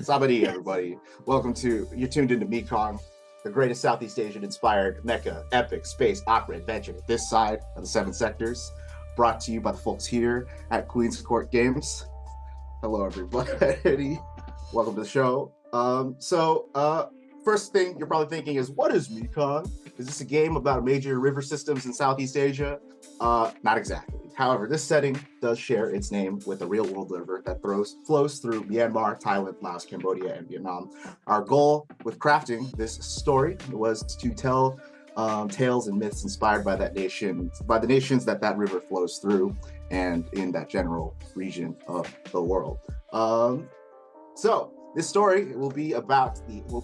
Sabadi, everybody. You're tuned into Mekong, the greatest Southeast Asian-inspired mecha, epic, space, opera adventure this side of the seven sectors, brought to you by the folks here at Queen's Court Games. Hello, everybody. Welcome to the show. First thing you're probably thinking is, what is Mekong? Is this a game about major river systems in Southeast Asia? Not exactly. However, this setting does share its name with a real-world river that flows through Myanmar, Thailand, Laos, Cambodia, and Vietnam. Our goal with crafting this story was to tell tales and myths inspired by the nations that river flows through, and in that general region of the world. So this story will be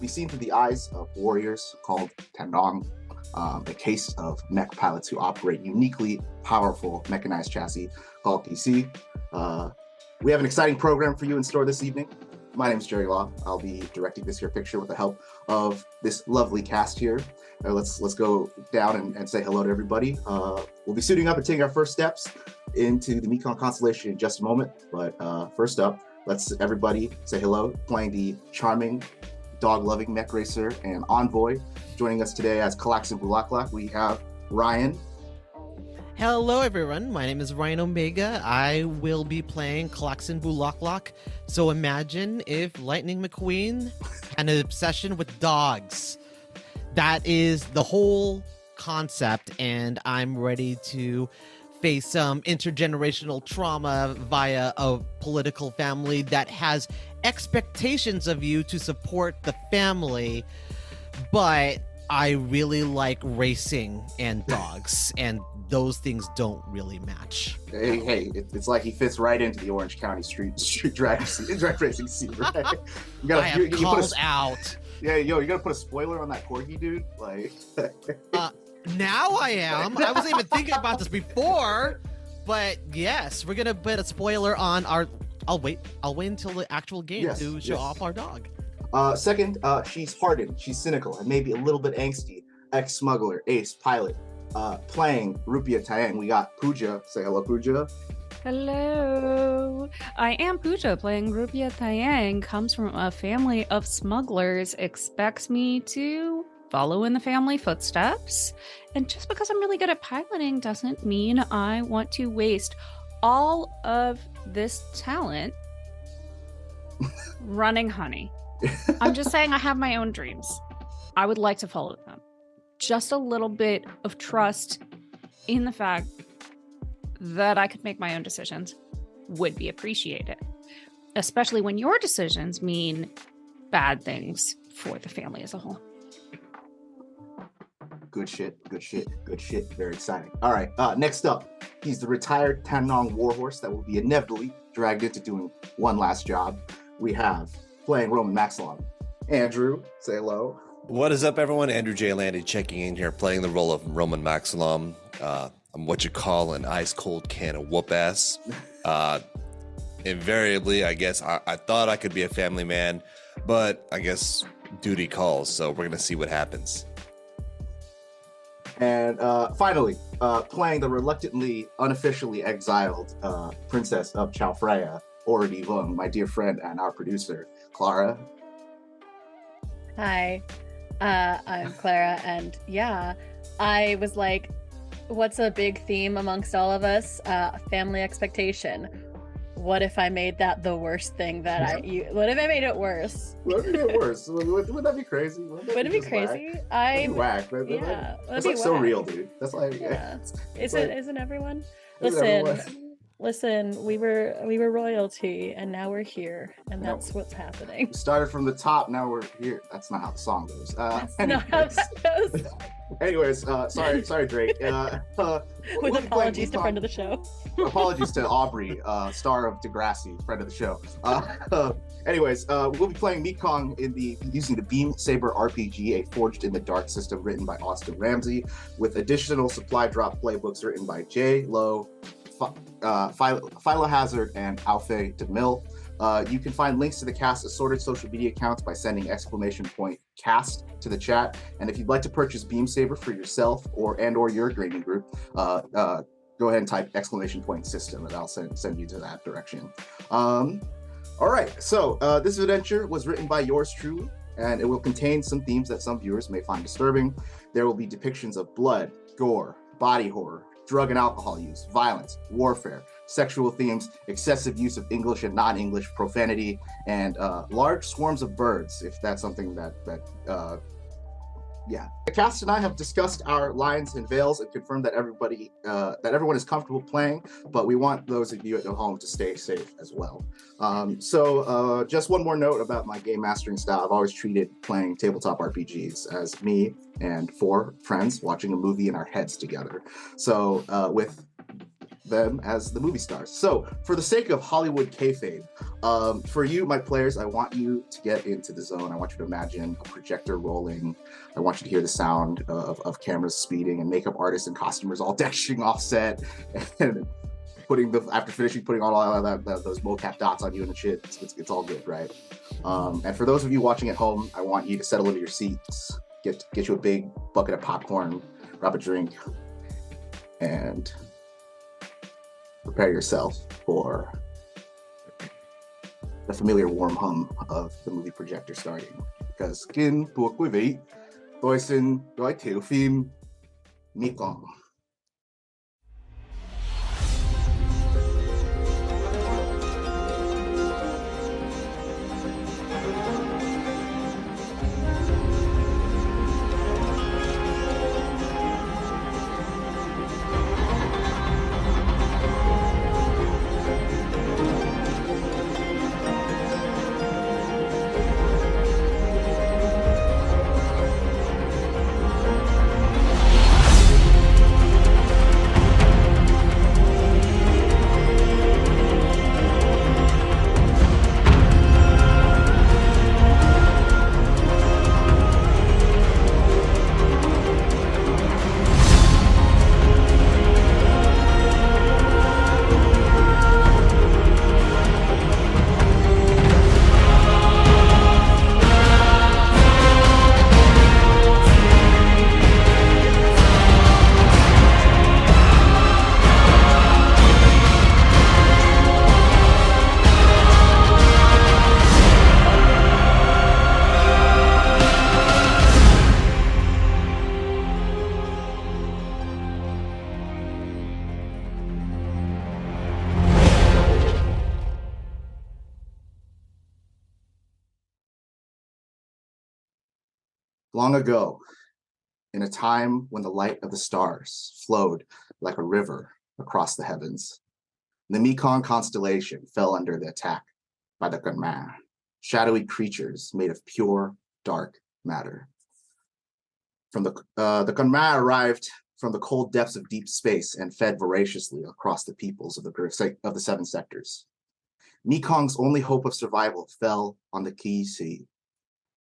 seen through the eyes of warriors called Tandong, a case of mech pilots who operate uniquely powerful mechanized chassis called PC. We have an exciting program for you in store this evening. My name is Jerry Law. I'll be directing this here picture with the help of this lovely cast here. Let's go down and say hello to everybody. We'll be suiting up and taking our first steps into the Mekong constellation in just a moment. But first up, let's everybody say hello, playing the charming, dog-loving mech racer and envoy. Joining us today as callax'an, we have Ryan. Hello everyone, my name is Ryan Omega. I will be playing callax'an. So imagine if Lightning McQueen had an obsession with dogs. That is the whole concept, and I'm ready to face some intergenerational trauma via a political family that has expectations of you to support the family, but I really like racing and dogs, and those things don't really match. Hey, it's like he fits right into the Orange County street drag racing scene, right? I have called out. Yeah, you gotta put a spoiler on that corgi, dude. Like, now I am. I wasn't even thinking about this before, but yes, we're gonna put a spoiler on our. I'll wait until the actual game to show off our dog. Second, she's hardened, she's cynical, and maybe a little bit angsty. Ex-smuggler, ace, pilot, playing rupi'a Taiyang. We got Pooja. Say hello, Pooja. Hello. I am Pooja, playing rupi'a Taiyang. Comes from a family of smugglers. Expects me to follow in the family footsteps. And just because I'm really good at piloting doesn't mean I want to waste all of this talent running honey. I'm just saying I have my own dreams. I would like to follow them. Just a little bit of trust in the fact that I could make my own decisions would be appreciated, especially when your decisions mean bad things for the family as a whole. Good shit. Very exciting. All right, next up, he's the retired Tandong warhorse that will be inevitably dragged into doing one last job. We have, playing Roman Maxilon, Andrew. Say hello. What is up, everyone? Andrew J. Landy checking in here, playing the role of Roman Maxilon. I'm what you call an ice-cold can of whoop-ass. Invariably, I guess, I thought I could be a family man, but I guess duty calls, so we're going to see what happens. And finally, playing the reluctantly, unofficially exiled princess of Chao Phraya, Ori Vung, my dear friend and our producer, Clara. Hi, I'm Clara, and yeah, I was like, what's a big theme amongst all of us? Family expectation. What if I made that the worst thing that what if I made it worse? What if I made it worse? Wouldn't that be crazy? Would it be crazy? Whack. That's like so real, dude. That's like, Isn't everyone? Listen, we were royalty, and now we're here, and that's what's happening. We started from the top, now we're here. That's not how the song goes. That's not how that goes. Anyways, sorry, Drake. With apologies to friend of the show. Apologies to Aubrey, star of Degrassi, friend of the show. Anyways, we'll be playing Mekong using the Beam Saber RPG, a Forged in the Dark system written by Austin Ramsey, with additional supply drop playbooks written by J. Lo, Phyla Hazard, and Alfei DeMille. You can find links to the cast's assorted social media accounts by sending !cast to the chat. And if you'd like to purchase Beam Saber for yourself or your gaming group, go ahead and type !system, and I'll send you to that direction. All right, so this adventure was written by yours truly, and it will contain some themes that some viewers may find disturbing. There will be depictions of blood, gore, body horror, drug and alcohol use, violence, warfare, sexual themes, excessive use of English and non-English profanity, and large swarms of birds, if that's something that yeah. The cast and I have discussed our lines and veils and confirmed that everyone is comfortable playing, but we want those of you at home to stay safe as well. So just one more note about my game mastering style. I've always treated playing tabletop RPGs as me and 4 friends watching a movie in our heads together. So with them as the movie stars. So for the sake of Hollywood kayfabe, for you, my players, I want you to get into the zone. I want you to imagine a projector rolling. I want you to hear the sound of cameras speeding and makeup artists and costumers all dashing off set and after finishing putting all those mocap dots on you and shit. It's all good, right? And for those of you watching at home, I want you to settle into your seats, get you a big bucket of popcorn, grab a drink, and prepare yourself for the familiar warm hum of the movie projector starting. Because kính thưa quý vị, tôi xin giới thiệu phim Mekong. Long ago, in a time when the light of the stars flowed like a river across the heavens, the Mekong constellation fell under the attack by the Gunma, shadowy creatures made of pure, dark matter. The Gunma arrived from the cold depths of deep space and fed voraciously across the peoples of the 7 sectors. Mekong's only hope of survival fell on the kra-su,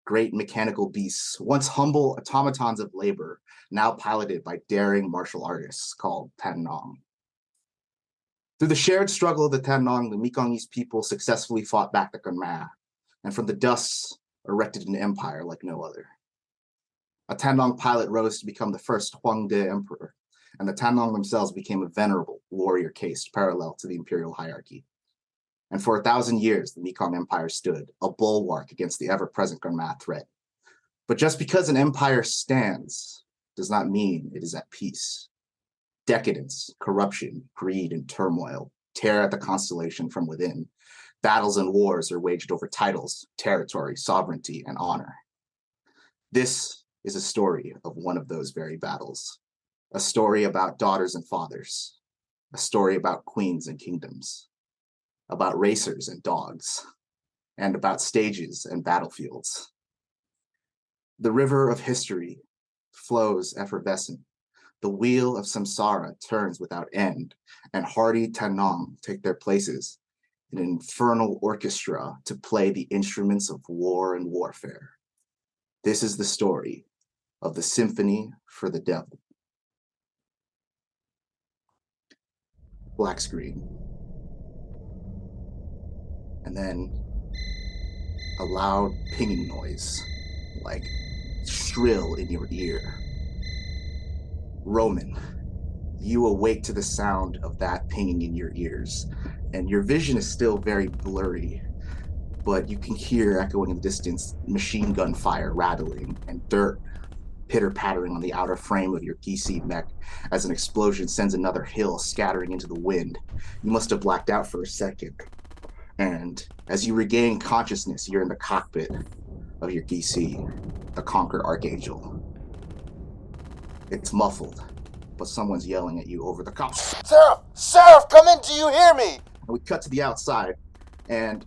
great mechanical beasts, once humble automatons of labor, now piloted by daring martial artists called Tan Nong. Through the shared struggle of the Tan Nong, the Mekongese people successfully fought back the Gunma, and from the dust erected an empire like no other. A Tan Nong pilot rose to become the first Huangde emperor, and the Tan Nong themselves became a venerable warrior caste parallel to the imperial hierarchy. And for 1,000 years, the Mekong Empire stood, a bulwark against the ever-present Gunma threat. But just because an empire stands does not mean it is at peace. Decadence, corruption, greed, and turmoil tear at the constellation from within. Battles and wars are waged over titles, territory, sovereignty, and honor. This is a story of one of those very battles. A story about daughters and fathers. A story about queens and kingdoms. About racers and dogs, and about stages and battlefields. The river of history flows effervescent. The wheel of samsara turns without end, and hardy Tan Nong take their places in an infernal orchestra to play the instruments of war and warfare. This is the story of the Symphony for the Devil. Black screen. And then a loud pinging noise, like shrill in your ear. Roman, you awake to the sound of that pinging in your ears, and your vision is still very blurry. but you can hear echoing in the distance machine gun fire rattling and dirt pitter-pattering on the outer frame of your DC mech as an explosion sends another hill scattering into the wind. You must have blacked out for a second. And as you regain consciousness, you're in the cockpit of your DC, the Conquered Archangel. It's muffled, but someone's yelling at you over the comm. Seraph, come in, do you hear me? And we cut to the outside, and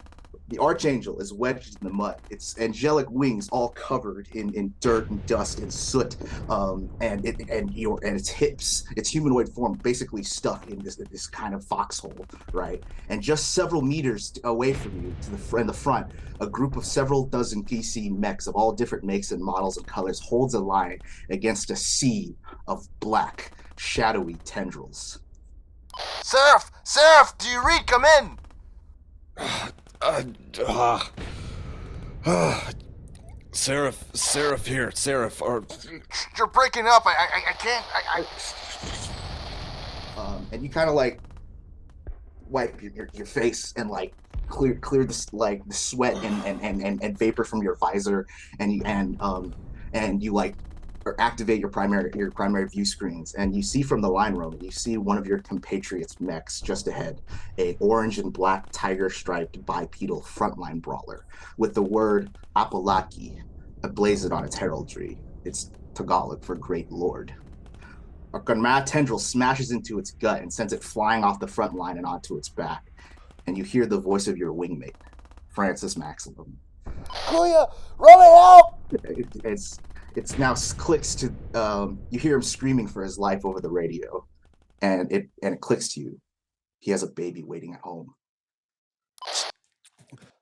the Archangel is wedged in the mud. Its angelic wings all covered in dirt and dust and soot, and its hips, its humanoid form, basically stuck in this kind of foxhole, right? And just several meters away from you, in the front, a group of several dozen PC mechs of all different makes and models and colors holds a line against a sea of black, shadowy tendrils. Seraph, do you read? Come in. Seraph here, or... You're breaking up. I can't. And you kind of like wipe your face and like clear the like the sweat and vapor from your visor, and you like activate your primary view screens, and you see from the line room, you see one of your compatriots mechs just ahead, a orange and black tiger striped bipedal frontline brawler with the word Apalaki emblazoned on its heraldry. It's Tagalog for Great Lord. A Gunma tendril smashes into its gut and sends it flying off the front line and onto its back. And you hear the voice of your wingmate, Francis Maximum. Kuya, run and help! It's now clicks to you hear him screaming for his life over the radio, and it clicks to you. He has a baby waiting at home.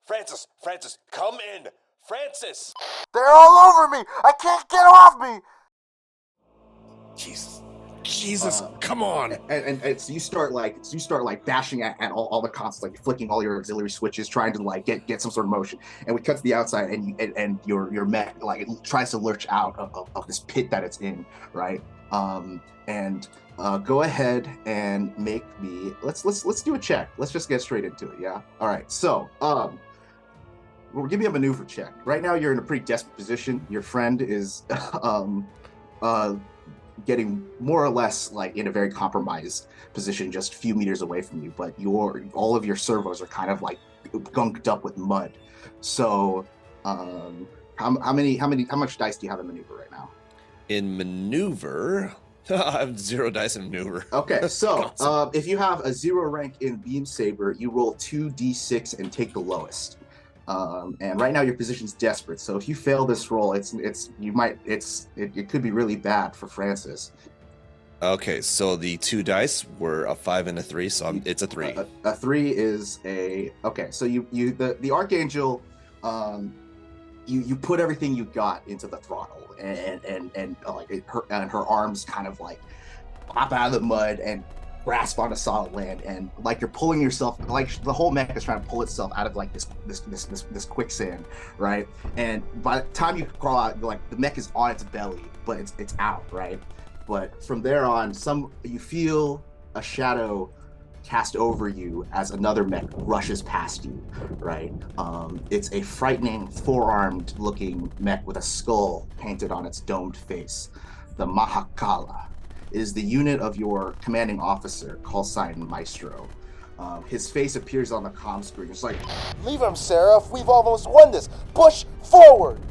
Francis, come in! Francis! They're all over me! I can't get off me! Jesus, come on! And so you start bashing at all the consoles, like flicking all your auxiliary switches, trying to like get some sort of motion. And we cut to the outside, and your mech like it tries to lurch out of this pit that it's in, right? Go ahead and make me. Let's do a check. Let's just get straight into it. Yeah. All right. So give me a maneuver check. Right now, you're in a pretty desperate position. Your friend is getting more or less like in a very compromised position just a few meters away from you, but all of your servos are kind of like gunked up with mud. So how much dice do you have in maneuver right now? In maneuver, I have 0 dice in maneuver. Okay, so Awesome. if you have a 0 rank in Beam Saber, you roll 2d6 and take the lowest. And right now your position's desperate. So if you fail this roll, it could be really bad for Francis. Okay, so the 2 dice were a 5 and a 3, so it's a 3. A 3 is a okay. So the Archangel, you put everything you got into the throttle, and her arms kind of like pop out of the mud and grasp onto solid land, and like you're pulling yourself, like the whole mech is trying to pull itself out of like this quicksand, right? And by the time you crawl out, like the mech is on its belly, but it's out, right? But from there on, you feel a shadow cast over you as another mech rushes past you, right? It's a frightening 4-armed looking mech with a skull painted on its domed face, the Mahakala. Is the unit of your commanding officer, call sign Maestro. His face appears on the comm screen. It's like, Leave him, Seraph. We've almost won this. Push forward.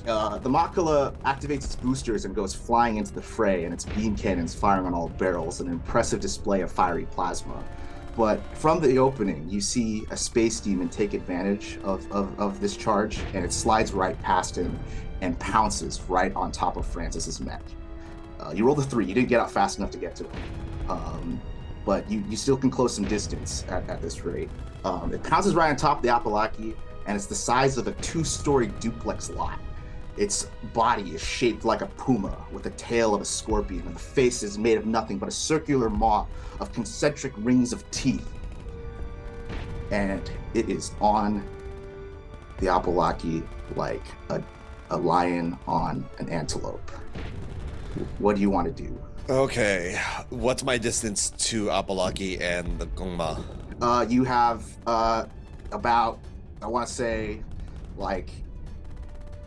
and the Makala activates its boosters and goes flying into the fray, and its beam cannons firing on all barrels, an impressive display of fiery plasma. But from the opening, you see a space demon take advantage of this charge, and it slides right past him and pounces right on top of Francis's mech. You rolled a 3. You didn't get out fast enough to get to him, but you still can close some distance at this rate. It pounces right on top of the Apalaki, and it's the size of a 2-story duplex lot. Its body is shaped like a puma with the tail of a scorpion, and the face is made of nothing but a circular maw of concentric rings of teeth. And it is on the Apalaki like a lion on an antelope. What do you want to do? Okay, what's my distance to Apalaki and the Gongma? You have about, I want to say, like,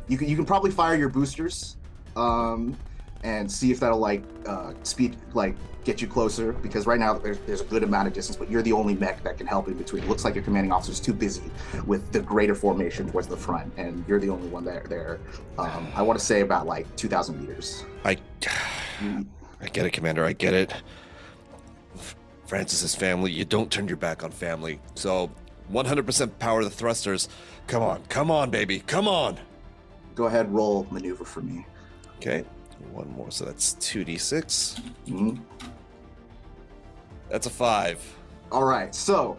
you can probably fire your boosters, and see if that'll like speed like get you closer, because right now there's a good amount of distance, but you're the only mech that can help in between. It looks like your commanding officer's too busy with the greater formation towards the front, and you're the only one there. I want to say about like 2,000 meters. I get it, Commander. I get it. Francis's family. You don't turn your back on family. So 100% power the thrusters. Come on, baby. Come on. Go ahead, roll maneuver for me. Okay. One more, so that's 2d6. Mm-hmm. That's a 5. All right, so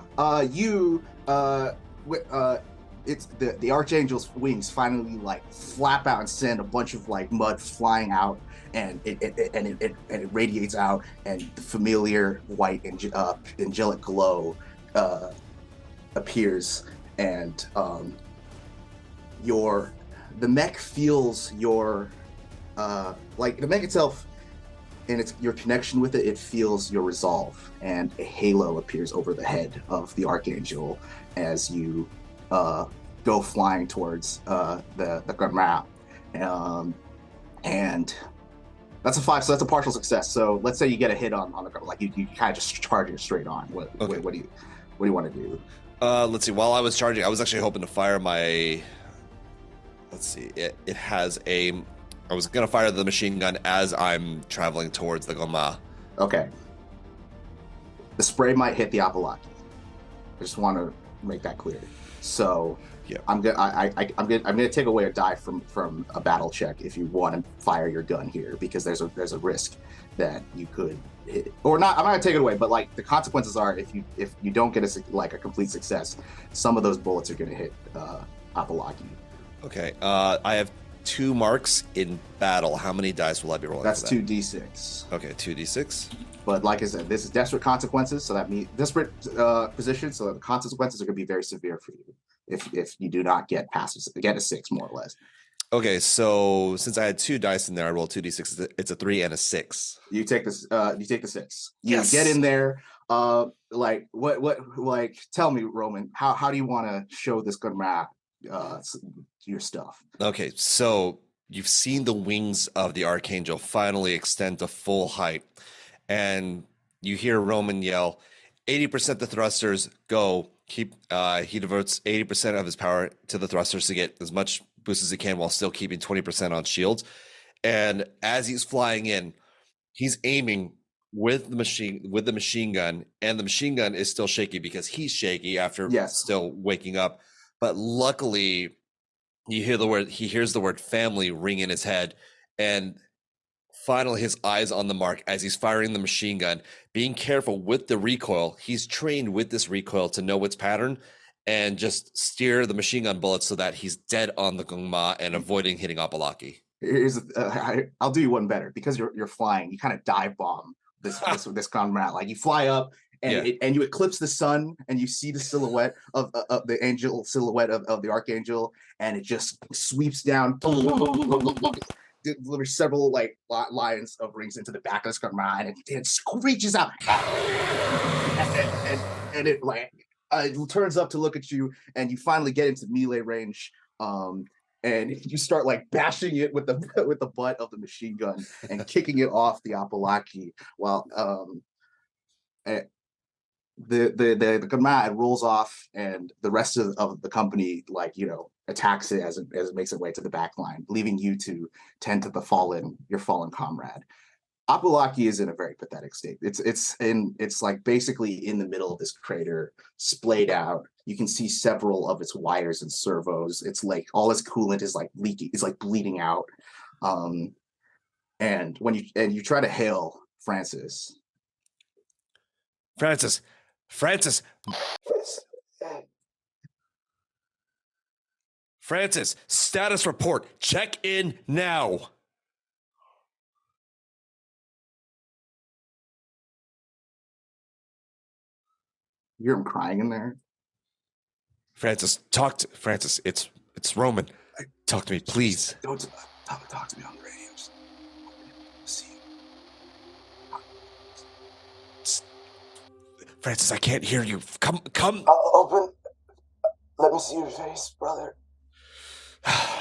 it's the Archangel's wings finally like flap out and send a bunch of like mud flying out, and it radiates out, and the familiar white angelic glow appears, and the mech feels your like the mech itself, and it's your connection with it. It feels your resolve, and a halo appears over the head of the Archangel as you go flying towards the Gundam. And that's a 5, so that's a partial success. So let's say you get a hit on the like you kind of just charge it straight on. What do you want to do? Let's see. While I was charging, I was actually hoping to fire my. Let's see. It has a. I was gonna fire the machine gun as I'm traveling towards the Goma. Okay. The spray might hit the Apalaki. I just want to make that clear. So yeah, I'm gonna take away a die from a battle check if you want to fire your gun here, because there's a risk that you could hit or not. I'm not gonna take it away, but like the consequences are if you don't get a complete success, some of those bullets are gonna hit Apalaki. Okay. I have 2 marks in battle. How many dice will I be rolling? That's for that? 2d6. Okay, 2d6. But like I said, this is desperate consequences, so that means desperate position. So the consequences are going to be very severe for you if you do not get past a 6, more or less. Okay, so since I had 2 dice in there, I rolled 2d6. It's a 3 and a 6. You take this. You take the 6. Yes. You get in there. Like like tell me, Roman, how do you want to show this good map? Your stuff. Okay, so you've seen the wings of the Archangel finally extend to full height, and you hear Roman yell, 80% the thrusters, go. He devotes 80% of his power to the thrusters to get as much boost as he can while still keeping 20% on shields. And as he's flying in, he's aiming with the machine gun, and the machine gun is still shaky because he's shaky after still waking up. But luckily, he hears the word family ring in his head, and finally his eyes on the mark as he's firing the machine gun, being careful with the recoil. He's trained with this recoil to know its pattern and just steer the machine gun bullets so that he's dead on the Gungma and avoiding hitting Apalaki. I'll do you one better, because you're flying. You kind of dive bomb this Gundam. Like you fly up. And you eclipse the sun, and you see the silhouette of the angel silhouette of the Archangel, and it just sweeps down, delivers several like lines of rings into the back of the Gundam, and it screeches out, and it like it turns up to look at you, and you finally get into melee range, and you start like bashing it with the butt of the machine gun and kicking it off the Apalaki while the Gundam rolls off, and the rest of the company attacks it as it makes its way to the back line, leaving you to tend to your fallen comrade. Apalaki is in a very pathetic state. It's like basically in the middle of this crater, splayed out. You can see several of its wires and servos. It's like all its coolant is like leaking. It's like bleeding out. And when you try to hail Francis, status report. Check in now. You hear him crying in there. Francis, it's Roman. Talk to me, please. Don't talk to me on the radio. See you. Francis, I can't hear you. Come. I'll open. me see your face, brother.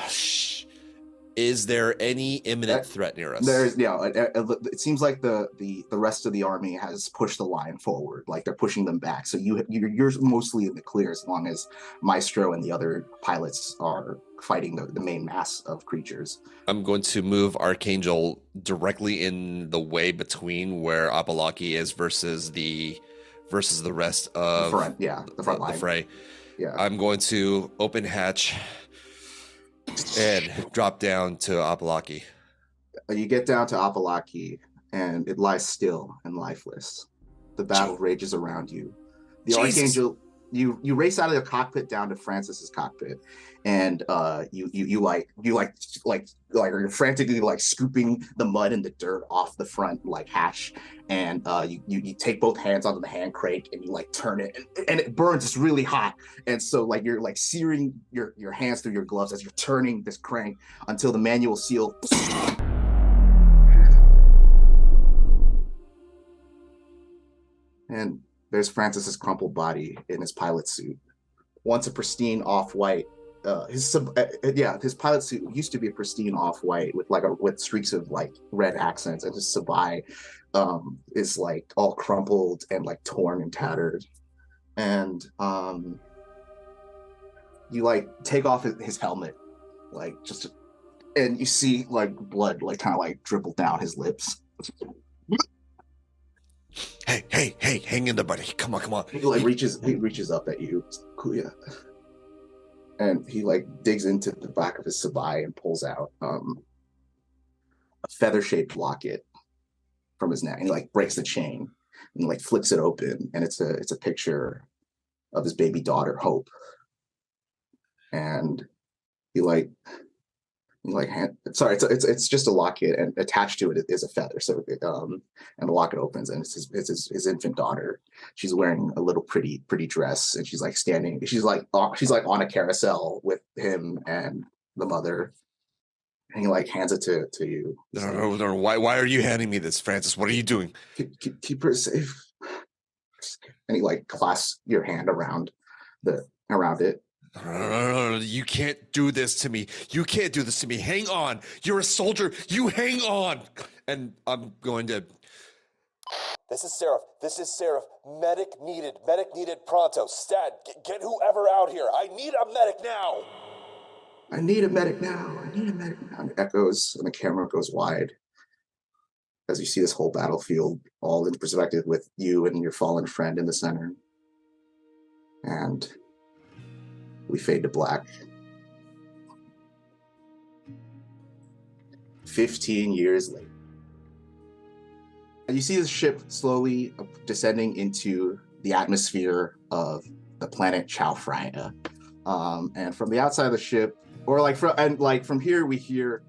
Shh. Is there any imminent threat near us? There's it seems like the rest of the army has pushed the line forward, like they're pushing them back. So you're mostly in the clear as long as Maestro and the other pilots are fighting the main mass of creatures. I'm going to move Archangel directly in the way between where Apalaki is versus the rest of the front line. The fray. Yeah. I'm going to open hatch and drop down to Apalaki. You get down to Apalaki, and it lies still and lifeless. The battle rages around you. The Jesus. Archangel, you race out of the cockpit down to Francis's cockpit, and you're frantically like scooping the mud and the dirt off the front like hatch, and you take both hands onto the hand crank and you like turn it, and it burns. It's really hot, and so like you're like searing your hands through your gloves as you're turning this crank until the manual seal. And there's Francis's crumpled body in his pilot suit. Once a pristine off-white, his pilot suit used to be a pristine off-white with streaks of like red accents, and his sabai is like all crumpled and like torn and tattered. And you like take off his helmet, like and you see like blood like kind of like dribble down his lips. Hey, hang in there, buddy. Come on. He reaches up at you, Kuya. And he like digs into the back of his sabai and pulls out a feather-shaped locket from his neck. And he like breaks the chain and like flicks it open, and it's a picture of his baby daughter, Hope. And it's just a locket, and attached to it is a feather. So and the locket opens, and it's his infant daughter. She's wearing a little pretty dress, and she's like on a carousel with him and the mother. And he like hands it to you. No. Why are you handing me this, Francis? What are you doing? Keep her safe. And he like clasps your hand around it. No, you can't do this to me. Hang on. You're a soldier. You hang on. And I'm going to... This is Seraph. Medic needed pronto. Stat, get whoever out here. I need a medic now. I need a medic now. And it echoes, and the camera goes wide as you see this whole battlefield all in perspective with you and your fallen friend in the center. And we fade to black. 15 years later. You see the ship slowly descending into the atmosphere of the planet Chao Phraya. And from the outside of the ship, from here we hear,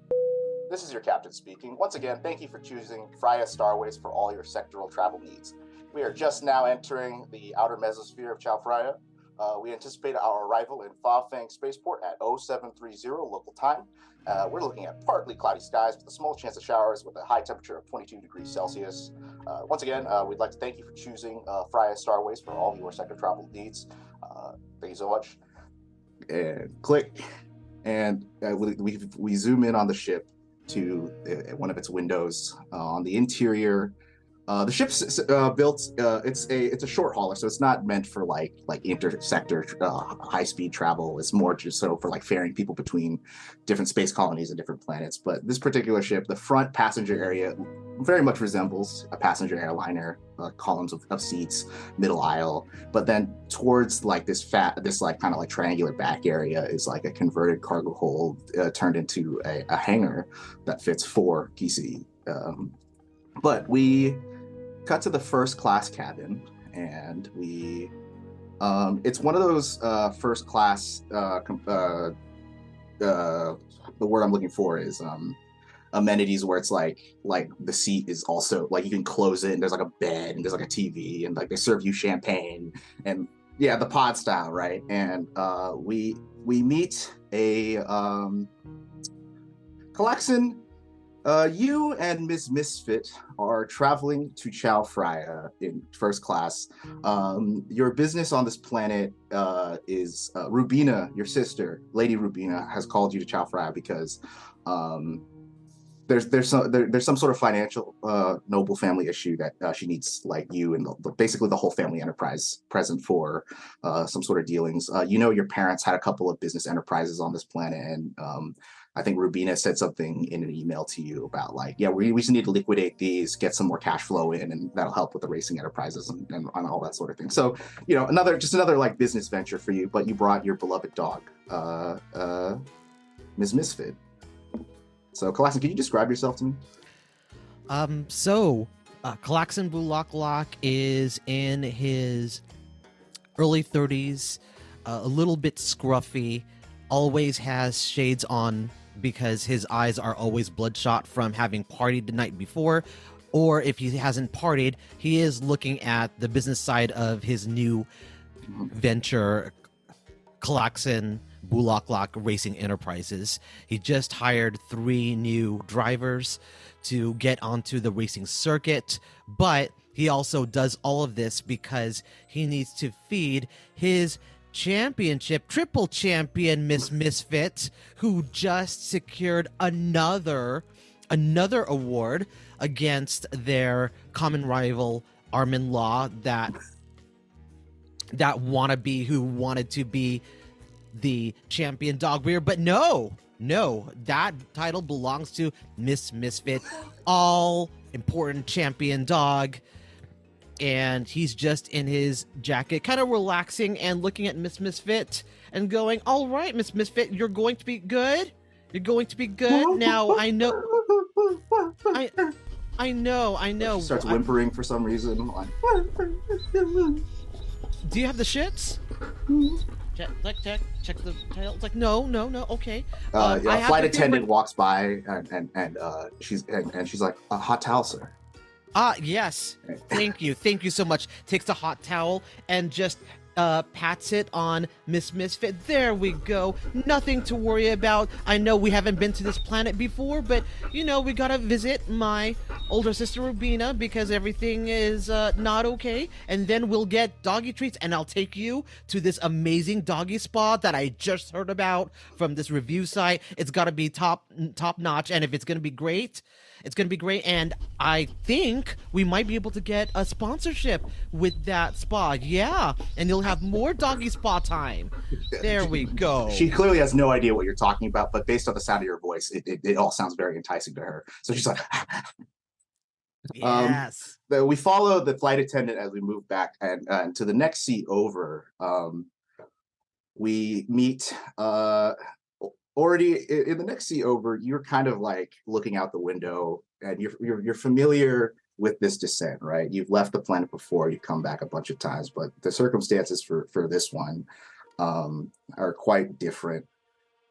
"This is your captain speaking. Once again, thank you for choosing Phraya Starways for all your sectoral travel needs. We are just now entering the outer mesosphere of Chao Phraya. We anticipate our arrival in Fa Fang Spaceport at 0730 local time. We're looking at partly cloudy skies with a small chance of showers with a high temperature of 22 degrees Celsius. Once again, we'd like to thank you for choosing Phraya Starways for all your sector travel needs. Thank you so much." And click. And we zoom in on the ship to one of its windows. On the interior, the ship's built. It's a short hauler, so it's not meant for like inter-sector high speed travel. It's more just so for like ferrying people between different space colonies and different planets. But this particular ship, the front passenger area very much resembles a passenger airliner, columns of seats, middle aisle. But then towards like this kind of like triangular back area is like a converted cargo hold turned into a hangar that fits 4 Kisi. But we cut to the first class cabin, and it's one of those first class the word I'm looking for is amenities, where it's like the seat is also like you can close it and there's like a bed and there's like a TV and like they serve you champagne, and the pod style, right? And we meet a callax'an You and Ms. Misfit are traveling to Chao Phraya in first class. Your business on this planet is Rubina, your sister, Lady Rubina, has called you to Chao Phraya because there's some sort of financial noble family issue that she needs like you and basically the whole family enterprise present for some sort of dealings. Your parents had a couple of business enterprises on this planet, and I think Rubina said something in an email to you about like, yeah, we just need to liquidate these, get some more cash flow in, and that'll help with the racing enterprises and all that sort of thing. So, another like business venture for you, but you brought your beloved dog, Ms. Misfit. So, callax'an, can you describe yourself to me? Callax'an Bulaklak is in his early 30s, a little bit scruffy, always has shades on because his eyes are always bloodshot from having partied the night before, or if he hasn't partied, he is looking at the business side of his new venture, Callax'an Bulaklak Racing Enterprises. He just hired 3 new drivers to get onto the racing circuit, but he also does all of this because he needs to feed his triple champion Miss Misfit, who just secured another award against their common rival Armin Law that wannabe who wanted to be the champion dog breeder. But no, that title belongs to Miss Misfit, all important champion dog. And he's just in his jacket, kind of relaxing and looking at Miss Misfit and going, all right, Miss Misfit, you're going to be good. You're going to be good. Now, I know. I know. She starts whimpering for some reason. Like, do you have the shits? Check the title. It's like, no, okay. A flight attendant walks by and she's like, a hot towel, sir. Yes. Thank you so much. Takes the hot towel and just pats it on Miss Misfit. There we go. Nothing to worry about. I know we haven't been to this planet before, but we gotta visit my older sister Rubina because everything is not okay. And then we'll get doggy treats, and I'll take you to this amazing doggy spa that I just heard about from this review site. It's gotta be top notch, and if it's gonna be great, it's going to be great, and I think we might be able to get a sponsorship with that spa. Yeah, and you'll have more doggy spa time. There we go. She clearly has no idea what you're talking about, but based on the sound of your voice, it all sounds very enticing to her. So she's like, yes. We follow the flight attendant as we move back and to the next seat over. We meet already in the next seat over. You're kind of like looking out the window, and you're familiar with this descent, right? You've left the planet before, you've come back a bunch of times, but the circumstances for this one are quite different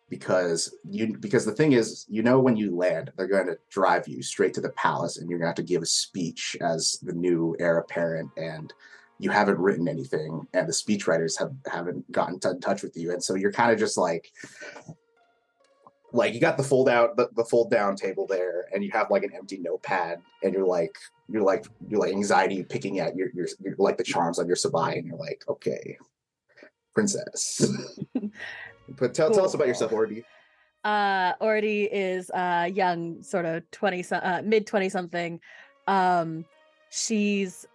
because the thing is, when you land, they're going to drive you straight to the palace, and you're going to have to give a speech as the new heir apparent, and you haven't written anything, and the speechwriters haven't gotten in touch with you, and so you're kind of just like you got the fold down table there, and you have like an empty notepad, and you're like anxiety picking at your like the charms on your sabai, and you're like, okay, princess. But tell us about yourself, Ordi. Ordi is young, sort of mid 20 something. She's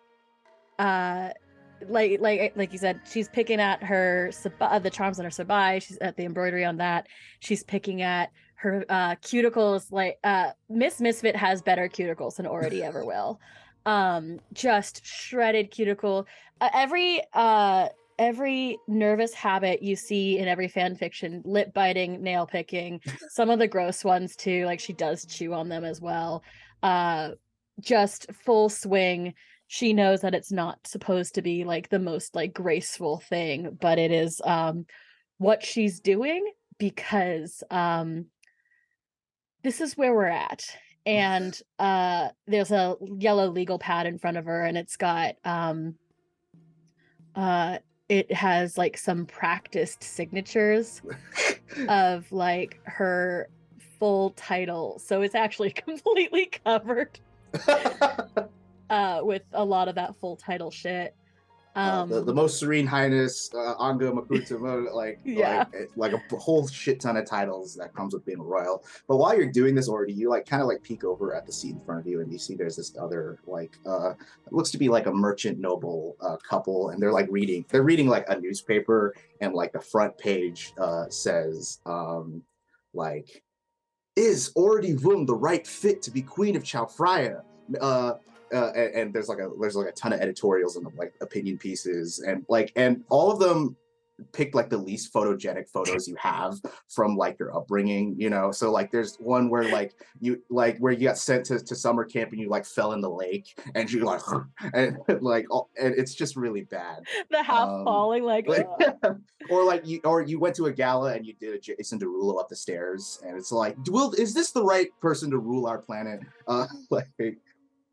like you said, she's picking at her the charms on her sabai. She's at the embroidery on that. She's picking at her cuticles. Like Miss Misfit has better cuticles than Ordi ever will. Just shredded cuticle. Every nervous habit you see in every fan fiction: lip biting, nail picking, some of the gross ones too. Like she does chew on them as well. Just full swing. She knows that it's not supposed to be like the most like graceful thing, but it is what she's doing because this is where we're at. And there's a yellow legal pad in front of her, and it's got it has like some practiced signatures of like her full title, so it's actually completely covered with a lot of that full title shit. The most serene highness, Anga Makuta, like a whole shit ton of titles that comes with being royal. But while you're doing this already, you like kind of like peek over at the seat in front of you, and you see there's this other like it looks to be like a merchant noble couple, and they're reading like a newspaper, and like the front page says like, is Ordi Vung the right fit to be queen of Chao Phraya? And there's like a ton of editorials and like opinion pieces, and all of them pick like the least photogenic photos you have from like your upbringing, you know. So like there's one where like you got sent to summer camp and you like fell in the lake and you like and like and it's just really bad. The half falling like or you went to a gala and you did a Jason Derulo up the stairs, and it's like, is this the right person to rule our planet? Like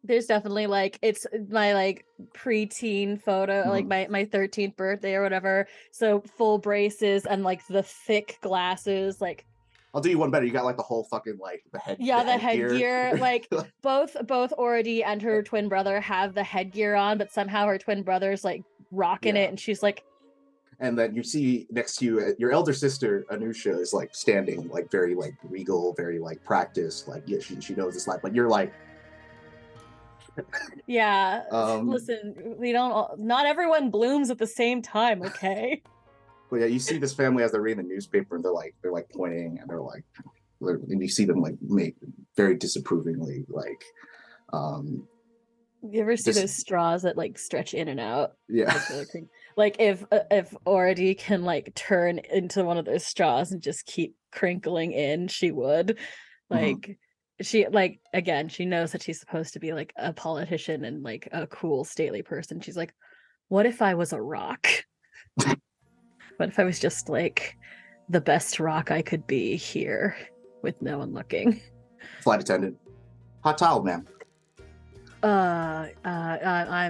there's definitely like, it's my like preteen photo, like my 13th birthday or whatever. So full braces and like the thick glasses. Like, I'll do you one better. You got like the whole fucking like the head. Yeah, the headgear. headgear. Like both Ordi and her twin brother have the headgear on, but somehow her twin brother's like rocking it, and she's like. And then you see next to you, your elder sister Anusha is like standing, like very like regal, very like practiced. Like she knows this life, but you're like. Yeah, listen, not everyone blooms at the same time, okay? But yeah, you see this family as they're reading the newspaper, and they're like pointing, and and you see them like make very disapprovingly like. You ever see those straws that like stretch in and out? Yeah. Like if Ordi can like turn into one of those straws and just keep crinkling in, she would. Like. She like, again, she knows that she's supposed to be like a politician and like a cool stately person. She's like, what if I was a rock? What if I was just like the best rock I could be here with no one looking? Flight attendant. Hot towel, ma'am.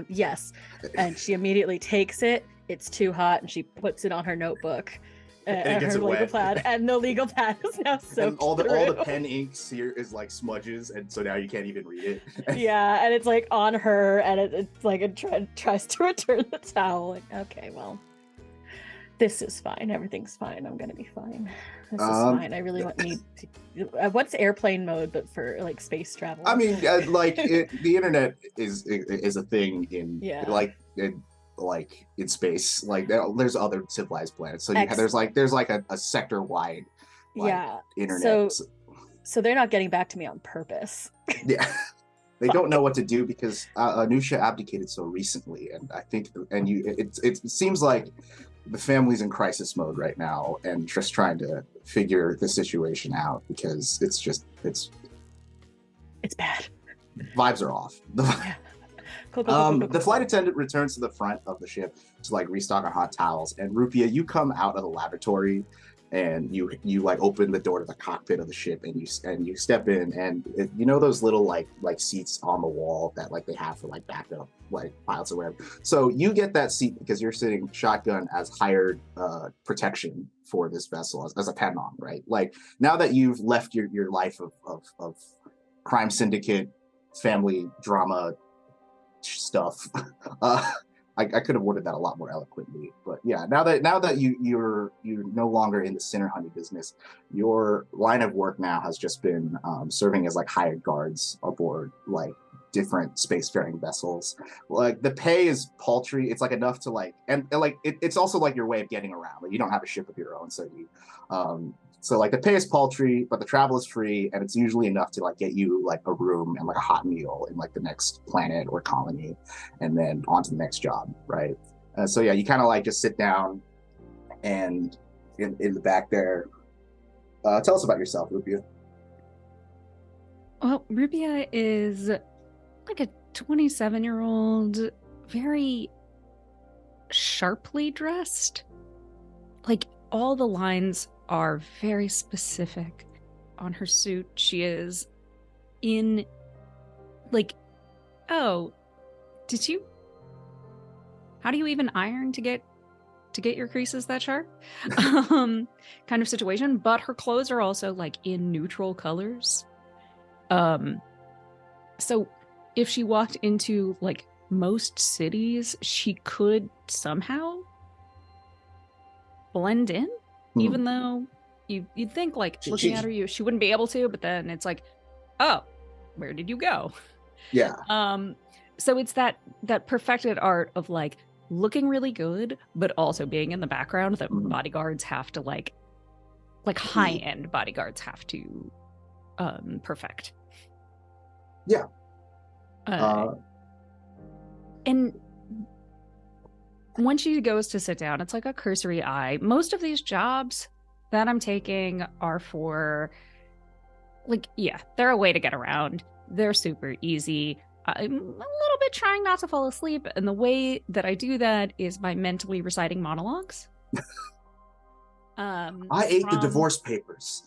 Yes. And she immediately takes it. It's too hot, and she puts it on her notebook. And her legal pad, and the legal pad is now soaked and all the through. pen inks here is like smudges, and so now you can't even read it. Yeah, and it's like on her, and it's like it tries to return the towel. Like, okay, well, this is fine. Everything's fine. I'm gonna be fine. This is fine. I really need to. What's airplane mode, but for like space travel? I mean, the internet is a thing in like in space. Like there's other civilized planets, so there's like a sector wide internet. So they're not getting back to me on purpose. Yeah. They don't know what to do because Anusha abdicated so recently, and I think it seems like the family's in crisis mode right now and just trying to figure the situation out because it's bad. Vibes are off. The flight attendant returns to the front of the ship to like restock on hot towels, and Rupi'a, you come out of the laboratory and you like open the door to the cockpit of the ship, and you step in, and you know those little like seats on the wall that like they have for like backup like pilots or whatever. So you get that seat because you're sitting shotgun as hired protection for this vessel as a pennon, right? Like now that you've left your life of crime syndicate, family drama stuff. I could have worded that a lot more eloquently, but yeah. Now that you're no longer in the sinner honey business, your line of work now has just been serving as like hired guards aboard like different spacefaring vessels. Like the pay is paltry. It's like enough to like and like it's also like your way of getting around. Like you don't have a ship of your own, so you so like the pay is paltry, but the travel is free, and it's usually enough to like get you like a room and like a hot meal in like the next planet or colony, and then on to the next job, right? So yeah, you kind of like just sit down, and in the back there, tell us about yourself, Rupi'a. Well, Rupi'a is like a 27-year-old, very sharply dressed. Like all the lines are very specific on her suit. She is in like, oh, how do you even iron to get to get your creases that sharp kind of situation. But her clothes are also like in neutral colors. So if she walked into like most cities, she could somehow blend in, even though you'd think like looking at her, she wouldn't be able to, but then it's like, oh, where did you go? Yeah. So it's that perfected art of like looking really good, but also being in the background that bodyguards have to like high-end bodyguards have to perfect. Yeah. And when she goes to sit down, it's like a cursory eye. Most of these jobs that I'm taking are for, like, yeah, they're a way to get around. They're super easy. I'm a little bit trying not to fall asleep. And the way that I do that is by mentally reciting monologues. I ate the divorce papers.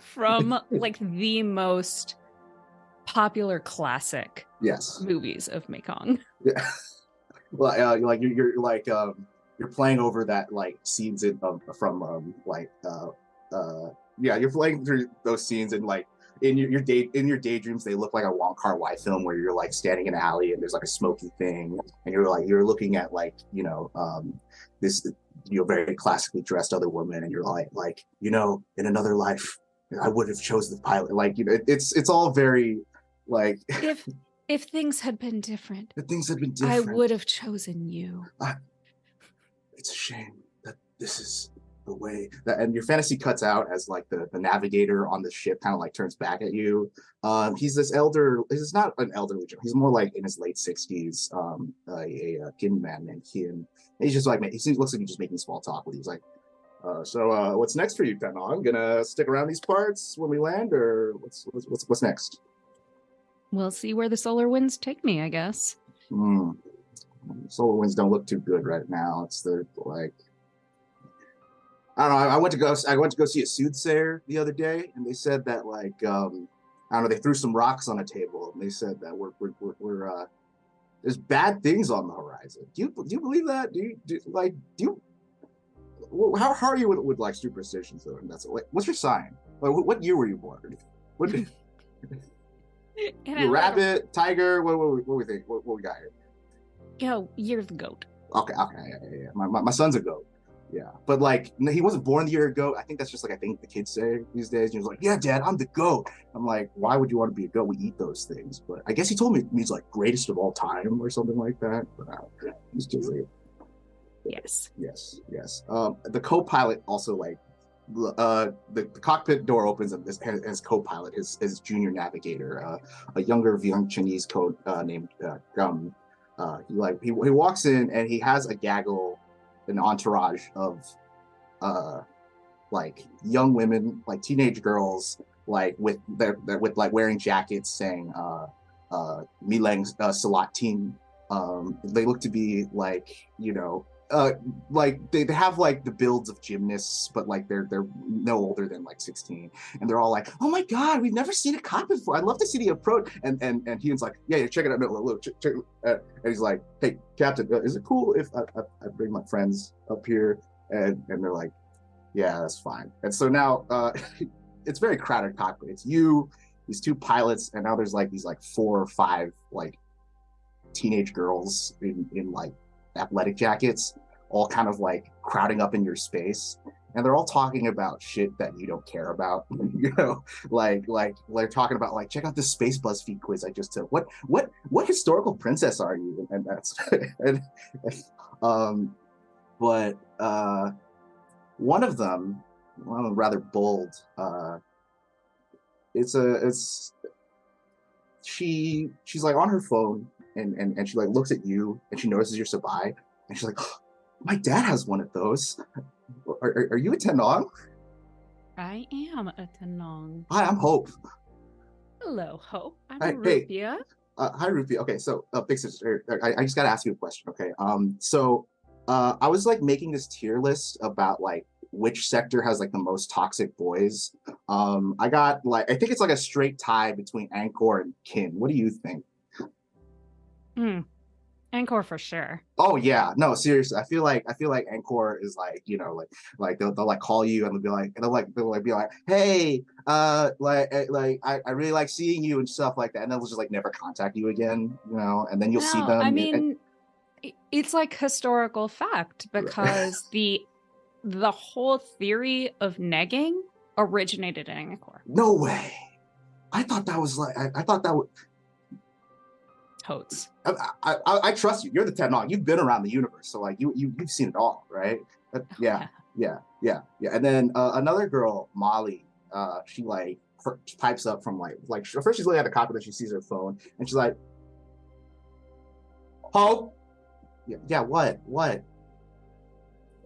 From like the most popular classic movies of Mekong. Yeah. Well, like you're like you're playing over that like scenes in from you're playing through those scenes and like in your daydreams they look like a Wong Kar-wai film where you're like standing in an alley and there's like a smoky thing and you're looking at like this very classically dressed other woman and you're like in another life I would have chosen the pilot, like it's all very like if things had been different, I would have chosen you. It's a shame that this is the way that, and your fantasy cuts out as like the navigator on the ship kind of like turns back at you. He's this elder. He's not an elderly. He's more like in his late 60s. A kin man named Kian. And he's just like looks like he's just making small talk with you. He's like, so what's next for you, Tenong? Gonna stick around these parts when we land, or what's next? We'll see where the solar winds take me, I guess. Solar winds don't look too good right now. It's the like, I don't know. I went to go see a soothsayer the other day, and they said that like I don't know. They threw some rocks on a table, and they said that we're there's bad things on the horizon. Do you believe that? How are you with like superstitions though? And that's like, what's your sign? Like, what year were you born? What? You rabbit, tiger. What we think? What we got here? Yo, you're the goat. Okay, yeah. My son's a goat. Yeah, but like he wasn't born the year of goat. I think that's just like I think the kids say these days. He was like, "Yeah, Dad, I'm the goat." I'm like, "Why would you want to be a goat? We eat those things." But I guess he told me it means like greatest of all time or something like that. But it's just like, yes. The co-pilot also like the cockpit door opens and his co-pilot, his junior navigator, a younger Viangchanese code named Gum. He walks in and he has a gaggle, an entourage of like young women, like teenage girls, like with like wearing jackets saying Mileng Salatin. They look to be like like they have like the builds of gymnasts, but like they're no older than like 16, and they're all like, "Oh my god, we've never seen a cockpit before. I'd love to see the approach." And He's like, "Yeah, check it out. No, look, check. And he's like, "Hey, Captain, is it cool if I bring my friends up here?" And they're like, "Yeah, that's fine." And so now it's very crowded cockpit. It's you, these two pilots, and now there's like these like 4 or 5 like teenage girls in like athletic jackets, all kind of like crowding up in your space, and they're all talking about shit that you don't care about. Like they're talking about like, check out this space BuzzFeed quiz I just took. What historical princess are you? And that's but one of them rather bold. She's like on her phone. And she like looks at you and she notices you're Sabai and she's like, oh, my dad has one of those. Are you a Tenong? I am a Tenong. Hi, I'm Hope. Hello, Hope. I'm Hey, Rupi'a. Hi, Rupi'a. Okay, so big sister, I just gotta ask you a question. Okay, so I was like making this tier list about like which sector has like the most toxic boys. I got like I think it's like a straight tie between Angkor and Kin. What do you think? Angkor for sure. Oh yeah, no, seriously. I feel like Angkor is like, like they'll like call you and they'll be like, hey, I really like seeing you and stuff like that, and they'll just like never contact you again, and then you'll see No, them. I mean, it's like historical fact because the whole theory of negging originated in Angkor. No way. I thought that was like I thought that was. Totes. I trust you. You're the technology. You've been around the universe, so like you've seen it all, right? Yeah. And then another girl, Molly, she like pipes up from like first she's looking at the copy, then she sees her phone, and she's like, "Hope, yeah, what?"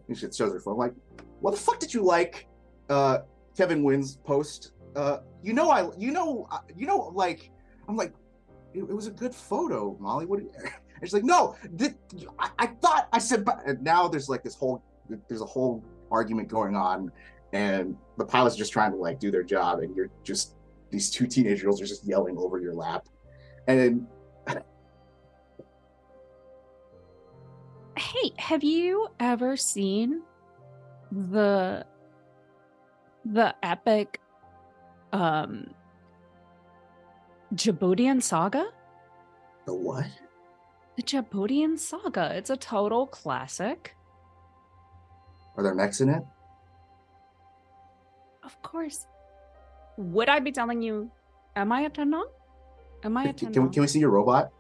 And she shows her phone, like, "What the fuck did you like, Kevin Wynn's post? Like, I'm like." It was a good photo, Molly. What? And she's like, no. I thought I said. And now there's like there's a whole argument going on, and the pilot's just trying to like do their job, and you're just these two teenage girls are just yelling over your lap, and then. Hey, have you ever seen the epic Djiboutian Saga? The what? The Djiboutian Saga. It's a total classic. Are there mechs in it? Of course. Would I be telling you, am I a Tenong? Am I a Tenong? Can we see your robot?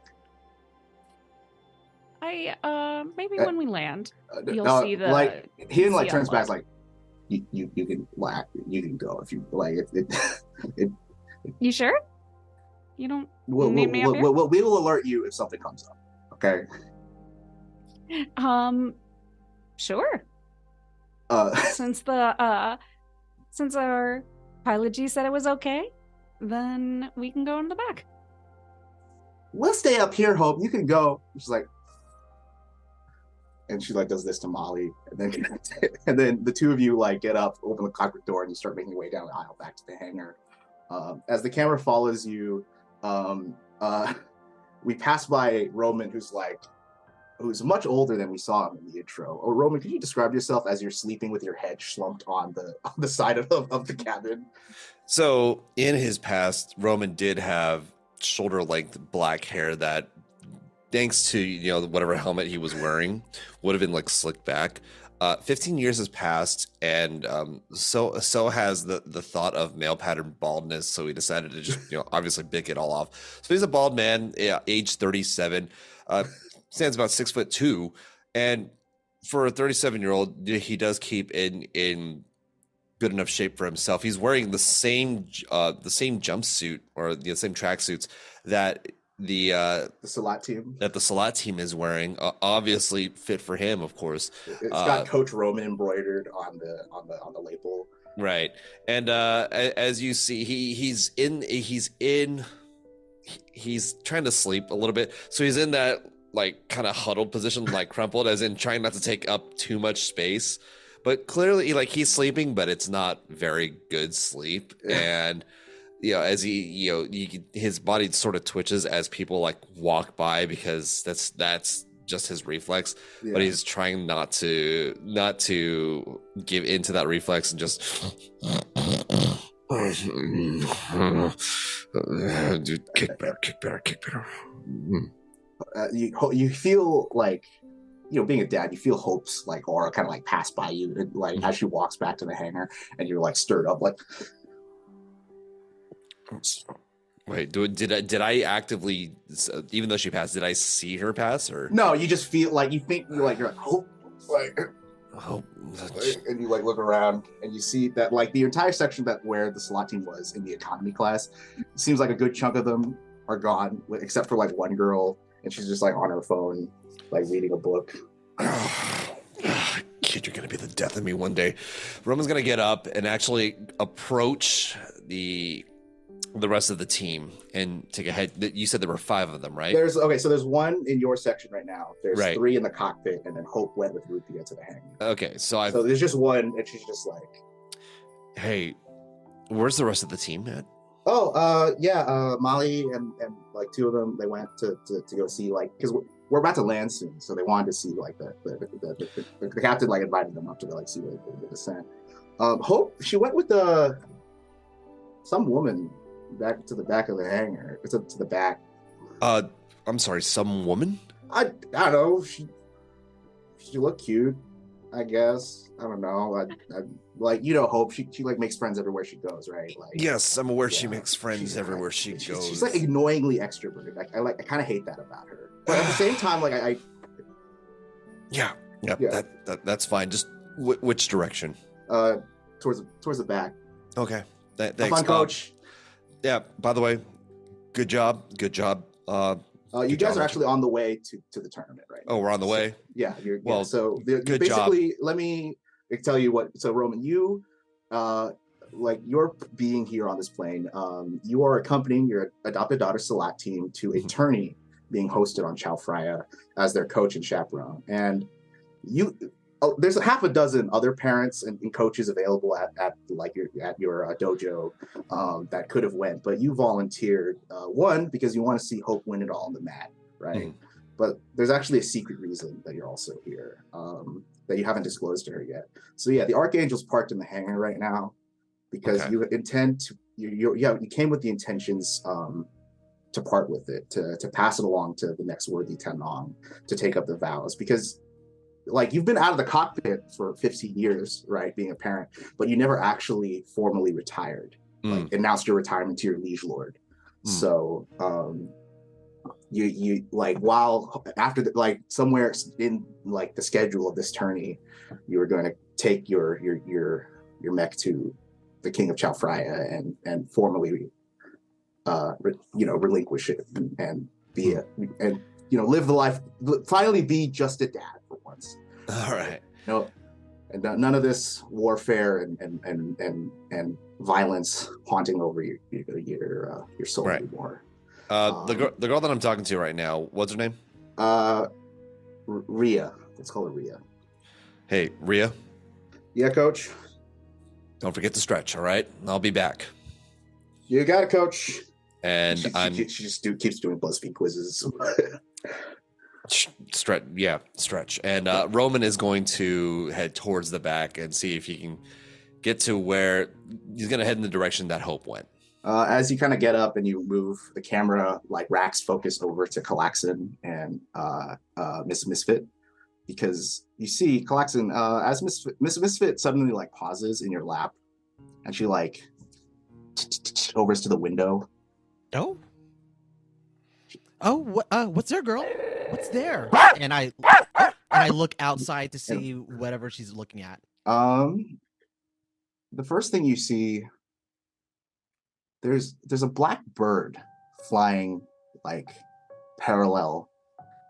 Maybe when we land, you'll see the... Like, he didn't like turns back like, you can go if you like it. You sure? You don't need me up here? We will alert you if something comes up. Okay. Sure. Since our pilot G said it was okay, then we can go in the back. We'll stay up here, Hope. You can go. She's like, and she like does this to Molly, and then the two of you like get up, open the cockpit door, and you start making your way down the aisle back to the hangar. As the camera follows you, we pass by Roman, who's much older than we saw him in the intro. Oh, Roman, could you describe yourself as you're sleeping with your head slumped on the side of the cabin? So in his past, Roman did have shoulder-length black hair that, thanks to whatever helmet he was wearing, would have been like slicked back. 15 years has passed, and so has the thought of male pattern baldness. So he decided to just obviously bick it all off. So he's a bald man, age 37, stands about 6'2", and for a 37-year-old, he does keep in good enough shape for himself. He's wearing the same jumpsuit or the same tracksuits that the Salat team is wearing, obviously fit for him, of course. It's got Coach Roman embroidered on the label, right? And as you see, he's trying to sleep a little bit, so he's in that like kind of huddled position, like crumpled, as in trying not to take up too much space. But clearly, like, he's sleeping, but it's not very good sleep. And as his body sort of twitches as people like walk by, because that's just his reflex. Yeah. But he's trying not to give into that reflex and just kick better. You feel like, being a dad, you feel Hope's like aura kind of like pass by you, and, like as she walks back to the hangar, and you're like stirred up, like. Wait, did I actively, even though she passed, did I see her pass, or no? You just feel like you're like Hope, like Hope, and you like look around and you see that like the entire section where the SWAT team was in the economy class, it seems like a good chunk of them are gone, except for like one girl, and she's just like on her phone, like reading a book. Kid, you're gonna be the death of me one day. Roman's gonna get up and actually approach the rest of the team and take a head. You said there were 5 of them, right? So there's one in your section right now. There's 3 in the cockpit, and then Hope went with rupi'a to the hangar. Okay, so there's just one, and she's just like, "Hey, where's the rest of the team at?" Oh, Molly and like 2 of them, they went to go see, like, because we're about to land soon, so they wanted to see like the captain like invited them up to like see the descent. Hope she went with some woman back to the back of the hangar, to the back. I'm sorry, some woman? I don't know. She looked cute, I guess. I don't know. I like, you know, Hope. She like makes friends everywhere she goes, right? Like, yes, I'm aware she makes friends everywhere she goes. She's like annoyingly extroverted. I kind of hate that about her. But at the same time, like I yeah. That's fine. Just which direction? Towards the back. Okay. Thanks, Have fun, Coach. Yeah. By the way, good job. You guys are actually on the way to the tournament, right? Oh, we're on the way. Yeah. Good basically, job. let me tell you what. So, Roman, you, like you're being here on this plane. You are accompanying your adopted daughter Salat team to a tourney being hosted on Chao Phraya as their coach and chaperone, and there's a half a dozen other parents and coaches available at your dojo that could have went, but you volunteered, one, because you want to see Hope win it all on the mat, right? Mm-hmm. But there's actually a secret reason that you're also here that you haven't disclosed to her yet. So yeah, the Archangel's parked in the hangar right now because you intend to. You came with the intentions to part with it, to pass it along to the next worthy Tenong to take up the vows, because like you've been out of the cockpit for 15 years, right, being a parent, but you never actually formally retired, like announced your retirement to your liege lord. So you like, while after somewhere in like the schedule of this tourney, you were going to take your mech to the king of Chao Phraya and formally relinquish it and be live the life, finally be just a dad for once. All right. No, and none of this warfare and violence haunting over your soul anymore. The girl that I'm talking to right now, what's her name? Rhea. Let's call her Rhea. Hey, Rhea. Yeah, Coach. Don't forget to stretch. All right, I'll be back. You got it, Coach. And she just keeps doing BuzzFeed quizzes. Stretch. And Roman is going to head towards the back and see if he can get to where he's going to head in the direction that Hope went. As you kind of get up and you move, the camera like racks focus over to callax'an and Miss Misfit, because you see callax'an as Miss Misfit suddenly like pauses in your lap, and she like overs to the window. What's there, girl? What's there? And I look outside to see whatever she's looking at. The first thing you see, there's a black bird flying like parallel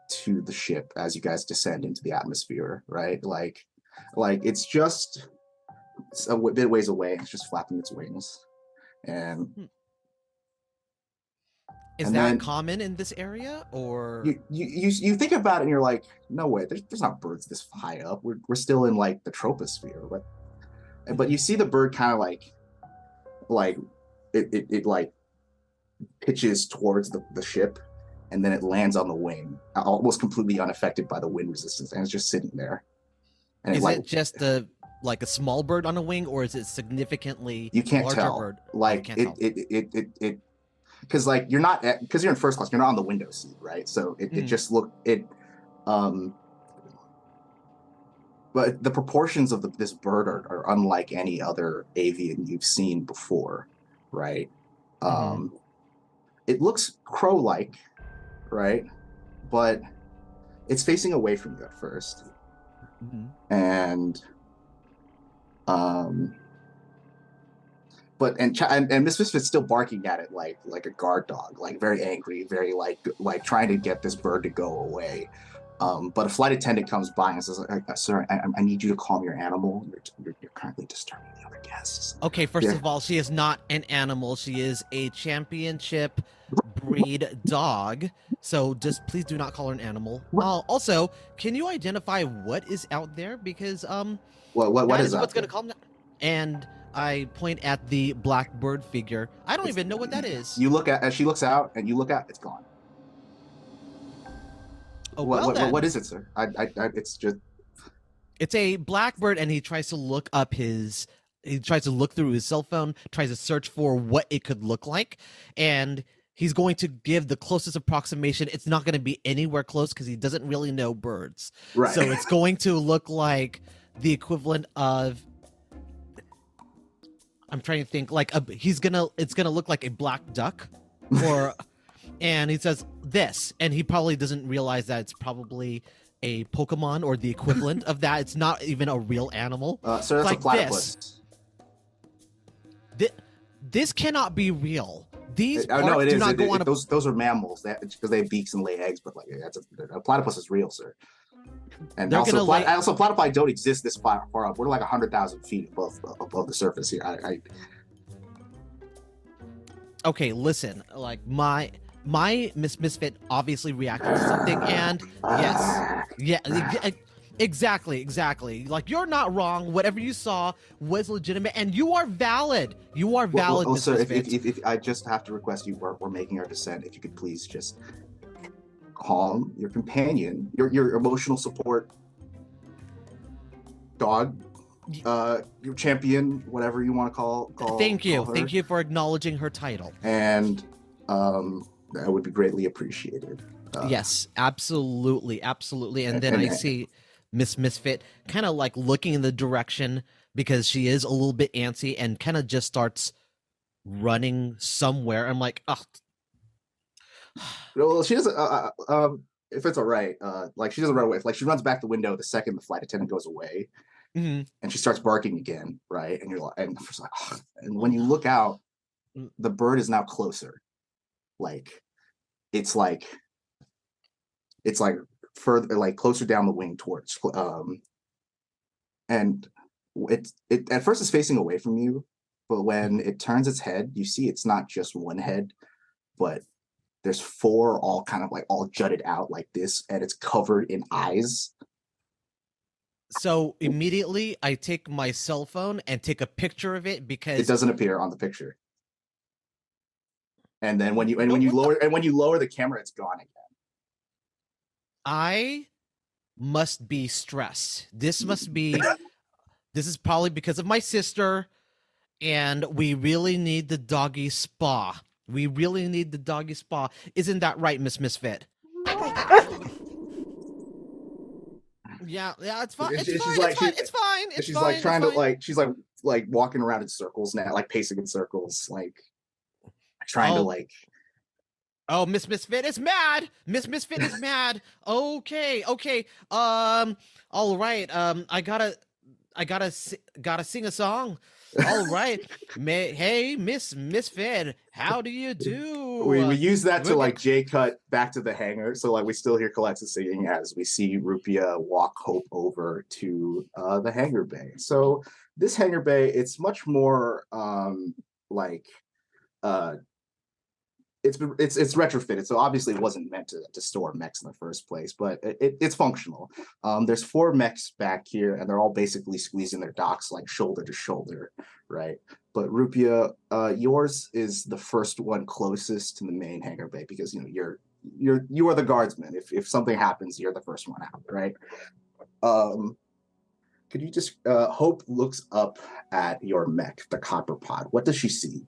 to the ship as you guys descend into the atmosphere, right? Like it's just a bit ways away. It's just flapping its wings, and. Is that common in this area, or you think about it and you're like, no way, there's not birds this high up. We're still in like the troposphere, but you see the bird kind of like it like pitches towards the ship, and then it lands on the wing, almost completely unaffected by the wind resistance, and it's just sitting there. And is it just a small bird on a wing, or is it significantly you can't larger tell? Bird? Like it. Because like you're in first class, you're not on the window seat, right? So it just looked but the proportions of this bird are unlike any other avian you've seen before, right? It looks crow-like, right? But it's facing away from you at first, and But Miss Misfit's still barking at it like a guard dog, like very angry, very like trying to get this bird to go away. But a flight attendant comes by and says, "Sir, I need you to calm your animal. You're currently disturbing the other guests." Okay, first of all, she is not an animal. She is a championship breed dog. So just please do not call her an animal. Also, can you identify what is out there? Because what is what's going to calm down. And I point at the black bird figure. I don't even know what that is. You look at, as she looks out, and you look out, it's gone. Oh, well then. What is it, sir? It's just It's a blackbird, and he tries to look through his cell phone, tries to search for what it could look like, and he's going to give the closest approximation. It's not going to be anywhere close because he doesn't really know birds. right. So it's going to look like the equivalent of, I'm trying to think, it's gonna look like a black duck, or, and he says this, and he probably doesn't realize that it's probably a Pokemon or the equivalent of that. It's not even a real animal. So that's like a platypus. This cannot be real. These parts no, it do is. not go on a... Those are mammals because they have beaks and lay eggs. But like, a platypus is real, sir. And They're also, gonna also platypi don't exist this far up. We're like 100,000 feet above the surface here. Okay, listen. Like my Misfit obviously reacted to something, and exactly. Like, you're not wrong. Whatever you saw was legitimate, and you are valid. You are valid, well, sir, Misfit. if I just have to request you, we're making our descent. If you could please just calm your companion, your emotional support dog, your champion, whatever you want to call Thank you. call her. Thank you for acknowledging her title. And that would be greatly appreciated. Yes, absolutely. And then I see Misfit kind of like looking in the direction, because she is a little bit antsy, and kind of just starts running somewhere. I'm like, oh. Well, she doesn't. If it's all right, like, she doesn't run away. Like, she runs back the window the second the flight attendant goes away, Mm-hmm. and she starts barking again, right? And you're like, and it's like, oh. And when you look out, the bird is now closer. Like, it's like further, like closer down the wing towards, and it at first is facing away from you, but when it turns its head, you see it's not just one head, but there's four all kind of like all jutted out like this, and it's covered in eyes. So immediately I take my cell phone and take a picture of it, because It doesn't appear on the picture. And then when you lower the camera, it's gone again. I must be stressed. This is probably because of my sister, and we really need the doggy spa. Isn't that right, Miss Misfit? Yeah, it's fine. It's fine. She's like trying to like, she's like walking around in circles now, like pacing in circles, like trying to like. Oh, Miss Misfit is mad. Miss Misfit is mad. Okay. All right. I gotta sing a song. All right. Hey, Miss Misfit, how do you do? We use that to like J-cut back to the hangar. So like we still hear callax'an singing as we see Rupi'a walk Hope over to the hangar bay. So this hangar bay, it's much more like it's retrofitted, so obviously it wasn't meant to store mechs in the first place, but it's functional. There's 4 mechs back here, and they're all basically squeezing their docks like shoulder to shoulder, right? But Rupi'a, yours is the first one closest to the main hangar bay, because you are the guardsman. If something happens, you're the first one out, right? Could you just Hope looks up at your mech, the copper pod. What does she see?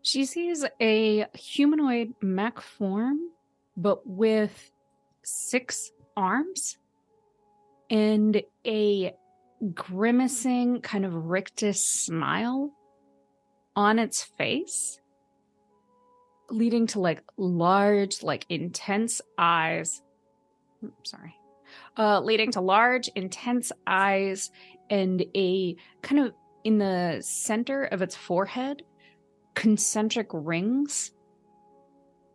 She sees a humanoid mech form, but with 6 arms and a grimacing kind of rictus smile on its face, leading to like large, like intense eyes. Leading to large, intense eyes and a kind of in the center of its forehead, concentric rings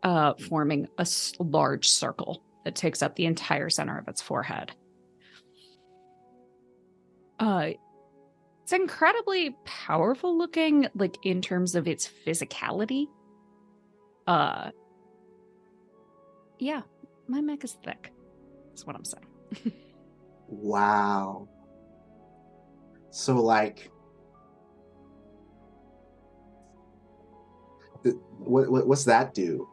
forming a large circle that takes up the entire center of its forehead. It's incredibly powerful looking, like in terms of its physicality. Yeah, my mech is thick. That's what I'm saying. Wow. So like, what's that do?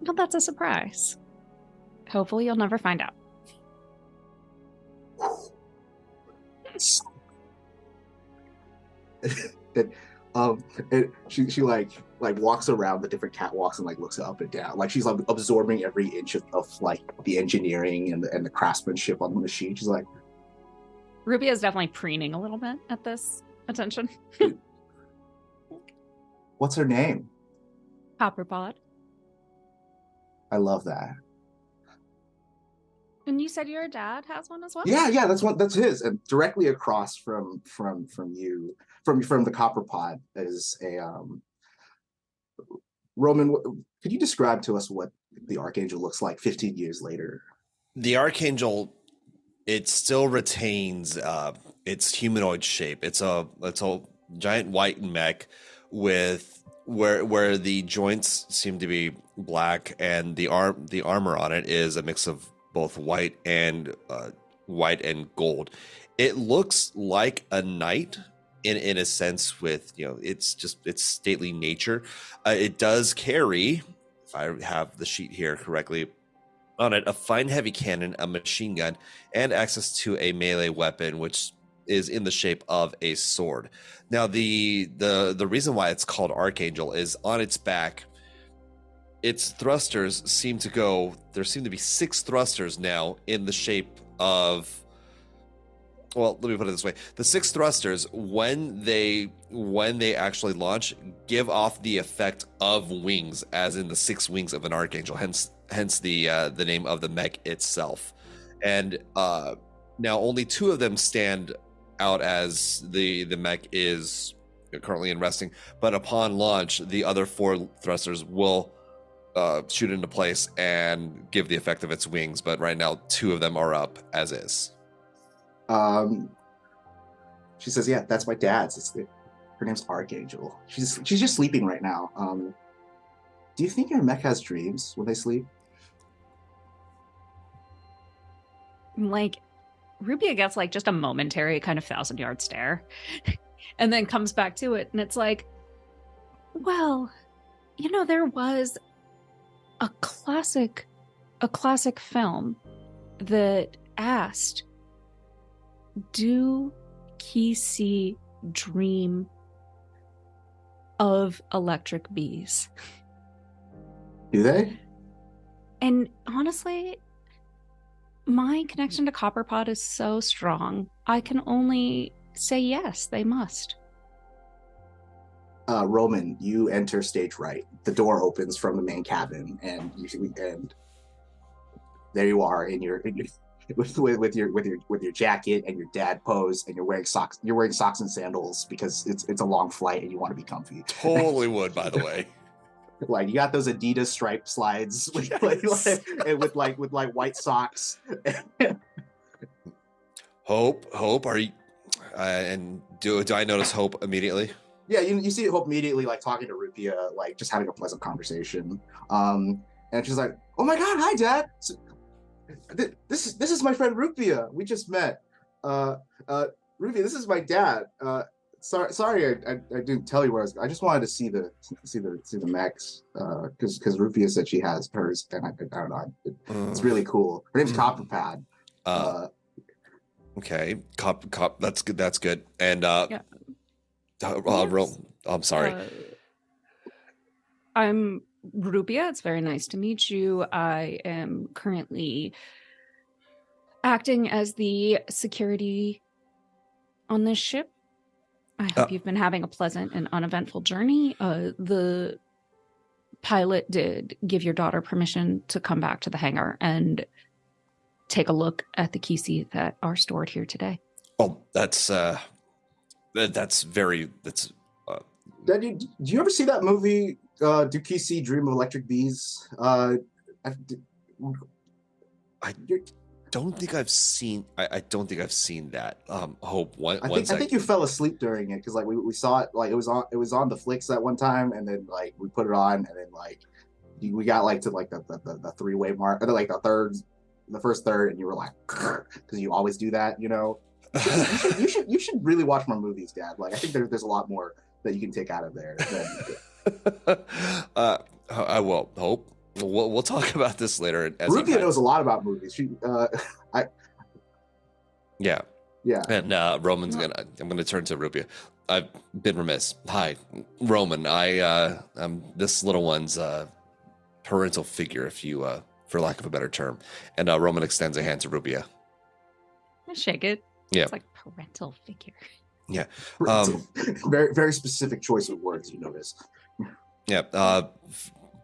Well, that's a surprise. Hopefully you'll never find out. And, and she like walks around the different catwalks and like looks up and down, like she's like absorbing every inch of like the engineering and the craftsmanship on the machine. She's like, Rupi'a is definitely preening a little bit at this attention. what's her name? Copperpot. I love that. And you said your dad has one as well? Yeah, that's his. And directly across from you, from the copper pod is a Roman. Could you describe to us what the Archangel looks like 15 years later? The Archangel, it still retains its humanoid shape. It's a giant white mech with where the joints seem to be black, and the armor on it is a mix of both white and gold. It looks like a knight in a sense, with its stately nature. It does carry, if I have the sheet here correctly, on it a fine heavy cannon, a machine gun, and access to a melee weapon, which is in the shape of a sword. Now, the reason why it's called Archangel is on its back. Its thrusters seem to go. There seem to be 6 thrusters now in the shape of. Well, let me put it this way: the 6 thrusters, when they actually launch, give off the effect of wings, as in the 6 wings of an archangel. Hence the name of the mech itself. And now only 2 of them stand out as the mech is currently in resting. But upon launch, the other 4 thrusters will shoot into place and give the effect of its wings. But right now, 2 of them are up as is. She says, "Yeah, that's my dad's. Her name's Archangel. She's just sleeping right now. Do you think your mech has dreams when they sleep?" Like, Rupi'a gets like just a momentary kind of 1,000-yard stare, and then comes back to it, and it's like, well, there was a classic film that asked, do Kisi dream of electric bees? Do they? And honestly, my connection to Copperpot is so strong, I can only say yes, they must. Roman, you enter stage right. The door opens from the main cabin, and there you are in your with your jacket and your dad pose, and you're wearing socks. You're wearing socks and sandals because it's a long flight and you want to be comfy. Totally would, by the way. Like, you got those Adidas stripe slides with white socks. Hope, are you? And do I notice Hope immediately? Yeah, you see Hope immediately, like talking to Rupi'a, like just having a pleasant conversation. And she's like, "Oh my God, hi, Dad. This is my friend Rupi'a. We just met. Rupi'a, this is my dad. Sorry, I didn't tell you where I was. I just wanted to see the mechs, because Rupi'a said she has hers, and I don't know. It's really cool. Her name's Copperpad. Okay, cop. That's good. That's good. And Yeah. I'm sorry. I'm Rupi'a. It's very nice to meet you. I am currently acting as the security on this ship. I hope you've been having a pleasant and uneventful journey. The pilot did give your daughter permission to come back to the hangar and take a look at the Kisi that are stored here today. Oh, that's very. Dad, do you ever see that movie? Do Kisi Dream of Electric Bees? I don't think I've seen. I don't think I've seen that. Hope. I think you fell asleep during it, because like we saw it, like it was on the flicks that one time, and then like we put it on, and then like we got like to like the 3-way mark, or like the first third, and you were like, because you always do that, You should really watch more movies, Dad. Like, I think there's a lot more that you can take out of there. I will. Hope. we'll talk about this later. Rupi'a knows a lot about movies. She, Yeah. yeah. And Roman's I'm gonna turn to Rupi'a. I've been remiss. Hi, Roman. I'm this little one's parental figure, if you for lack of a better term. And Roman extends a hand to Rupi'a. I shake it. Yeah. It's like parental figure. Yeah. Very, very specific choice of words, you notice. Yeah.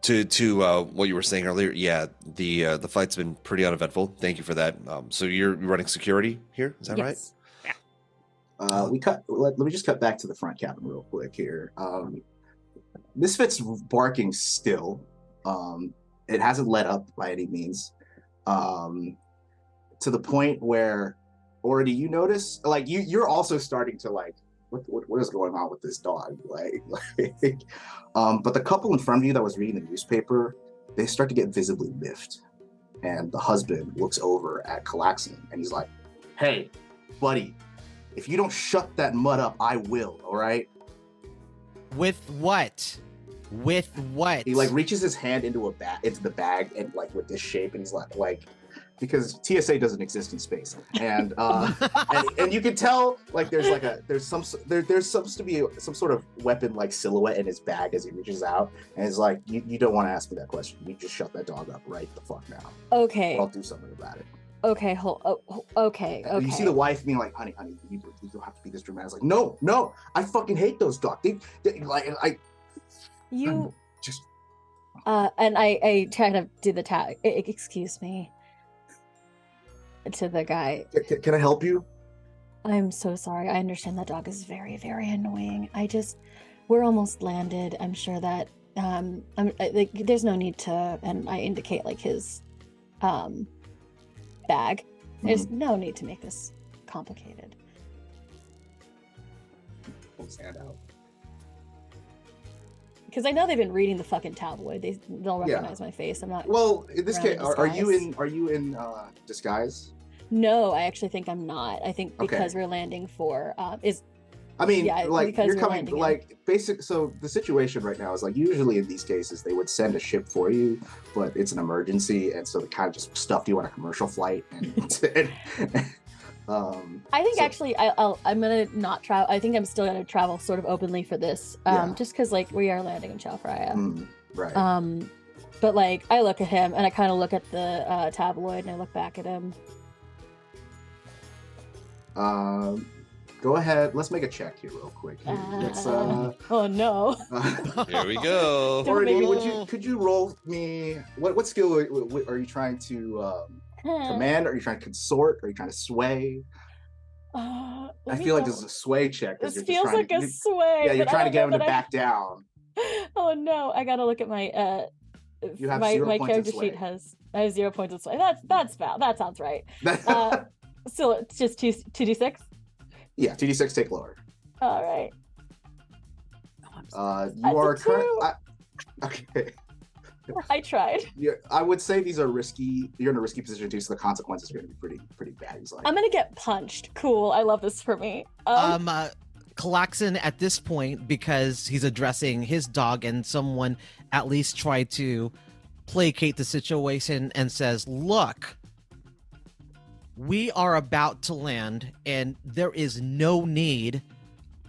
To what you were saying earlier, yeah, the fight's been pretty uneventful. Thank you for that. So you're running security here, is that right? Yeah. Let me just cut back to the front cabin real quick here. Misfit's barking still. It hasn't let up by any means. To the point where already you notice, like you're also starting to like, what is going on with this dog? But the couple in front of you that was reading the newspaper, they start to get visibly miffed. And the husband looks over at callax'an and he's like, "Hey, buddy, if you don't shut that mud up, I will, all right?" With what? With what? He like reaches his hand into the bag and like with this shape, and he's like because TSA doesn't exist in space, and and you can tell like there's supposed to be some sort of weapon like silhouette in his bag as he reaches out, and it's like you don't want to ask me that question. You just shut that dog up right the fuck now. Okay. I'll do something about it. Okay, okay. You see the wife being like, honey, you don't have to be this dramatic. It's like, no, I fucking hate those dogs. You just and I try to do the tag. Excuse me. To the guy. Can I help you? I'm so sorry. I understand that dog is very, very annoying. We're almost landed. I'm sure that there's no need to, and I indicate like his bag. There's no need to make this complicated. Stand out. Because I know they've been reading the fucking tabloid. They'll recognize my face. I'm not. Well, in this case, are you in disguise? No, I actually think I'm not. I think because we're landing for because you're coming landing like basic. So the situation right now is like usually in these cases they would send a ship for you, but it's an emergency, and so they kind of just stuffed you on a commercial flight. I think actually I'm gonna not travel. I think I'm still gonna travel sort of openly for this, just because like we are landing in Chao Phraya. Right. But like I look at him and I kind of look at the tabloid and I look back at him. Go ahead. Let's make a check here real quick. Oh no. Here we go. Could you roll me? What skill are you trying to command? Are you trying to consort? Are you trying to sway? I feel like this is a sway check. This feels like a sway. Yeah, you're trying to get him to back down. Oh no! I gotta look at my. You have my 0 points character in sway. sheet has. I have 0 points in sway. That's about. That sounds right. So it's just 2d6. Yeah, 2d6 take lower. All right. You are current. Okay. I tried. Yeah, I would say these are risky. You're in a risky position too, so the consequences are going to be pretty bad. He's like, I'm gonna get punched. Cool. I love this for me. callax'an at this point, because he's addressing his dog, and someone at least tried to placate the situation, and says, "Look, we are about to land, and there is no need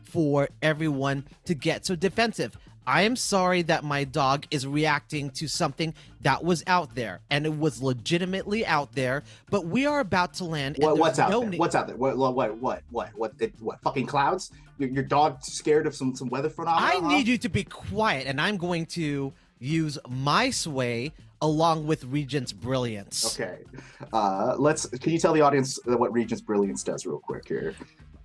for everyone to get so defensive. I am sorry that my dog is reacting to something that was out there, and it was legitimately out there, but we are about to land." And what's out there? What's out there? What? Fucking clouds? Your dog scared of some weather phenomena? I need you to be quiet, and I'm going to use my sway along with Regent's Brilliance. Okay. Can you tell the audience what Regent's Brilliance does real quick here?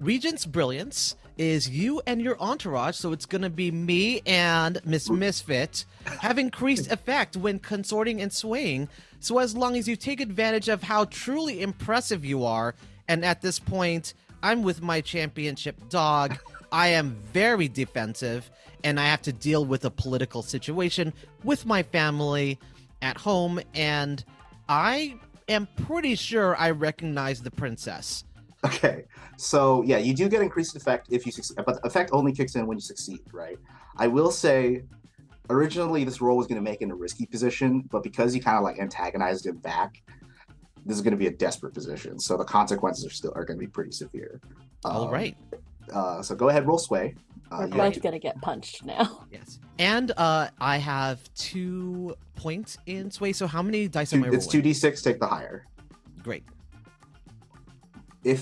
Regent's Brilliance is you and your entourage, so it's going to be me and Miss Misfit, have increased effect when consorting and swaying, so as long as you take advantage of how truly impressive you are, and at this point, I'm with my championship dog, I am very defensive, and I have to deal with a political situation with my family at home, and I am pretty sure I recognize the princess. Okay, so yeah, you do get increased effect if you succeed, but the effect only kicks in when you succeed, right? I will say originally this roll was going to make in a risky position, but because you kind of like antagonized him back, this is going to be a desperate position. So the consequences are going to be pretty severe. All right. So go ahead, roll sway. We're both gonna get punched now. Yes. And I have 2 points in sway. So how many dice am I rolling? It's 2d6. Take the higher. Great. You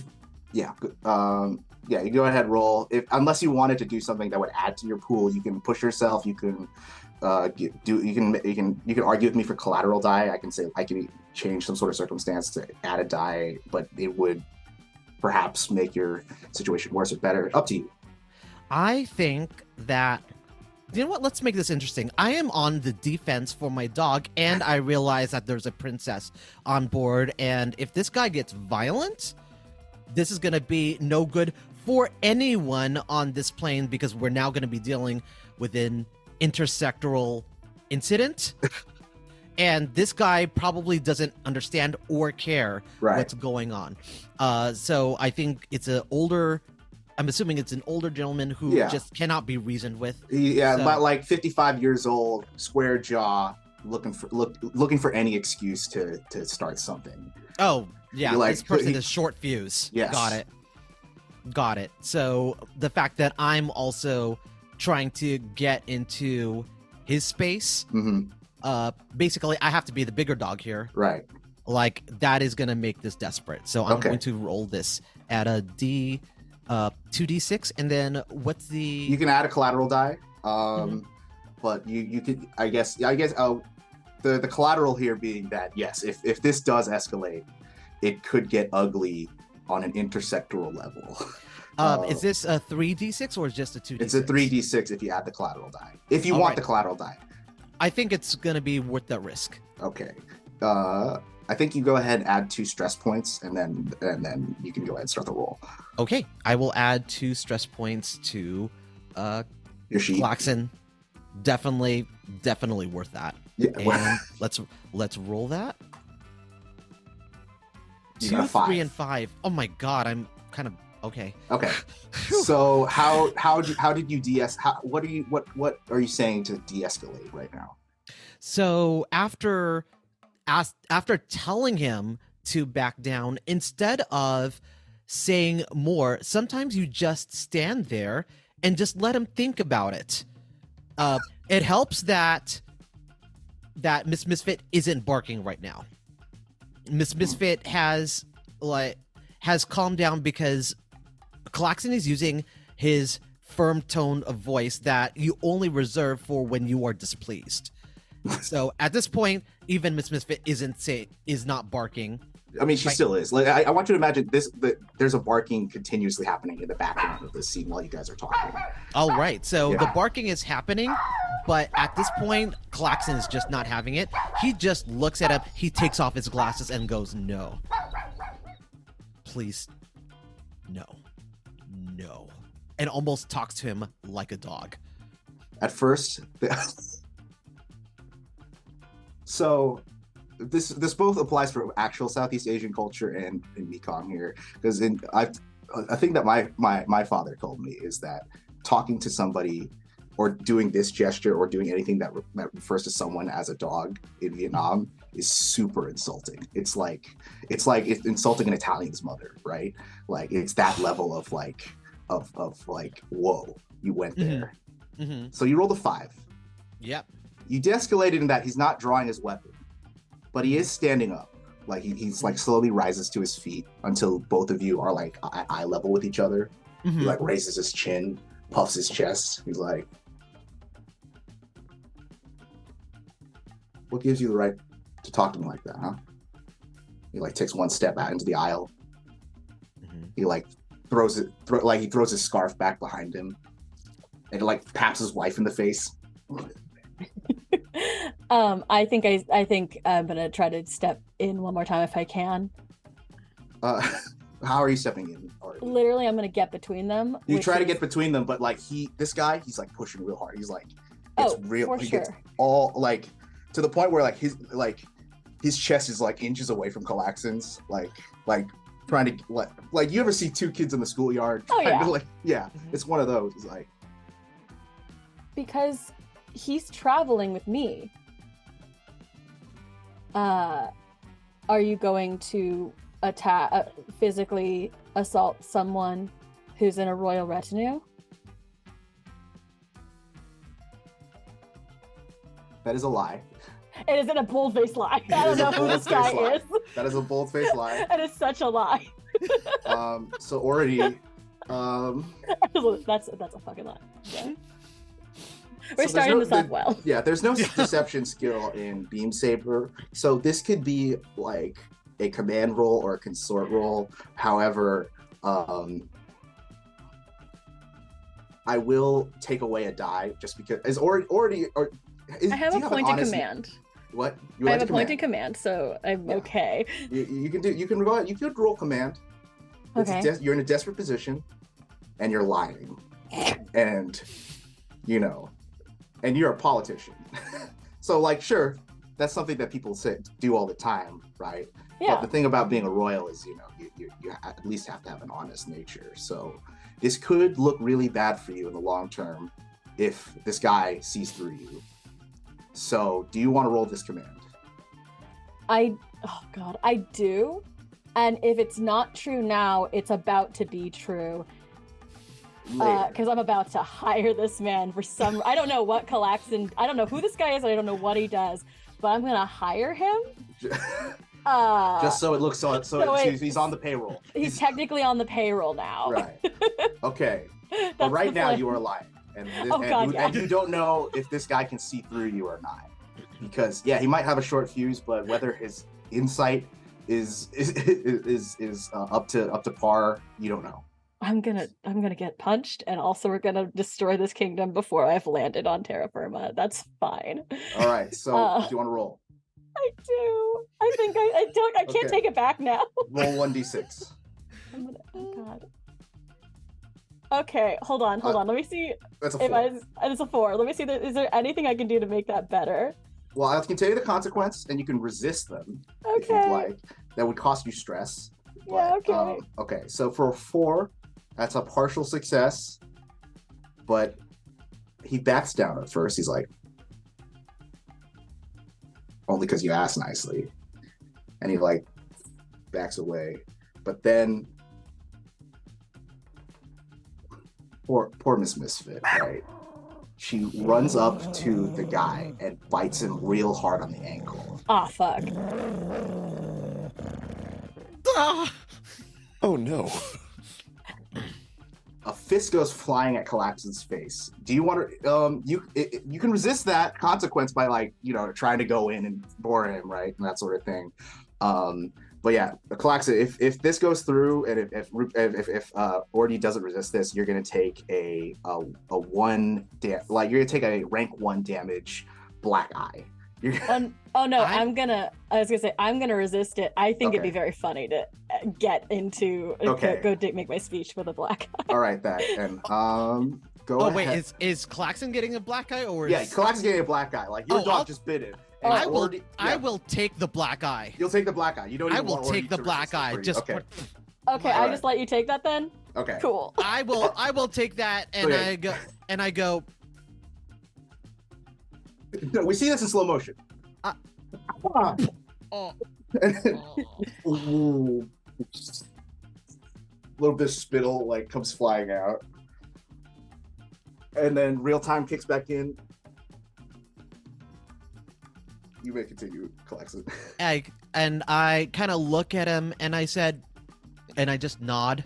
go ahead, roll. Unless you wanted to do something that would add to your pool, you can push yourself. You can you can argue with me for collateral die. I can say I can change some sort of circumstance to add a die, but it would perhaps make your situation worse or better. Up to you. I think that, you know what? Let's make this interesting. I am on the defense for my dog, and I realize that there's a princess on board. And if this guy gets violent, this is going to be no good for anyone on this plane, because we're now going to be dealing with an intersectoral incident. And this guy probably doesn't understand or care what's going on. So I think it's I'm assuming it's an older gentleman who just cannot be reasoned with. Yeah, about like 55 years old, square jaw, looking for any excuse to start something. Oh, yeah, this person is short fuse. Yes. Got it. So the fact that I'm also trying to get into his space, basically I have to be the bigger dog here. Right. Like, that is going to make this desperate. So I'm going to roll this at a 2d6, and then what's the... You can add a collateral die, but you could, I guess the collateral here being that, yes, if this does escalate, it could get ugly on an intersectoral level. Is this a 3d6 or is just a 2d6? It's a 3d6 if you add the collateral die. If you want the collateral die. I think it's going to be worth the risk. Okay. I think you go ahead and add 2 stress points, and then you can go ahead and start the roll. Okay, I will add 2 stress points to your sheet. callax'an. Definitely worth that. Yeah. And let's roll that. You 2, got a 5. 3, and 5. Oh my god, I'm kind of okay. Okay. So how did you what are you saying to de-escalate right now? So after telling him to back down, instead of saying more, sometimes you just stand there and just let him think about it. It helps that Miss Misfit isn't barking right now. Miss Misfit has calmed down because callax'an is using his firm tone of voice that you only reserve for when you are displeased. So at this point, even Miss Misfit is not barking. I mean, she still is. Like, I want you to imagine there's a barking continuously happening in the background of this scene while you guys are talking. All right, so the barking is happening, but at this point, callax'an is just not having it. He just looks at him, he takes off his glasses and goes, "No. Please, no. No." And almost talks to him like a dog. At first... So this both applies for actual Southeast Asian culture and in Mekong here, because I think that my father told me is that talking to somebody or doing this gesture or doing anything that refers to someone as a dog in Vietnam is super insulting. It's insulting an Italian's mother, right? Like, it's that level of like whoa, you went there. Mm-hmm. So you rolled a 5. Yep. You de-escalated in that he's not drawing his weapon, but he is standing up. Like, he's like slowly rises to his feet until both of you are like at eye level with each other. Mm-hmm. He like raises his chin, puffs his chest. He's like, "What gives you the right to talk to me like that, huh?" He like takes one step out into the aisle. Mm-hmm. He like throws his scarf back behind him, and like taps his wife in the face. I think I'm gonna try to step in one more time if I can. How are you stepping in? Literally, I'm gonna get between them. You try to get between them, but like this guy, he's like pushing real hard. He's like, he gets all like to the point where like his chest is like inches away from callax'an's, like trying to like you ever see 2 kids in the schoolyard? Oh yeah. It's one of those. It's like, because he's traveling with me. Are you going to physically assault someone who's in a royal retinue? That is a lie. It isn't a bold-faced lie. I don't know who this guy is. That is a bold-faced lie. That is such a lie. So already, that's a fucking lie. Yeah. We're so starting this off well. Yeah, there's no deception skill in Beam Saber, so this could be like a command roll or a consort roll. However, I will take away a die just because it's already. I have a point in command. What? I have a point in command, so I'm okay. You can go ahead. You could roll command. Okay. You're in a desperate position, and you're lying, and and you're a politician. So like, sure, that's something that people do all the time, right? Yeah. But the thing about being a royal is, you at least have to have an honest nature. So this could look really bad for you in the long term if this guy sees through you. So do you want to roll this command? I do. And if it's not true now, it's about to be true. Because I'm about to hire this man for some. I don't know what callax'an. I don't know who this guy is. I don't know what he does, but I'm gonna hire him. Just so it looks so he's on the payroll. He's technically on the payroll now. Right. Okay. But right now you are lying, and you don't know if this guy can see through you or not, because he might have a short fuse, but whether his insight is up to par, you don't know. I'm gonna get punched, and also we're gonna destroy this kingdom before I've landed on terra firma. That's fine. All right. So do you want to roll? I do. I think I can't take it back now. Roll 1d6. Oh God. Okay, hold on. Let me see. That's a 4. It's a 4. Let me see. Is there anything I can do to make that better? Well, I can tell you the consequence, and you can resist them if you'd like. That would cost you stress. Yeah. Okay. Okay. So for a 4, that's a partial success, but he backs down at first. He's like, only because you asked nicely, and he like backs away. But then, poor Miss Misfit, right? She runs up to the guy and bites him real hard on the ankle. Ah, fuck. Oh no. A fist goes flying at callax'an's face. Do you want to? You can resist that consequence by trying to go in and bore him, right, and that sort of thing. But yeah, callax'an, if this goes through, and if Ordy doesn't resist this, you're gonna take a rank 1 damage black eye. I'm gonna resist it. I think it'd be very funny to get into make my speech with a black eye. All right, and go ahead. Wait, is callax'an getting a black eye, or callax'an's getting a black eye? Like your dog just bit it. I will take the black eye. You'll take the black eye. You don't. Even take the black eye. Just okay. Okay, I just let you take that then. Okay. Cool. I will take that, and I go. No, we see this in slow motion. Ooh. A little bit of spittle comes flying out, and then real time kicks back in. You may continue, callax'an. And I kind of look at him, and I said, and I just nod,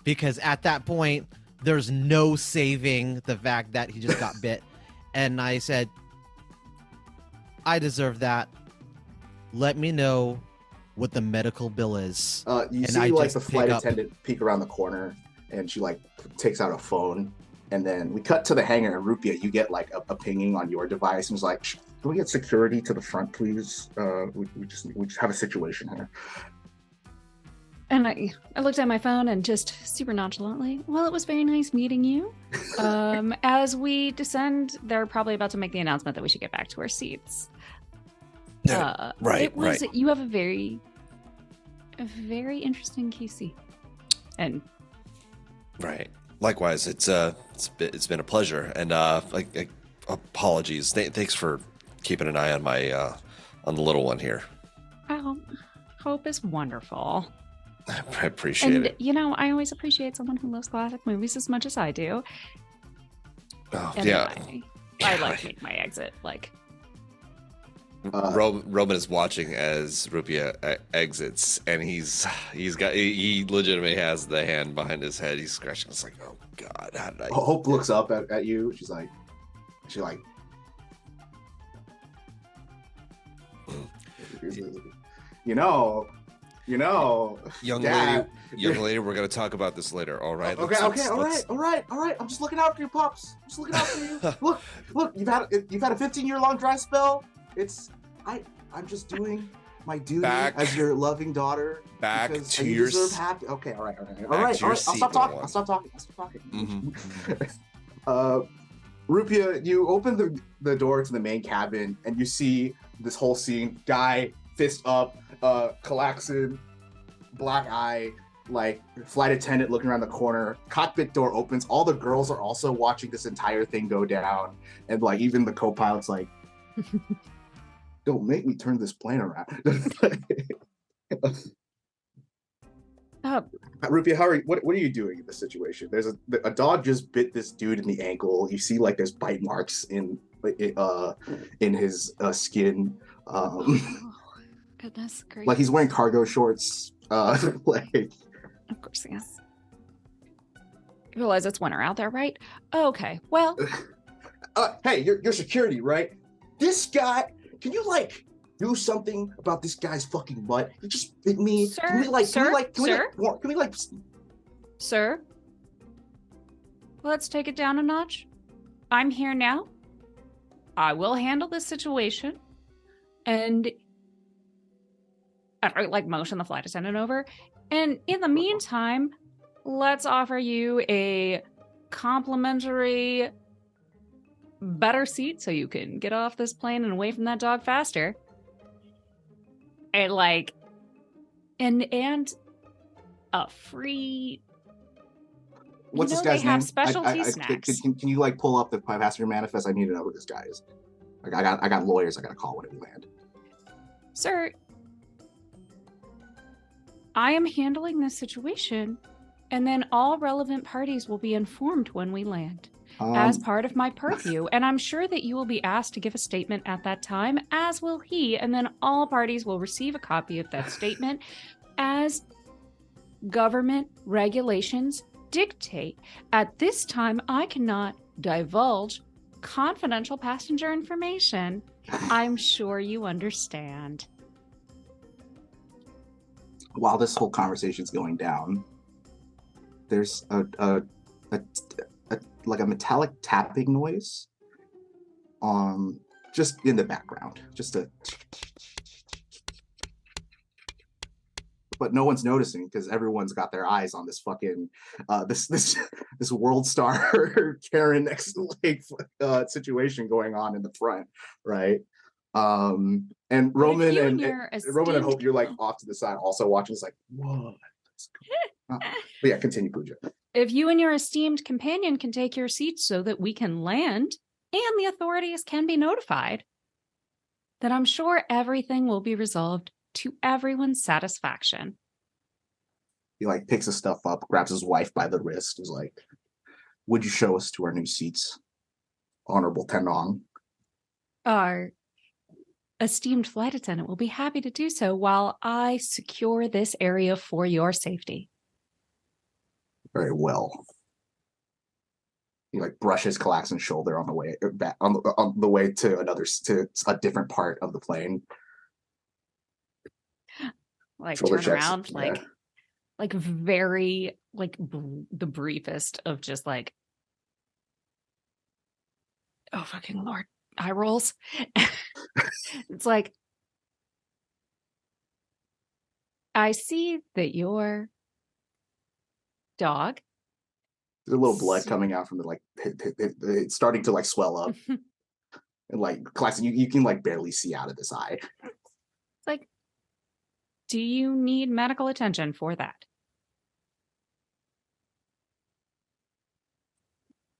because at that point there's no saving the fact that he just got bit, and I said, I deserve that. Let me know what the medical bill is. You see the flight attendant peek around the corner, and she takes out a phone, and then we cut to the hangar, and rupi'a, you get a pinging on your device, and it's like, can we get security to the front, please? We just have a situation here. And I looked at my phone and just super nonchalantly, well, it was very nice meeting you. As we descend, they're probably about to make the announcement that we should get back to our seats. Right. You have a very interesting QC. And right. Likewise, it's been a pleasure, and apologies. Thanks for keeping an eye on my on the little one here. Oh, Hope is wonderful. I appreciate it. You know, I always appreciate someone who loves classic movies as much as I do. Oh, And yeah. I like to make my exit. Like, Roman is watching as rupi'a exits, and he legitimately has the hand behind his head. He's scratching. It's like, oh God, how did I? Hope looks up at you. She's like, you know, young Dad. lady, we're gonna talk about this later. All right. Okay, all right. I'm just looking out for you, pops. I'm just looking out for you. Look, you've had a 15-year long dry spell. I'm just doing my duty as your loving daughter. Back to you your. deserve happy. Okay, all right. I'll stop talking. Mm-hmm. Rupi'a, you open the door to the main cabin and you see this whole scene. Guy, fist up, callax'an, black eye, like flight attendant looking around the corner. Cockpit door opens. All the girls are also watching this entire thing go down, and like even the co-pilot's like, "Don't make me turn this plane around." Rupi'a, what are you doing in this situation? There's a dog just bit this dude in the ankle. You see like there's bite marks in his skin. goodness gracious. Like he's wearing cargo shorts. Like, of course, yes. You realize it's winter out there, right? Okay, well. Hey, you're security, right? This guy, can you like do something about this guy's fucking butt? He just bit me. Sir, can we like, Sir? Let's take it down a notch. I'm here now. I will handle this situation. And I like motion the flight attendant over. And in the meantime, let's offer you a complimentary better seat so you can get off this plane and away from that dog faster. And like, and a free. What's this they guy's name? have specialty snacks. Can you like pull up the passenger manifest? I need to know who this guy is. Like, I got lawyers I gotta call when we land. Sir, I am handling this situation, and then all relevant parties will be informed when we land as part of my purview. And I'm sure that you will be asked to give a statement at that time, as will he. And then all parties will receive a copy of that statement as government regulations dictate. At this time, I cannot divulge confidential passenger information. I'm sure you understand. While this whole conversation's going down, there's a like a metallic tapping noise just in the background, but no one's noticing because everyone's got their eyes on this fucking this world star Karen next lake situation going on in the front, right? And Roman and Hope, you're like off to the side also watching. It's like, whoa. But yeah, continue, Pooja. If you and your esteemed companion can take your seats so that we can land and the authorities can be notified, then I'm sure everything will be resolved to everyone's satisfaction. He like picks his stuff up, grabs his wife by the wrist, is like, would you show us to our new seats, Honorable Tenong? Our esteemed flight attendant will be happy to do so while I secure this area for your safety. Very well. He like brushes callax'an's shoulder on the way back on the way to a different part of the plane. Like Shoulder turn checks, around, yeah. like very like the briefest of just like, oh fucking Lord, eye rolls. It's like, I see that your dog. There's a little blood coming out from the like it's starting to like swell up. And like callax'an, you can like barely see out of this eye. Like, do you need medical attention for that?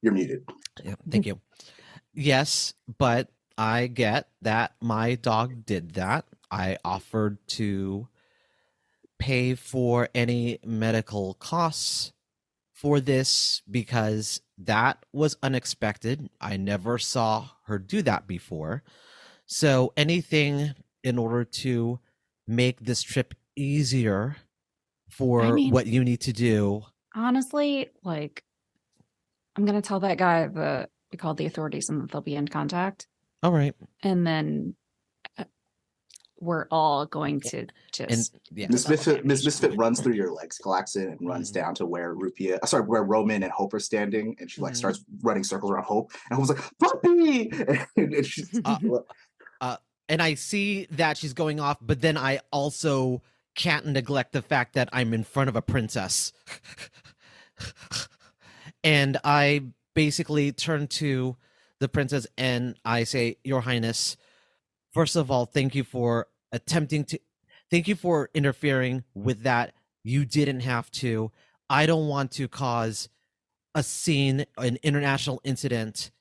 You're muted. Yeah, thank you. Yes, but I get that my dog did that. I offered to pay for any medical costs for this because that was unexpected. I never saw her do that before. So anything in order to make this trip easier for I mean- what you need to do. Honestly, like, I'm going to tell that guy that we called the authorities and that they'll be in contact. All right. And then we're all going to just. And yeah. Miss Misfit, Miss Development. Misfit runs through your legs, callax'an, and runs down to where where Roman and Hope are standing, and she like Mhm. starts running circles around Hope, and Hope's like, "Puppy!" and she's And I see that she's going off, but then I also can't neglect the fact that I'm in front of a princess. And I basically turn to the princess and I say, Your Highness, first of all, thank you for interfering with that. You didn't have to. I don't want to cause a scene, an international incident.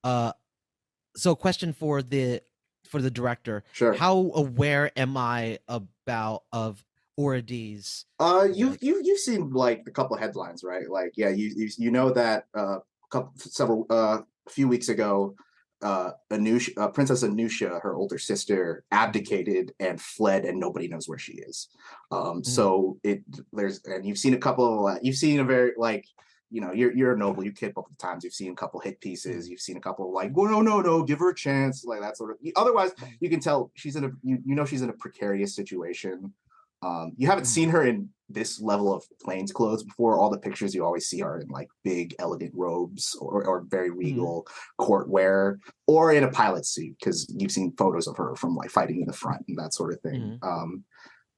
So question for the director. sure. How aware am I of Orades? You've seen like a couple of headlines, right? Like, yeah, you know that a few weeks ago, Princess Anusha, her older sister, abdicated and fled, and nobody knows where she is. So you've seen a very like, you know, you're a noble, you keep up with the times. You've seen a couple hit pieces, you've seen a couple like, well, no, give her a chance, like that sort of. Otherwise, you can tell she's in a precarious situation. You haven't seen her in this level of plains clothes before. All the pictures you always see her in like big elegant robes or very regal court wear, or in a pilot suit, because you've seen photos of her from like fighting in the front and that sort of thing.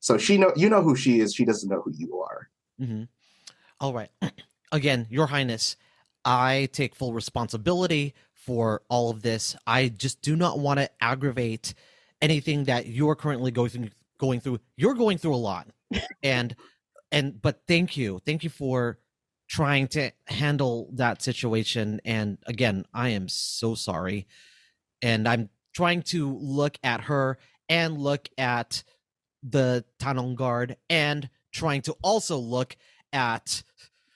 So you know who she is. She doesn't know who you are. All right. Again, Your Highness, I take full responsibility for all of this. I just do not want to aggravate anything that you're currently going through. You're going through a lot, but thank you for trying to handle that situation. And again, I am so sorry, and I'm trying to look at her and look at the Tanong guard and trying to also look at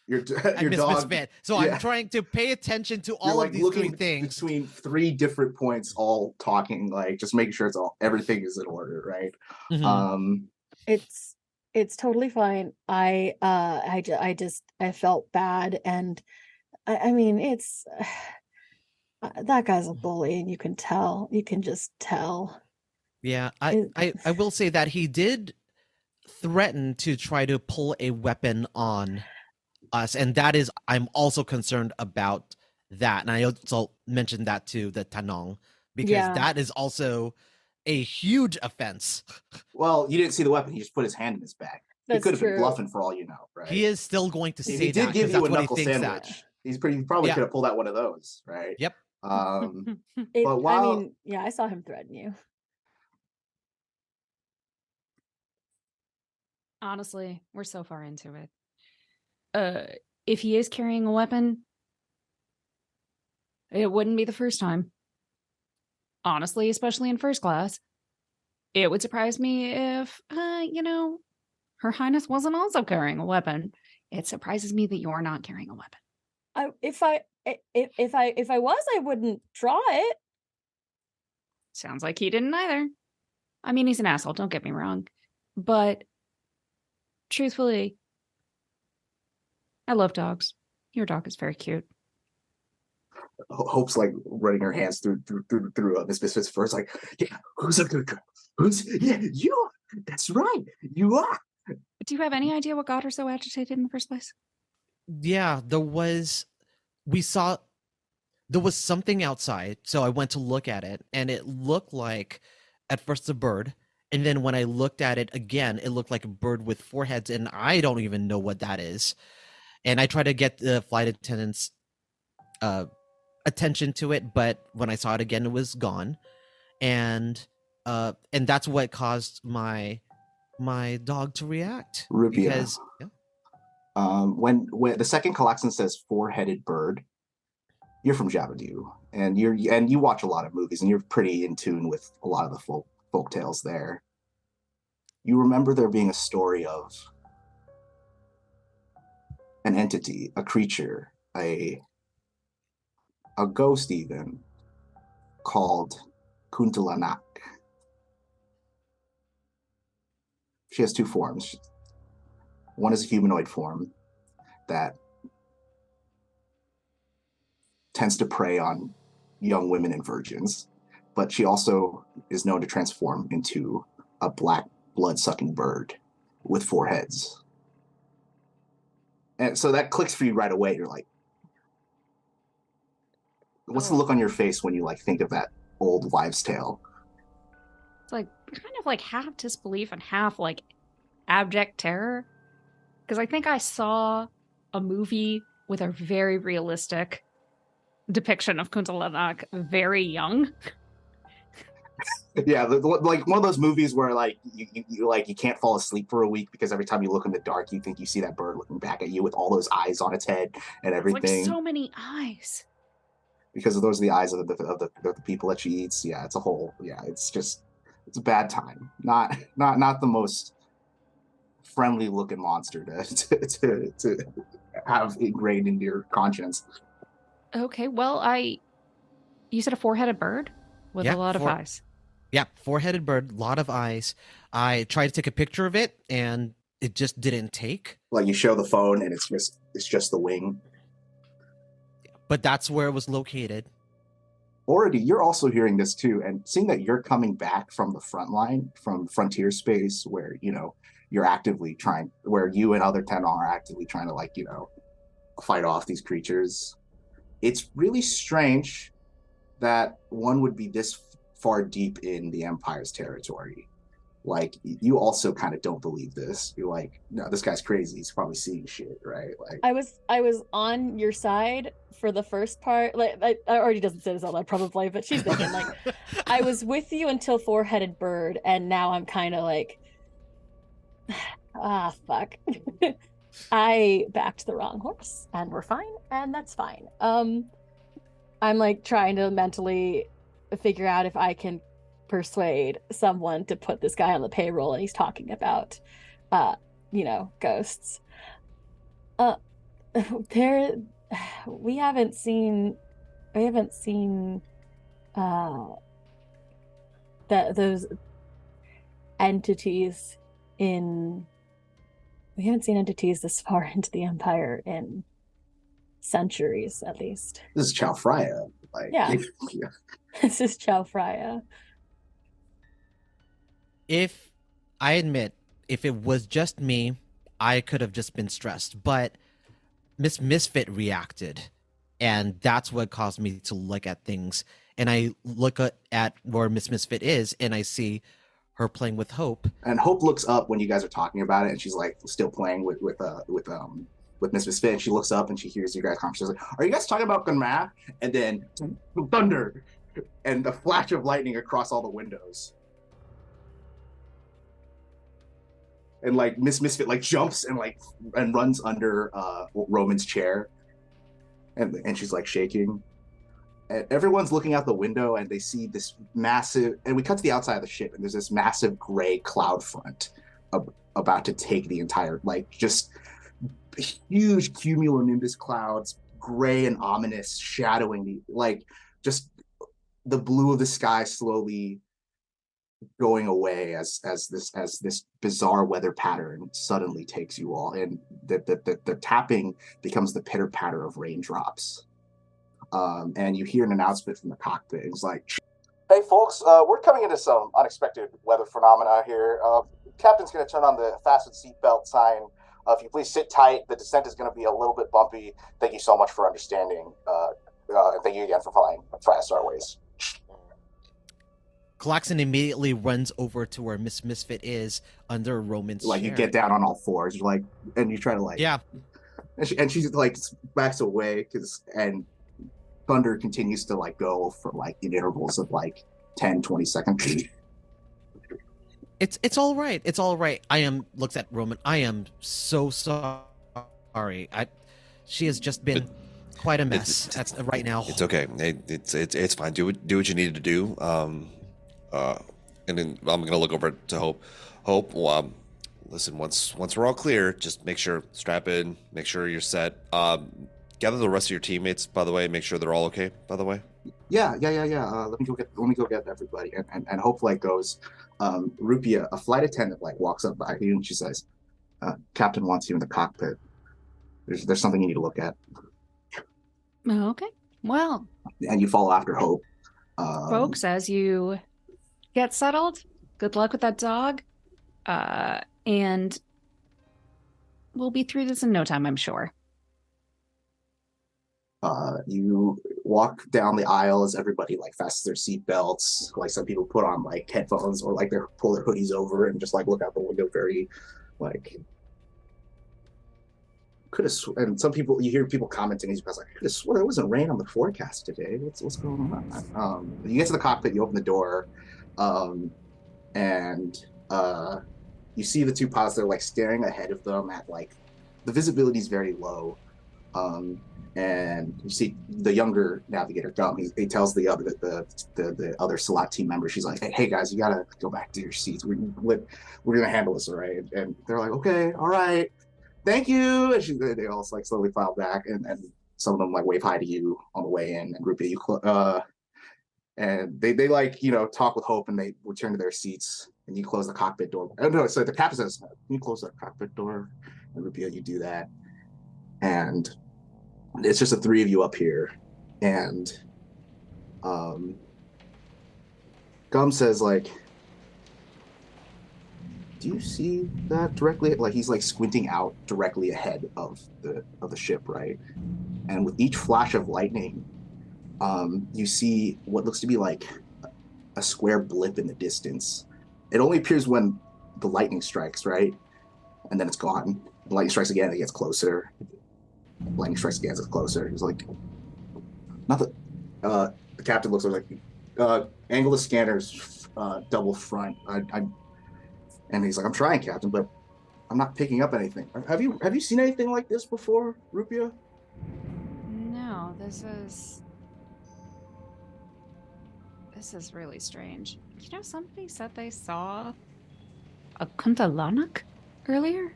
your Miss dog. Misfit. So Yeah. I'm trying to pay attention to You're all like of these looking three things. between three different points, all talking, like just making sure everything is in order, right? Mhm. It's totally fine. I felt bad, and I mean, it's that guy's a bully, and you can just tell. Yeah, I will say that he did threaten to try to pull a weapon on us, and that is, I'm also concerned about that. And I also mentioned that to the Tanong, because that is also a huge offense. Well, you didn't see the weapon. He just put his hand in his back. He That's could have been true. bluffing for all you know, right? He is still going to say He did that, give 'cause you a that's what he knuckle thinks sandwich. that. He probably Yeah. could have pulled out one of those, right? Yep. But I while mean, yeah, I saw him threaten you. Honestly, we're so far into it. If he is carrying a weapon, it wouldn't be the first time. Honestly, especially in first class. It would surprise me if, Her Highness wasn't also carrying a weapon. It surprises me that you're not carrying a weapon. If I was, I wouldn't draw it. Sounds like he didn't either. I mean, he's an asshole, don't get me wrong. But truthfully, I love dogs. Your dog is very cute. Hope's like running her hands through Miss Misfit's fur. It's like, yeah, who's a good girl? You are. That's right. You are. Do you have any idea what got her so agitated in the first place? Yeah, there was something outside, so I went to look at it, and it looked like at first a bird, and then when I looked at it again, it looked like a bird with four heads, and I don't even know what that is. And I tried to get the flight attendant's attention to it, but when I saw it again, it was gone, and that's what caused my dog to react. Rupi'a. Because When the second callax'an says four-headed bird, you're from Javadu, and you watch a lot of movies, and you're pretty in tune with a lot of the folk tales there. You remember there being a story of an entity, a creature, a ghost even, called Kuntalanak. She has two forms. One is a humanoid form that tends to prey on young women and virgins, but she also is known to transform into a black blood-sucking bird with 4 heads. And so that clicks for you right away. You're like, what's the look on your face when you like think of that old wives' tale? It's like kind of like half disbelief and half like abject terror. Because I think I saw a movie with a very realistic depiction of Kuntalanak very young. Yeah, like one of those movies where like you can't fall asleep for a week because every time you look in the dark, you think you see that bird looking back at you with all those eyes on its head and everything. It's like so many eyes. Because those are the eyes of the people that she eats. Yeah, it's a whole. Yeah, it's a bad time. Not the most friendly looking monster to have ingrained into your conscience. Okay, well, you said a 4-headed bird with a lot of eyes. Yeah, 4-headed bird, lot of eyes. I tried to take a picture of it, and it just didn't take. Like you show the phone, and it's just the wing. But that's where it was located. Already, you're also hearing this too, and seeing that you're coming back from the front line, from frontier space, where you're actively trying, where you and other Tenong are actively trying to fight off these creatures. It's really strange that one would be this far deep in the Empire's territory. Like, you also kind of don't believe this. You're like, no, this guy's crazy. He's probably seeing shit, right? Like, I was on your side for the first part. Like, I already doesn't say this out loud, probably, but she's thinking like, I was with you until 4-headed bird, and now I'm kind of like, fuck. I backed the wrong horse, and we're fine, and that's fine. I'm like trying to mentally figure out if I can persuade someone to put this guy on the payroll, and he's talking about ghosts. We haven't seen those entities we haven't seen entities this far into the Empire in centuries, at least. This is Chao Phraya. Yeah. This is Chao Phraya. I admit, if it was just me, I could have just been stressed. But Miss Misfit reacted, and that's what caused me to look at things. And I look at where Miss Misfit is, and I see her playing with Hope. And Hope looks up when you guys are talking about it, and she's like still playing with Miss Misfit. And she looks up and she hears you guys conversation. Like, are you guys talking about Gunma? And then thunder and the flash of lightning across all the windows. And like Miss Misfit like jumps and runs under Roman's chair, and she's like shaking. And everyone's looking out the window, and they see this massive. And we cut to the outside of the ship, and there's this massive gray cloud front about to take the entire, just huge cumulonimbus clouds, gray and ominous, shadowing just the blue of the sky slowly going away as this bizarre weather pattern suddenly takes you all, and the tapping becomes the pitter patter of raindrops, and you hear an announcement from the cockpit. It's like, hey folks, we're coming into some unexpected weather phenomena here. Captain's going to turn on the fasten seatbelt sign. If you please sit tight, the descent is going to be a little bit bumpy. Thank you so much for understanding, and thank you again for flying Fast Starways. callax'an immediately runs over to where Miss Misfit is under Roman's chair. You get down on all fours, and you try to yeah. And she's backs away and thunder continues to go for in intervals of 10, 20 seconds. It's all right. It's all right. Looks at Roman. I am so sorry. She has just been quite a mess right now. It's okay. It's fine. Do what you needed to do. And then I'm gonna look over to Hope. Hope, listen. Once we're all clear, just make sure strap in. Make sure you're set. Gather the rest of your teammates. By the way, make sure they're all okay. By the way. Yeah. Let me go get everybody. And Hope like goes. Rupi'a, a flight attendant, like walks up by you and she says, "Captain wants you in the cockpit. There's something you need to look at." Okay. Well, And you follow after Hope. folks, as you get settled, good luck with that dog. And we'll be through this in no time, I'm sure. You walk down the aisle as everybody like fastens their seatbelts. Like some people put on like headphones or like they pull their hoodies over and just like look out the window very like could have and some people you hear people commenting these guys like I could have swore there wasn't rain on the forecast today. What's going on? You get to the cockpit, you open the door, and you see the two pilots. They're like staring ahead of them at like the visibility is very low. And you see the younger navigator Gum. He tells the other SWAT team member. She's like, "Hey guys, you gotta go back to your seats. We're gonna handle this, all right?" And they're like, "Okay, all right, thank you." And they all like slowly file back, and some of them like wave hi to you on the way in. And Rupi'a, and they like talk with Hope, and they return to their seats. And you close the cockpit door. Oh no, so the captain says, "Can you close that cockpit door?" And Rupi'a, you do that, and it's just the three of you up here, and Gum says like, "Do you see that directly?" Like he's like squinting out directly ahead of the ship, right? And with each flash of lightning, you see what looks to be like a square blip in the distance. It only appears when the lightning strikes, right? And then it's gone. The lightning strikes again, it gets closer. Lightning strikes again, it's closer. He's like, nothing. The captain looks like, angle the scanners, double front. And he's like, "I'm trying, Captain, but I'm not picking up anything." Have you seen anything like this before, Rupi'a? No, this is really strange. Somebody said they saw a Kuntalanak earlier?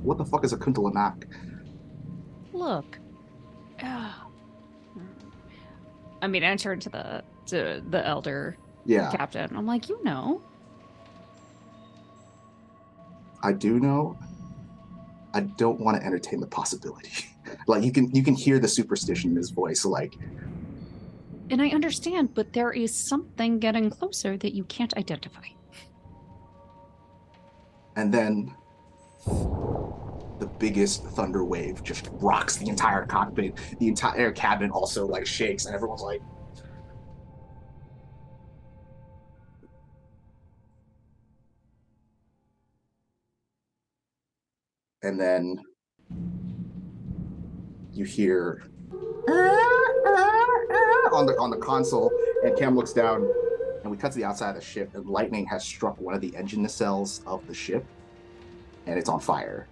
What the fuck is a Kuntalanak? Look. I mean, I turned to the elder captain. I'm like, I do know. I don't want to entertain the possibility. Like you can hear the superstition in his voice, like. And I understand, but there is something getting closer that you can't identify. And then the biggest thunder wave just rocks the entire cockpit. The entire cabin also like shakes, and everyone's like, and then you hear on the console, and Cam looks down, and we cut to the outside of the ship, and lightning has struck one of the engine nacelles of the ship, and it's on fire.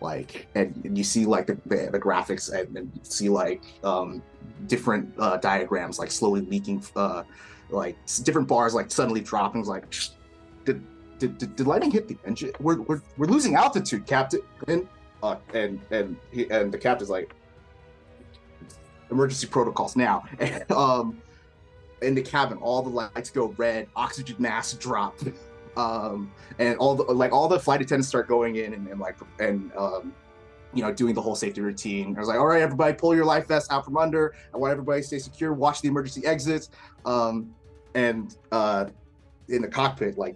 Like, and you see like the graphics, and you see like different diagrams like slowly leaking, like different bars like suddenly dropping. Like, did lightning hit the engine? We're losing altitude, Captain. And the captain's like, "Emergency protocols now." And in the cabin, all the lights go red, oxygen masks drop, and all the flight attendants start going in and doing the whole safety routine. I was like, "All right, everybody, pull your life vests out from under. I want everybody to stay secure. Watch the emergency exits." In the cockpit, like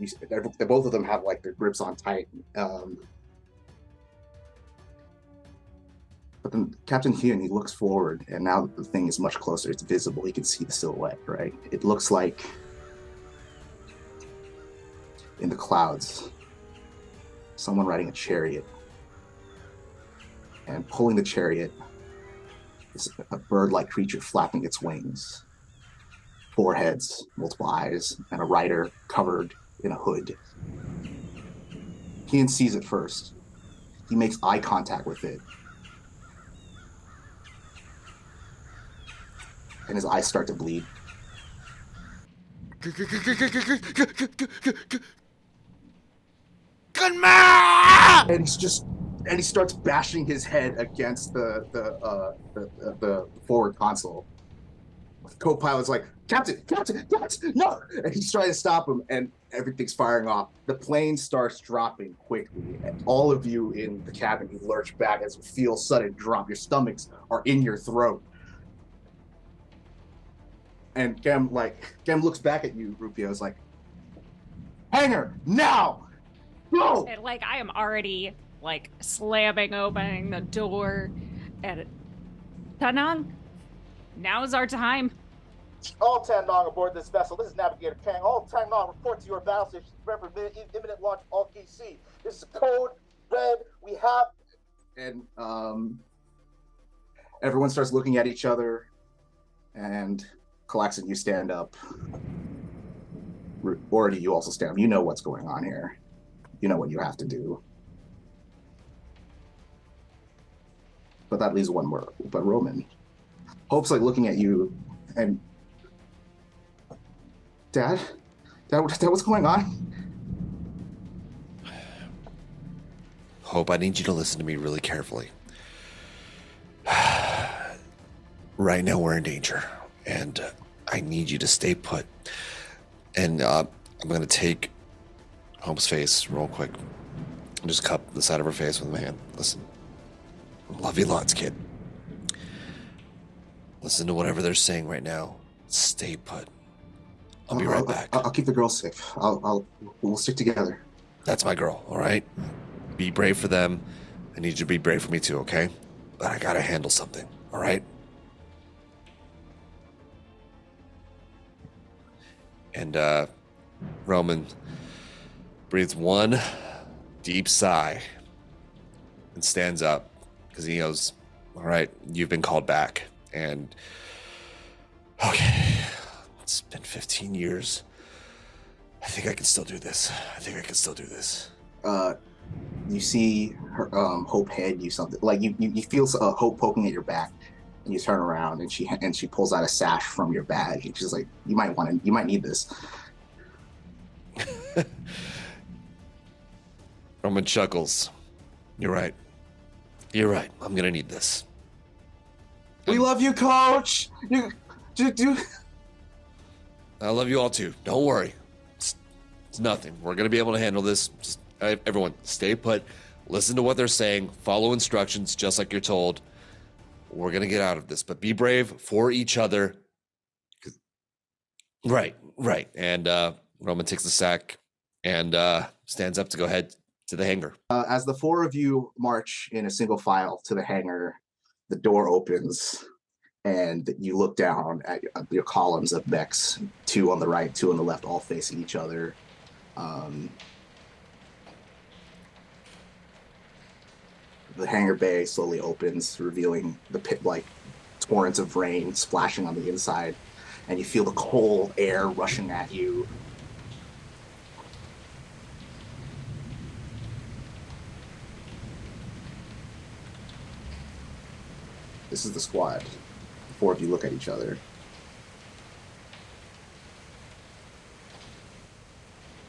both of them have like their grips on tight. But then Captain Hyun, he looks forward, and now the thing is much closer. It's visible. You can see the silhouette, right? It looks like in the clouds, someone riding a chariot. And pulling the chariot is a bird-like creature flapping its wings. 4 heads, multiple eyes, and a rider covered in a hood. Hyun sees it first. He makes eye contact with it. and his eyes start to bleed. And he starts bashing his head against the forward console. The co-pilot's like, Captain, no! And he's trying to stop him, and everything's firing off. The plane starts dropping quickly, and all of you in the cabin, you lurch back as you feel sudden drop. Your stomachs are in your throat. And Gem looks back at you, Rupi'a, is like, hangar, now! Go! And, like, I am already, like, slamming opening the door. And Tanang, now is our time. All Tandong aboard this vessel. This is Navigator Kang. All Tandong, report to your battle station. Remember, imminent launch all KC. This is code red. We have... And everyone starts looking at each other, and callax'an, you stand up. Or do you also stand up? You know what's going on here. You know what you have to do. But that leaves one more. But Roman, Hope's like looking at you, and Dad, what's going on? Hope, I need you to listen to me really carefully. Right now we're in danger, and I need you to stay put. And I'm going to take Hope's face real quick and just cup the side of her face with my hand. Listen, love you lots, kid. Listen to whatever they're saying right now. Stay put. I'll be right back. I'll keep the girls safe. We'll stick together. That's my girl, all right? Be brave for them. I need you to be brave for me too, okay? But I gotta handle something, all right? And Roman breathes one deep sigh and stands up because he knows, all right, you've been called back. And okay, it's been 15 years. I think I can still do this. You see her, Hope hand you something. Like you feel Hope poking at your back, and you turn around, and she pulls out a sash from your bag. And she's like, you might need this. Roman chuckles. You're right. I'm gonna need this. We love you, Coach. You. I love you all too. Don't worry. It's nothing. We're gonna be able to handle this. Just everyone, stay put. Listen to what they're saying. Follow instructions, just like you're told. We're gonna get out of this, but be brave for each other. Right. And Roman takes the sack and stands up to go head to the hangar. As the four of you march in a single file to the hangar, the door opens, and you look down at your columns of mechs, two on the right, two on the left, all facing each other. The hangar bay slowly opens, revealing the pit-like torrents of rain splashing on the inside, and you feel the cold air rushing at you. This is the squad. The four of you look at each other.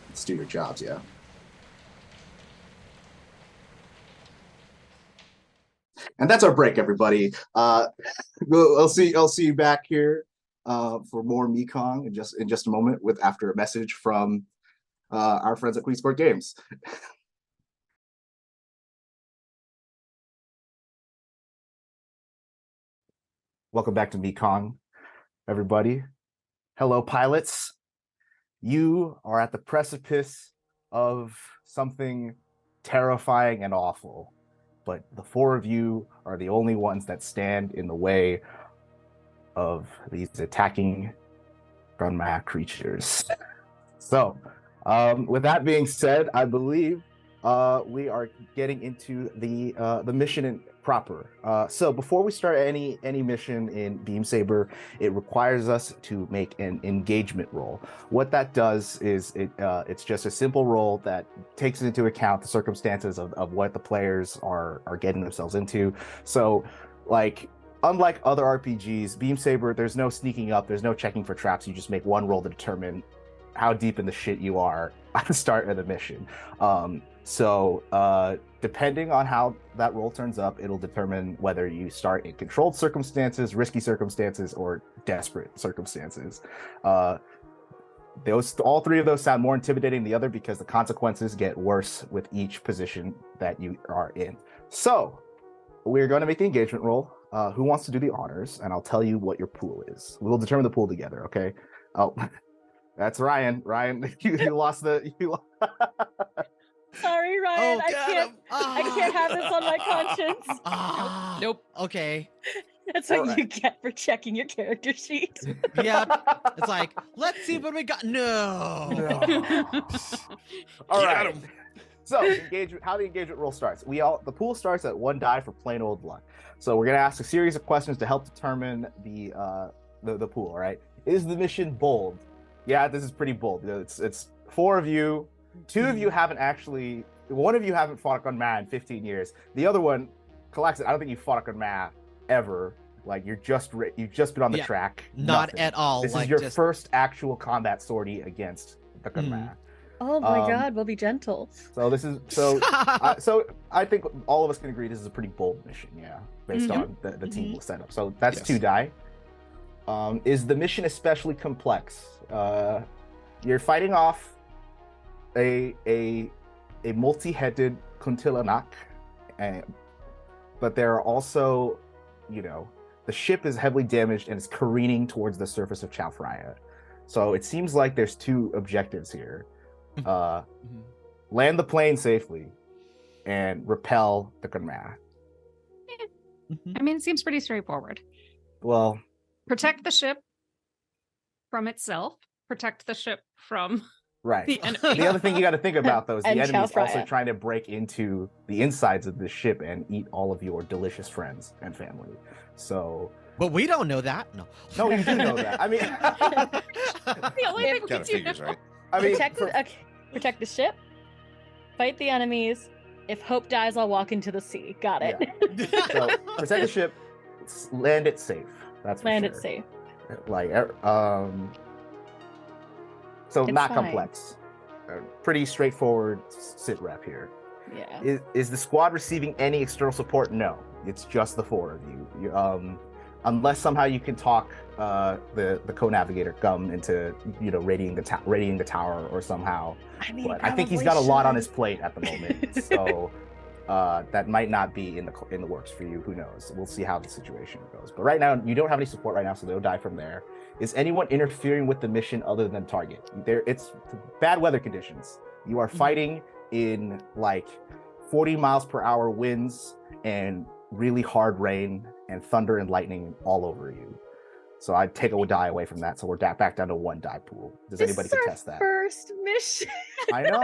Let's do your jobs, yeah. And that's our break, everybody. I'll see you back here for more Mekong in just a moment, after a message from our friends at Queensport Games. Welcome back to Mekong, everybody. Hello, pilots. You are at the precipice of something terrifying and awful, but the four of you are the only ones that stand in the way of these attacking Gunma creatures. So, with that being said, I believe we are getting into the mission proper. So before we start any mission in Beam Saber, it requires us to make an engagement roll. What that does is it's just a simple roll that takes into account the circumstances of what the players are getting themselves into. So, like, unlike other RPGs, Beam Saber, there's no sneaking up, there's no checking for traps. You just make one roll to determine how deep in the shit you are at the start of the mission. So depending on how that roll turns up, it'll determine whether you start in controlled circumstances, risky circumstances, or desperate circumstances. All three of those sound more intimidating than the other because the consequences get worse with each position that you are in. So we're going to make the engagement roll. Who wants to do the honors? And I'll tell you what your pool is. We'll determine the pool together, okay? Oh, that's Ryan. Ryan, you lost the... Sorry, Ryan. I can't have this on my conscience. Nope. Okay. That's what you get for checking your character sheet. Yep. It's like, let's see what we got. No. All right. So how the engagement roll starts. The pool starts at 1 die for plain old luck. So we're gonna ask a series of questions to help determine the pool. All right. Is the mission bold? Yeah, this is pretty bold. It's 4 of you. 2 of you haven't actually. 1 of you haven't fought a gunman in 15 years. The other one, callax'an, I don't think you fought a gunman ever. Like you've just been on the track. Not Nothing. at all. This is your first actual combat sortie against the gunman. Oh my god, we'll be gentle. So this is so I think all of us can agree this is a pretty bold mission, based on the team setup. So that's 2 die. Is the mission especially complex? You're fighting off a multi-headed kuntilanak, but there are also, the ship is heavily damaged and is careening towards the surface of Chao Phraya. So it seems like there's 2 objectives here. Land the plane safely and repel the gunman. I mean, it seems pretty straightforward. Well, protect the ship from itself. Protect the ship from the enemy. The other thing you got to think about, though, is the enemy's Chao also Phraya. trying to break into the insides of the ship and eat all of your delicious friends and family. So, but we don't know that. No, you do know that. I mean, The only thing Kind of we do figures, know. right? I mean, Protect the ship, fight the enemies. If hope dies, I'll walk into the sea. Got it. So protect the ship, land it safe. That's for Land sure. it safe. Like, so It's not fine. complex. Pretty straightforward sit rep here. Yeah. Is the squad receiving any external support? No, it's just the 4 of you. Unless somehow you can talk the co-navigator Gum into raiding the tower or somehow. I mean, But I think he's got a lot on his plate at the moment, so that might not be in the works for you. Who knows? We'll see how the situation goes. But right now, you don't have any support right now, so they'll die from there. Is anyone interfering with the mission other than target? It's bad weather conditions. You are fighting in like 40 miles per hour winds and really hard rain and thunder and lightning all over you. So I'd take a die away from that. So we're back down to 1 die pool. Does anybody contest that? First mission. I know.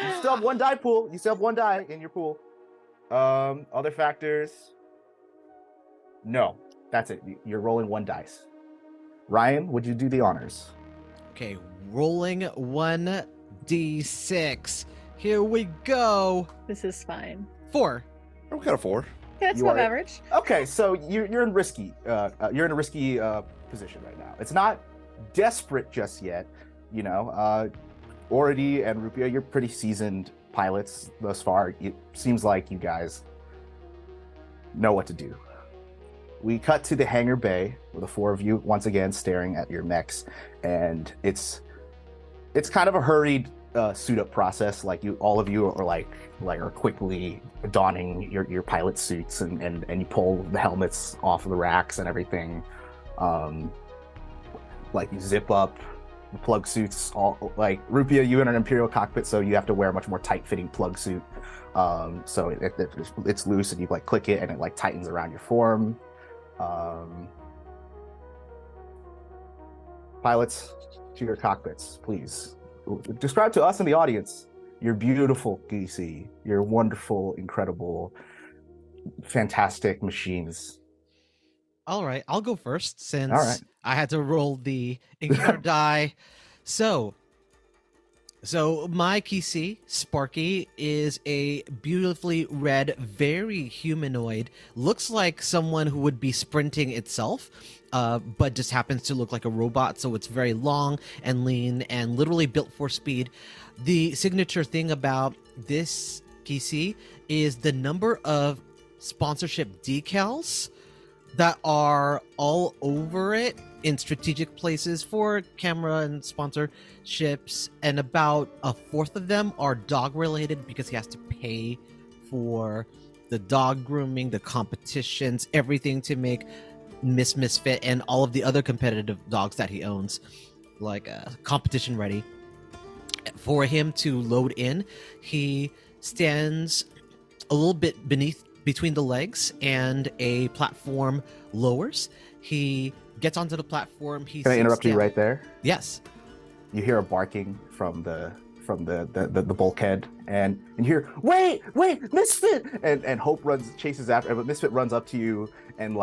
You still have 1 die pool. You still have 1 die in your pool. Other factors? No, that's it. You're rolling 1 dice. Ryan, would you do the honors? Okay, rolling 1d6. Here we go. This is fine. 4. I'm kind of 4. Yeah, that's You above are- average. Okay, so you're in risky. You're in a risky position right now. It's not desperate just yet. Ority and Rupi'a, you're pretty seasoned pilots thus far. It seems like you guys know what to do. We cut to the hangar bay with the 4 of you once again staring at your mechs, and it's kind of a hurried suit up process. Like all of you are quickly donning your pilot suits and you pull the helmets off of the racks and everything. Like you zip up the plug suits. All like Rupi'a, you in an Imperial cockpit, so you have to wear a much more tight fitting plug suit. So it's loose and you like click it and it like tightens around your form. Pilots, to your cockpits, please. Describe to us in the audience your beautiful GC, your wonderful, incredible, fantastic machines. All right, I'll go first since All right. I had to roll the encounter die. So, So my Kisi, Sparky, is a beautifully red, very humanoid. Looks like someone who would be sprinting itself, but just happens to look like a robot. So it's very long and lean and literally built for speed. The signature thing about this Kisi is the number of sponsorship decals that are all over it in strategic places for camera and sponsorships, and about a fourth of them are dog related because he has to pay for the dog grooming, the competitions, everything to make Misfit and all of the other competitive dogs that he owns like competition ready. For him to load in, he stands a little bit between the legs, and a platform lowers. He gets onto the platform. Can I interrupt you right there? Yes. You hear a barking from the bulkhead, and you hear, wait, Misfit! And Hope chases after, but Misfit runs up to you and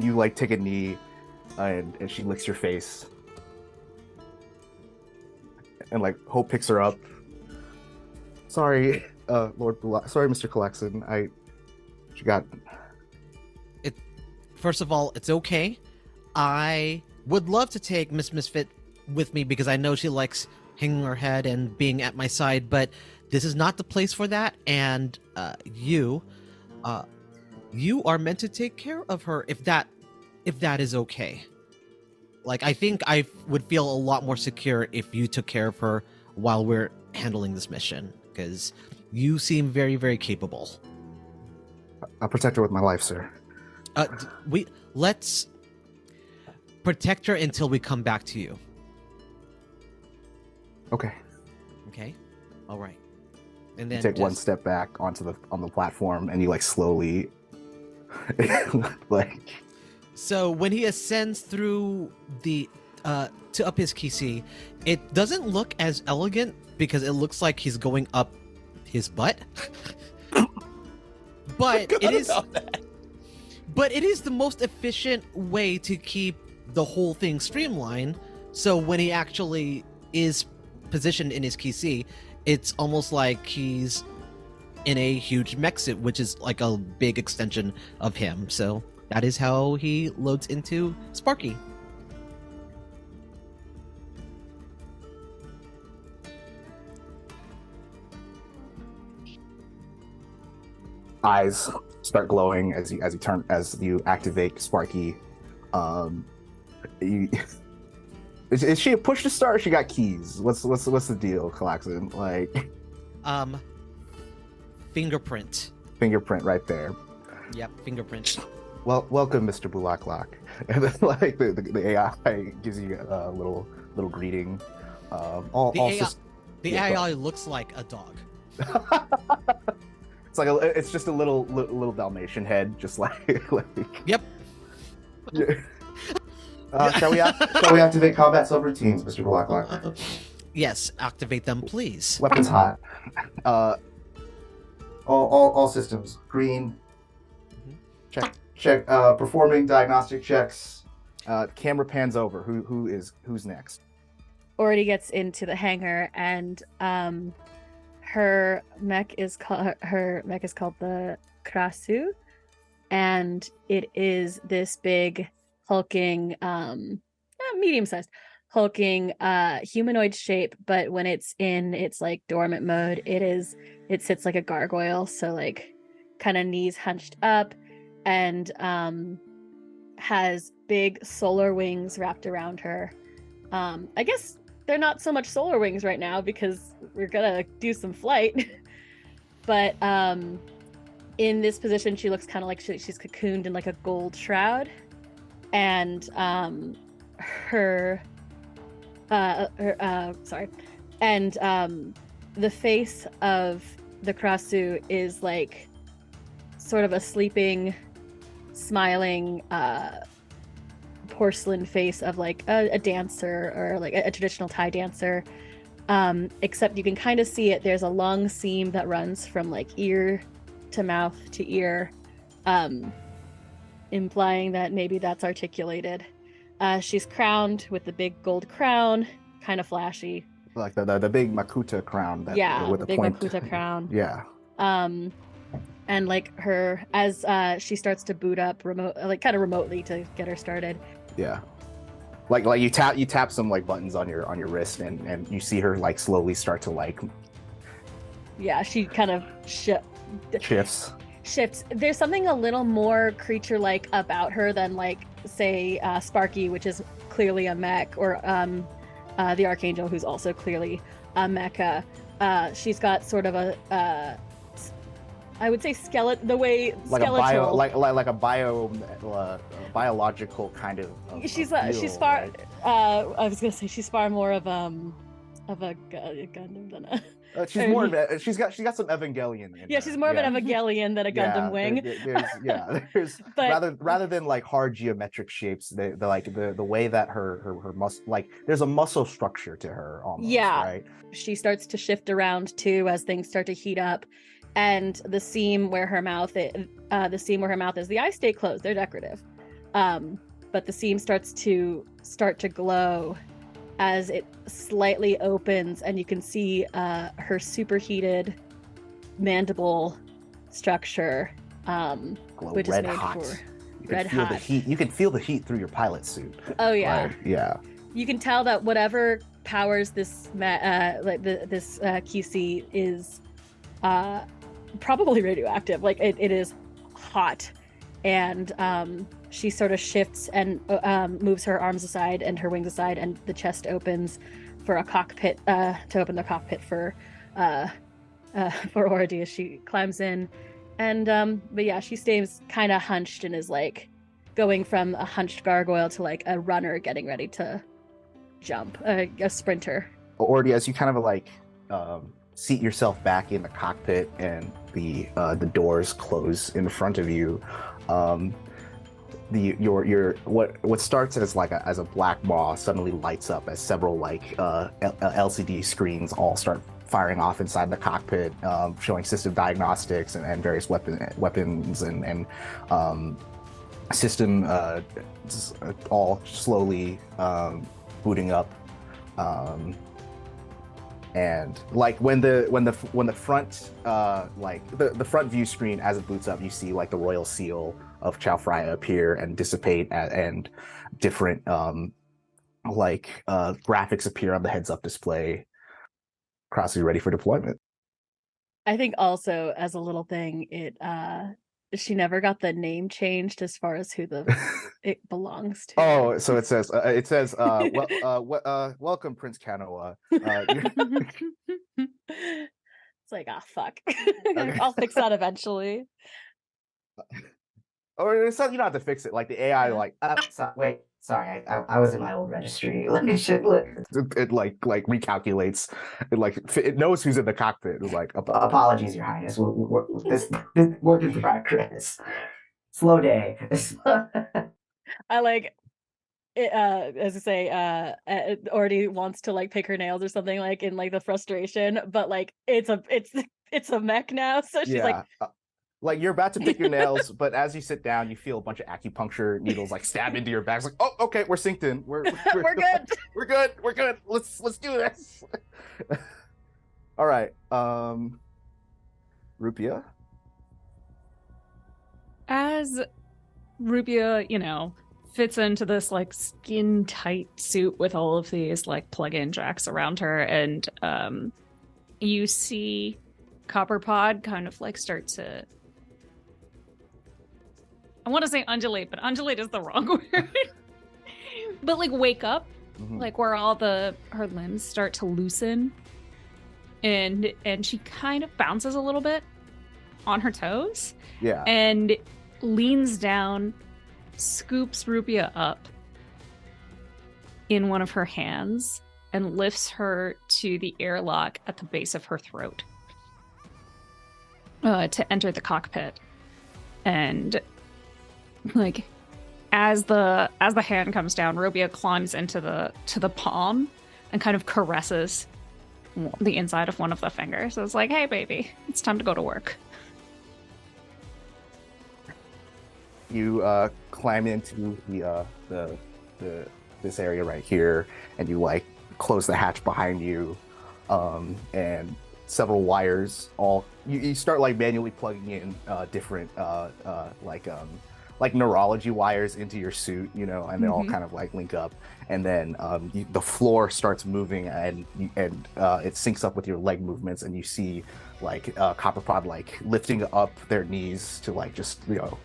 you like take a knee, and she licks your face, and like Hope picks her up. Sorry, Lord Bulak. Sorry, Mr. callax'an. She got. First of all, it's okay. I would love to take Miss Misfit with me because I know she likes hanging her head and being at my side, but this is not the place for that. And you are meant to take care of her if that is okay. Like, I think I would feel a lot more secure if you took care of her while we're handling this mission, because you seem very, very capable. I'll protect her with my life, sir. Let's protect her until we come back to you. Okay. Okay. All right. And then you take one step back on the platform, and you like slowly, like. So when he ascends through the to up his Kisi, it doesn't look as elegant because it looks like he's going up his butt. But it is. But it is the most efficient way to keep the whole thing streamlined. So when he actually is positioned in his Kisi, it's almost like he's in a huge mech suit, which is like a big extension of him. So that is how he loads into Sparky. Eyes start glowing as you activate Sparky. Is she a push to start, or she got keys? What's the deal, callax'an? Like, fingerprint right there. Yep, fingerprint. Well, welcome, Mr. Bulaklak. And then like the AI gives you a little greeting. The AI looks like a dog. It's just a little Dalmatian head, just like. Yep. Yeah. Shall we activate combat subroutines, Mr. Blacklock? Yes, activate them, please. Weapons hot. All systems green. Mm-hmm. Check. Performing diagnostic checks. Camera pans over. Who's next? Already gets into the hangar, and her mech is called the kra-su, and it is this big hulking medium-sized hulking humanoid shape, but when it's in its like dormant mode, it sits like a gargoyle, so like kind of knees hunched up, and has big solar wings wrapped around her. I guess they're not so much solar wings right now because we're gonna do some flight. But in this position, she looks kind of like she's cocooned in like a gold shroud, and the face of the kra-su is like sort of a sleeping, smiling porcelain face of like a dancer, or like a traditional Thai dancer, except you can kind of see it. There's a long seam that runs from like ear to mouth to ear, implying that maybe that's articulated. She's crowned with the big gold crown kind of flashy. Like the big Makuta crown. With the a big point. Makuta crown. Yeah. And like her, as she starts to boot up kind of remotely to get her started. Yeah. Like you tap some like buttons on your wrist, and you see her like slowly start to like. Yeah, she kind of shifts. There's something a little more creature-like about her than like say Sparky, which is clearly a mech, or the Archangel, who's also clearly a mecha. She's got sort of a I would say skeleton, the way like skeletal. a biological kind of. She's feel, far. right? I was gonna say she's far more of a Gundam than a. She's more of a, she's got some Evangelion in her. She's more of an Evangelion than a Gundam wing. There's But, rather than like hard geometric shapes, the way that her muscle, like there's a muscle structure to her almost. Yeah. Right. She starts to shift around too as things start to heat up, and the seam where her mouth is, the eyes stay closed. They're decorative, but the seam starts to glow as it slightly opens, and you can see her superheated mandible structure, which red is made hot. for You red can feel hot. the heat. You can feel the heat through your pilot suit. Oh yeah, Right? Yeah. you can tell that whatever powers this this QC is probably radioactive. Like it is hot, and she sort of shifts and moves her arms aside and her wings aside, and the chest opens for a cockpit to open the cockpit for Ordi as she climbs in. And but yeah, she stays kind of hunched and is like going from a hunched gargoyle to like a runner getting ready to jump, a sprinter. Ordi, as you kind of like seat yourself back in the cockpit and the doors close in front of you, what starts as a black maw suddenly lights up as several like LCD screens all start firing off inside the cockpit, showing system diagnostics and various weapons and system all slowly booting up. And like when the front the front view screen, as it boots up, you see like the royal seal of Chao Phraya appear and dissipate, and different graphics appear on the heads-up display. Kra-su ready for deployment. I think also, as a little thing, she never got the name changed as far as who it belongs to. Oh, so it says welcome, Prince Kanoa. It's like, fuck. Okay. I'll fix that eventually. Or it's not, you don't have to fix it. Like the AI, Wait, sorry, I was in my old registry. Let me check. it recalculates. It knows who's in the cockpit. It's like, apologies, Your Highness. This work in progress. Slow day. I like it, as I say, already wants to like pick her nails or something, like in like the frustration, but like it's a mech now, so she's like you're about to pick your nails, but as you sit down, you feel a bunch of acupuncture needles like stab into your back. It's like, oh, okay, we're synced in. We're good. We're good. We're good. Let's do this. All right. Rupi'a. As Rupi'a, fits into this like skin tight suit with all of these like plug-in jacks around her, and you see Copperpod kind of like start to, I want to say undulate, but undulate is the wrong word. But like wake up, like where all her limbs start to loosen, and she kind of bounces a little bit on her toes. Yeah. And leans down, scoops Rupi'a up in one of her hands, and lifts her to the airlock at the base of her throat to enter the cockpit. And like as the hand comes down, Rupi'a climbs into the palm and kind of caresses the inside of one of the fingers. So it's like, hey baby, it's time to go to work. You climb into the this area right here, and you like close the hatch behind you, and several wires. You start like manually plugging in different like neurology wires into your suit, you know, and they all kind of like link up, and then the floor starts moving, and it syncs up with your leg movements, and you see like Copperpot like lifting up their knees to like just, you know,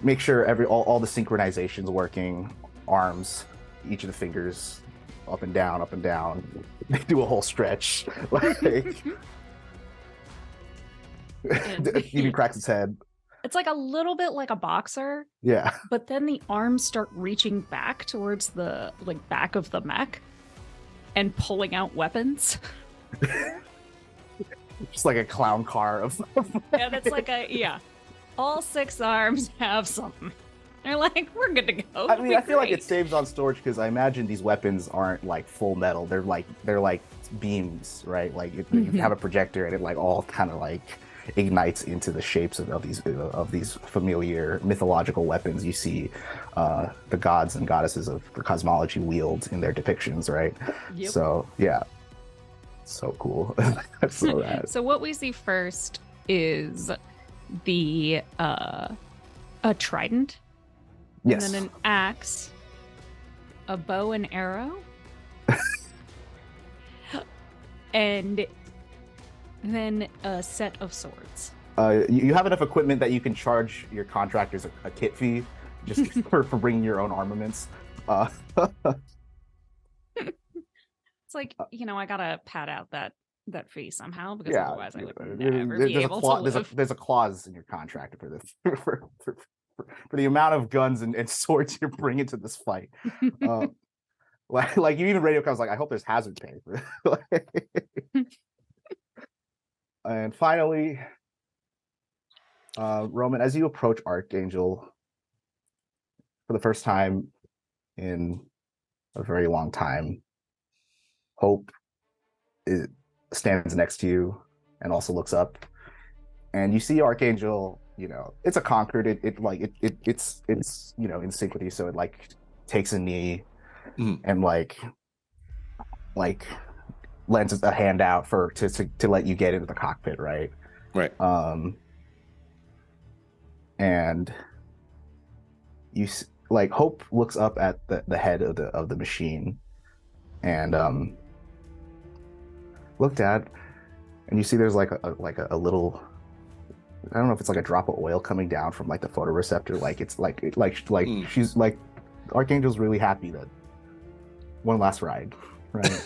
make sure all the synchronization's working. Arms, each of the fingers up and down, up and down. They do a whole stretch. Like, even cracks its head. It's like a little bit like a boxer. Yeah. But then the arms start reaching back towards the like back of the mech and pulling out weapons. Just like a clown car of And it's like all 6 arms have something. They're like, we're good to go. I mean, I feel like it saves on storage because I imagine these weapons aren't like full metal. They're like beams, right? Like you have a projector and it like all kind of like ignites into the shapes of these familiar mythological weapons you see the gods and goddesses of the cosmology wield in their depictions, right? Yep. So yeah, so cool. So rad. So what we see first is the a trident. Yes. And then an axe, a bow and arrow, and then a set of swords. You have enough equipment that you can charge your contractors a kit fee just for bringing your own armaments. It's like, you know, I gotta pad out that fee somehow because Yeah, otherwise I would never be able to live. There's a clause in your contract for this for the amount of guns and swords you're bringing to this fight. Like you even radio comes like, I hope there's hazard pay for this. And finally, Roman, as you approach Archangel for the first time in a very long time, Hope stands next to you and also looks up, and you see Archangel. You know, it's a Concord. It's you know, in sync with you, so it like takes a knee and like lends a hand out to let you get into the cockpit, right? Right. And you like Hope looks up at the head of the machine, and look, Dad, and you see there's like a little. I don't know if it's like a drop of oil coming down from like the photoreceptor. Like it's like she's like, Archangel's really happy that one last ride, right?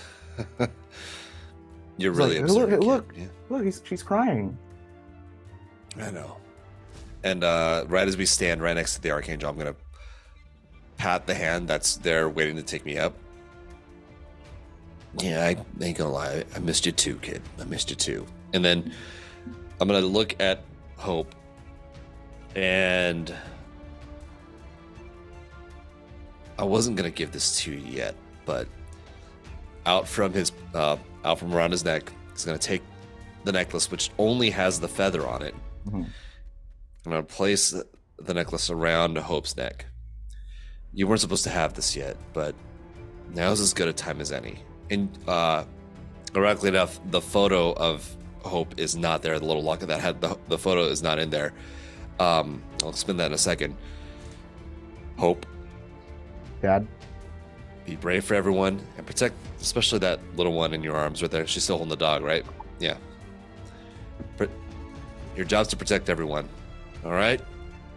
You're really like, observant. Look, Yeah. look, she's crying. I know. And right as we stand right next to the Archangel, I'm gonna pat the hand that's there waiting to take me up. Yeah, I ain't gonna lie. I missed you too, kid. I missed you too. And then I'm gonna look at Hope, and I wasn't gonna give this to you yet, but out from around his neck, he's gonna take the necklace, which only has the feather on it. Mm-hmm. I'm gonna place the necklace around Hope's neck. You weren't supposed to have this yet, but now's as good a time as any. And ironically enough, the photo of Hope is not there. The little locket that had the photo is not in there. I'll spin that in a second. Hope, Dad, be brave for everyone and protect, especially that little one in your arms right there. She's still holding the dog, right? Yeah. Your job's to protect everyone. All right.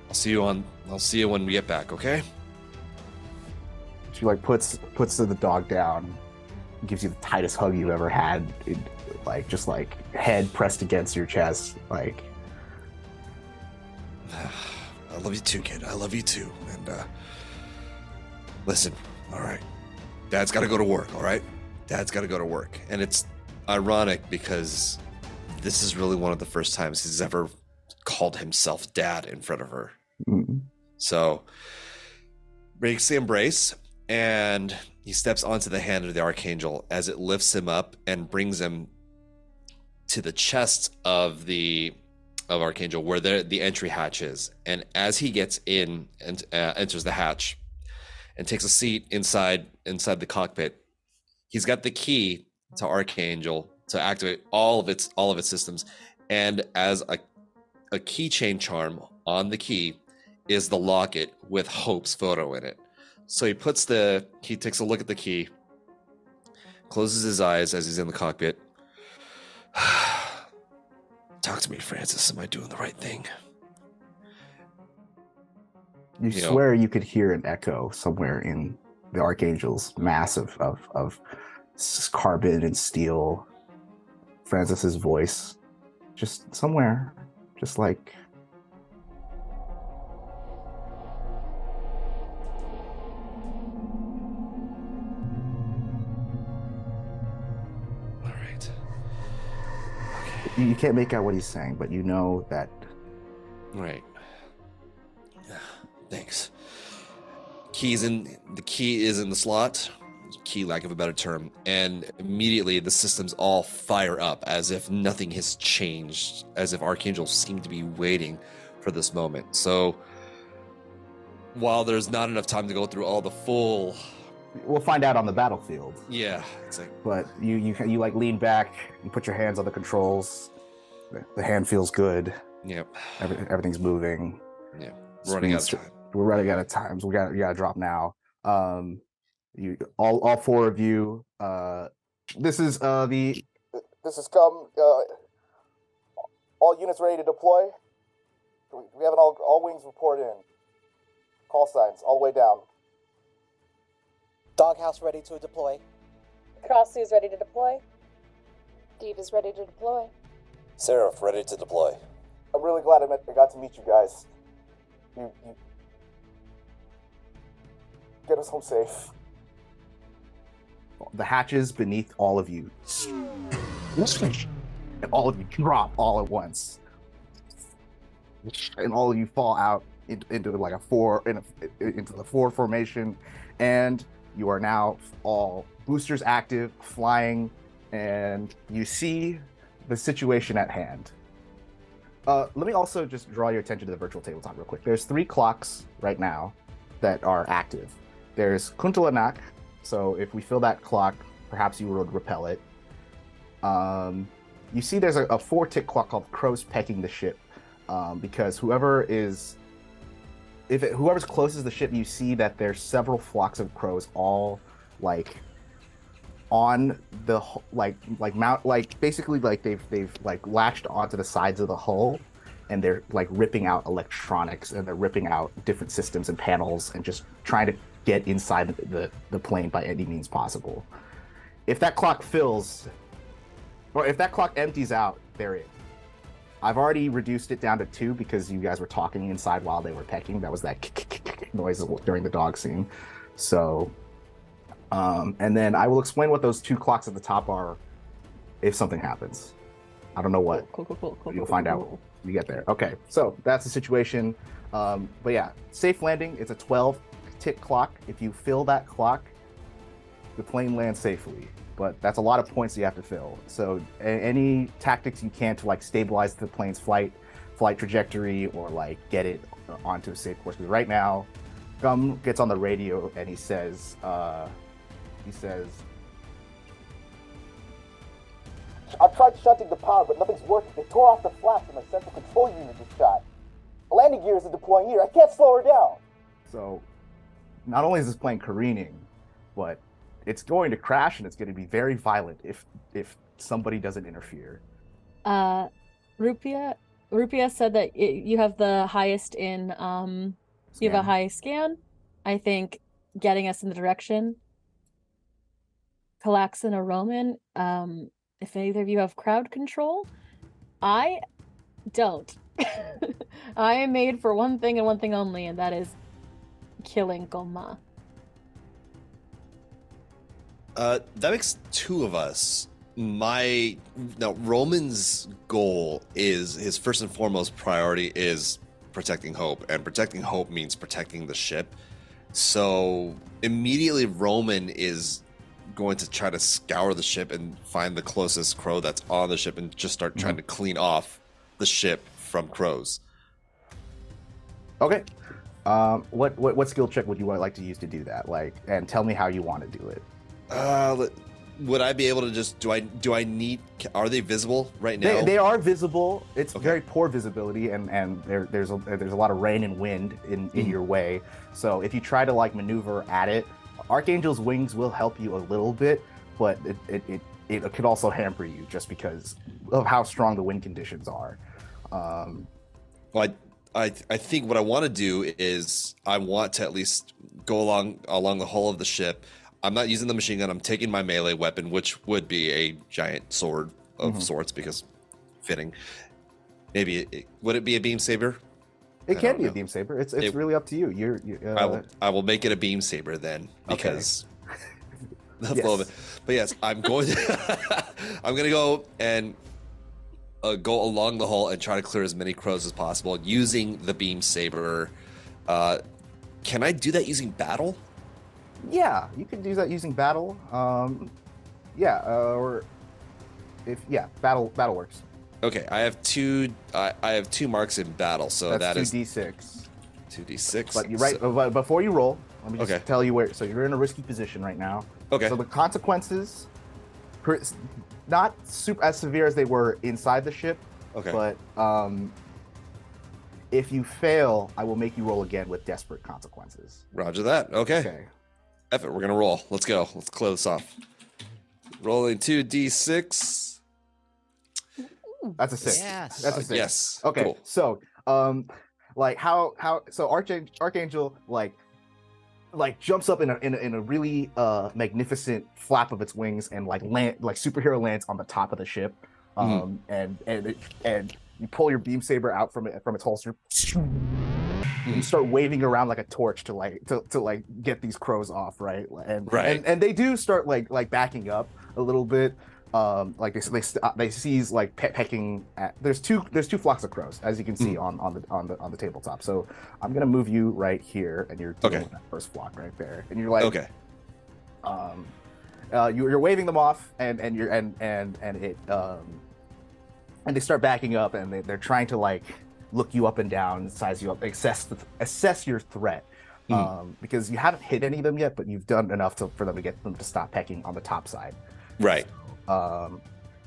I'll see you when we get back. Okay. she like puts the dog down, gives you the tightest hug you've ever had. Like just like head pressed against your chest, like. I love you too, kid. I love you too. And listen, all right, Dad's got to go to work. All right, Dad's got to go to work. And it's ironic because this is really one of the first times he's ever called himself Dad in front of her. Mm-hmm. So breaks the embrace, and he steps onto the hand of the Archangel as it lifts him up and brings him to the chest of Archangel, where the entry hatch is. And as he gets in and enters the hatch and takes a seat inside the cockpit, He's got the key to Archangel to activate all of its systems, and as a keychain charm on the key is the locket with Hope's photo in it. So he takes a look at the key, closes his eyes as he's in the cockpit. Talk to me, Francis. Am I doing the right thing? You swear you could hear an echo somewhere in the Archangel's mass of carbon and steel. Francis's voice, just somewhere, just like. All right. Okay. You can't make out what he's saying, but you know that. Right. Thanks. The key is in the slot. Key, lack of a better term, and immediately the systems all fire up as if nothing has changed, as if Archangel seemed to be waiting for this moment. So while there's not enough time to go through all the full, we'll find out on the battlefield. Yeah, it's like, but you like lean back and put your hands on the controls. The hand feels good. Yep. Everything's moving. Yeah. We're running out of time. We're running out of time. So we gotta drop now. You all four of you. This is This is come. All units ready to deploy. We have all wings report in. Call signs all the way down. Doghouse ready to deploy. kra-su is ready to deploy. Steve is ready to deploy. Seraph, ready to deploy. I'm really glad I got to meet you guys. You get us home safe. The hatches beneath all of you, and all of you drop all at once, and all of you fall out into like into the four formation, and you are now all boosters active, flying, and you see the situation at hand. Let me also just draw your attention to the virtual tabletop real quick. There's 3 clocks right now that are active. There's Kuntalanak, so if we fill that clock, perhaps you would repel it. You see there's a 4-tick clock called Crows Pecking the Ship, because whoever's closest to the ship, you see that there's several flocks of crows all like on the basically they've latched onto the sides of the hull, and they're like ripping out electronics, and they're ripping out different systems and panels, and just trying to get inside the plane by any means possible. If that clock fills, or if that clock empties out, they're in. I've already reduced it down to 2 because you guys were talking inside while they were pecking. That was that noise during the dog scene. So, and then I will explain what those 2 clocks at the top are if something happens. I don't know what. Cool. You'll find out when we get there. Okay, so that's the situation. But yeah, safe landing. It's a 12-tick clock. If you fill that clock, the plane lands safely. But that's a lot of points you have to fill. So any tactics you can to like stabilize the plane's flight trajectory, or like get it onto a safe course. Because right now, Gum gets on the radio and he says, I've tried shunting the power, but nothing's working. They tore off the flaps and my central control unit just shot. The landing gear isn't deploying here. I can't slow her down. So not only is this plane careening, but it's going to crash, and it's going to be very violent if somebody doesn't interfere. Rupi'a said that you have the highest in you have a high scan. I think getting us in the direction. callax'an or Roman, if either of you have crowd control, I don't. I am made for one thing and one thing only, and that is killing Goma. That makes 2 of us. Roman's goal is, his first and foremost priority is protecting Hope, and protecting Hope means protecting the ship. So immediately Roman is going to try to scour the ship and find the closest crow that's on the ship and just start trying to clean off the ship from crows. Okay. What skill check would you like to use to do that? Like, and tell me how you want to do it. would I be able to just do I need? Are they visible right now? They are visible. It's Okay. very poor visibility, and there's a lot of rain and wind in your way. So if you try to like maneuver at it, Archangel's wings will help you a little bit, but it could also hamper you just because of how strong the wind conditions are. Well, I think what I want to do is I want to at least go along the hull of the ship. I'm not using the machine gun. I'm taking my melee weapon, which would be a giant sword of sorts, because fitting. Maybe would it be a beam saber? It can be a beam saber. It's really up to you. I will make it a beam saber then, because the Yes. flow of it. But yes, I'm going to I'm going to go and go along the hull and try to clear as many crows as possible using the beam saber. Can I do that using battle? Yeah, you can do that using battle. Or if battle works. Okay, I have two marks in battle, so That's that is 2d6. 2d6. But but before you roll, let me just Okay. tell you where. So you're in a risky position right now. Okay. So the consequences, not super as severe as they were inside the ship. Okay. But if you fail, I will make you roll again with desperate consequences. Roger that. Okay. Okay. F it, we're gonna roll. Let's go. Let's close this off. Rolling 2d6. That's a 6. Yes. That's a 6. Yes. Okay. Cool. So, like so Archangel like jumps up in a really magnificent flap of its wings and like superhero lands on the top of the ship. And you pull your beam saber out from its holster. You start waving around like a torch to get these crows off, right? And they do start like backing up a little bit. Like they seize like pecking at. There's two flocks of crows, as you can see on the tabletop. So I'm gonna move you right here, and you're dealing with that first flock right there, and you're like, Okay. You're waving them off, and they start backing up, and they're trying to like look you up and down, size you up, assess your threat. Because you haven't hit any of them yet, but you've done enough for them to get them to stop pecking on the top side. Right. Do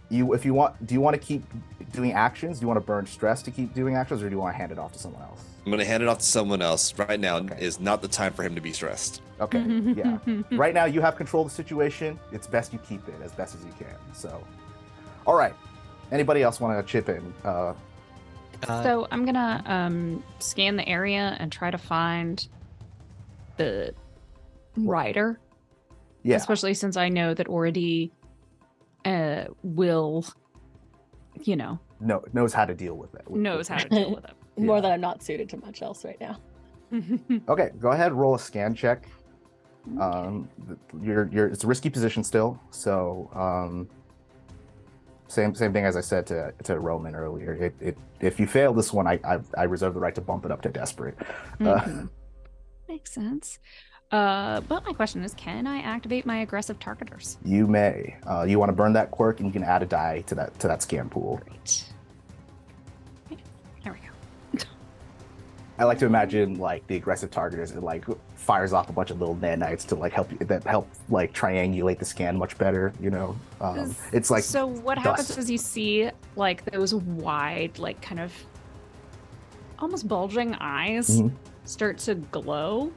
you want to keep doing actions? Do you want to burn stress to keep doing actions, or do you want to hand it off to someone else? I'm gonna hand it off to someone else. Right now is not the time for him to be stressed. Okay, yeah. Right now you have control of the situation. It's best you keep it as best as you can. So, all right. Anybody else want to chip in? So I'm gonna scan the area and try to find the rider. Yeah. Especially since I know that Oridi will, knows how to deal with it. knows how to deal with it. More that I'm not suited to much else right now. Okay, go ahead. Roll a scan check. It's a risky position still. So same thing as I said to Roman earlier. If you fail this one, I reserve the right to bump it up to desperate. Makes sense. But my question is, can I activate my aggressive targeters? You may. You want to burn that quirk, and you can add a die to that scan pool. Great. There we go. I like to imagine like the aggressive targeters, it like fires off a bunch of little nanites to like help like triangulate the scan much better. It's like so. What happens dust. is you see like those wide, like kind of almost bulging eyes start to glow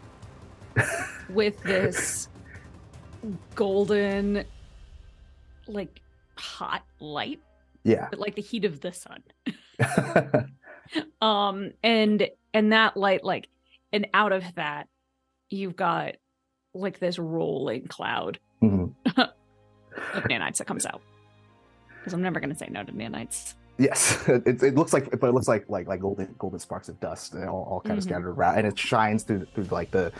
with this golden, like hot light. Yeah. But like the heat of the sun. And that light, like, and out of that, you've got like this rolling cloud of nanites that comes out. Because I'm never gonna say no to nanites. Yes, it looks like, but it looks like golden sparks of dust, all kind of scattered around, and it shines through like the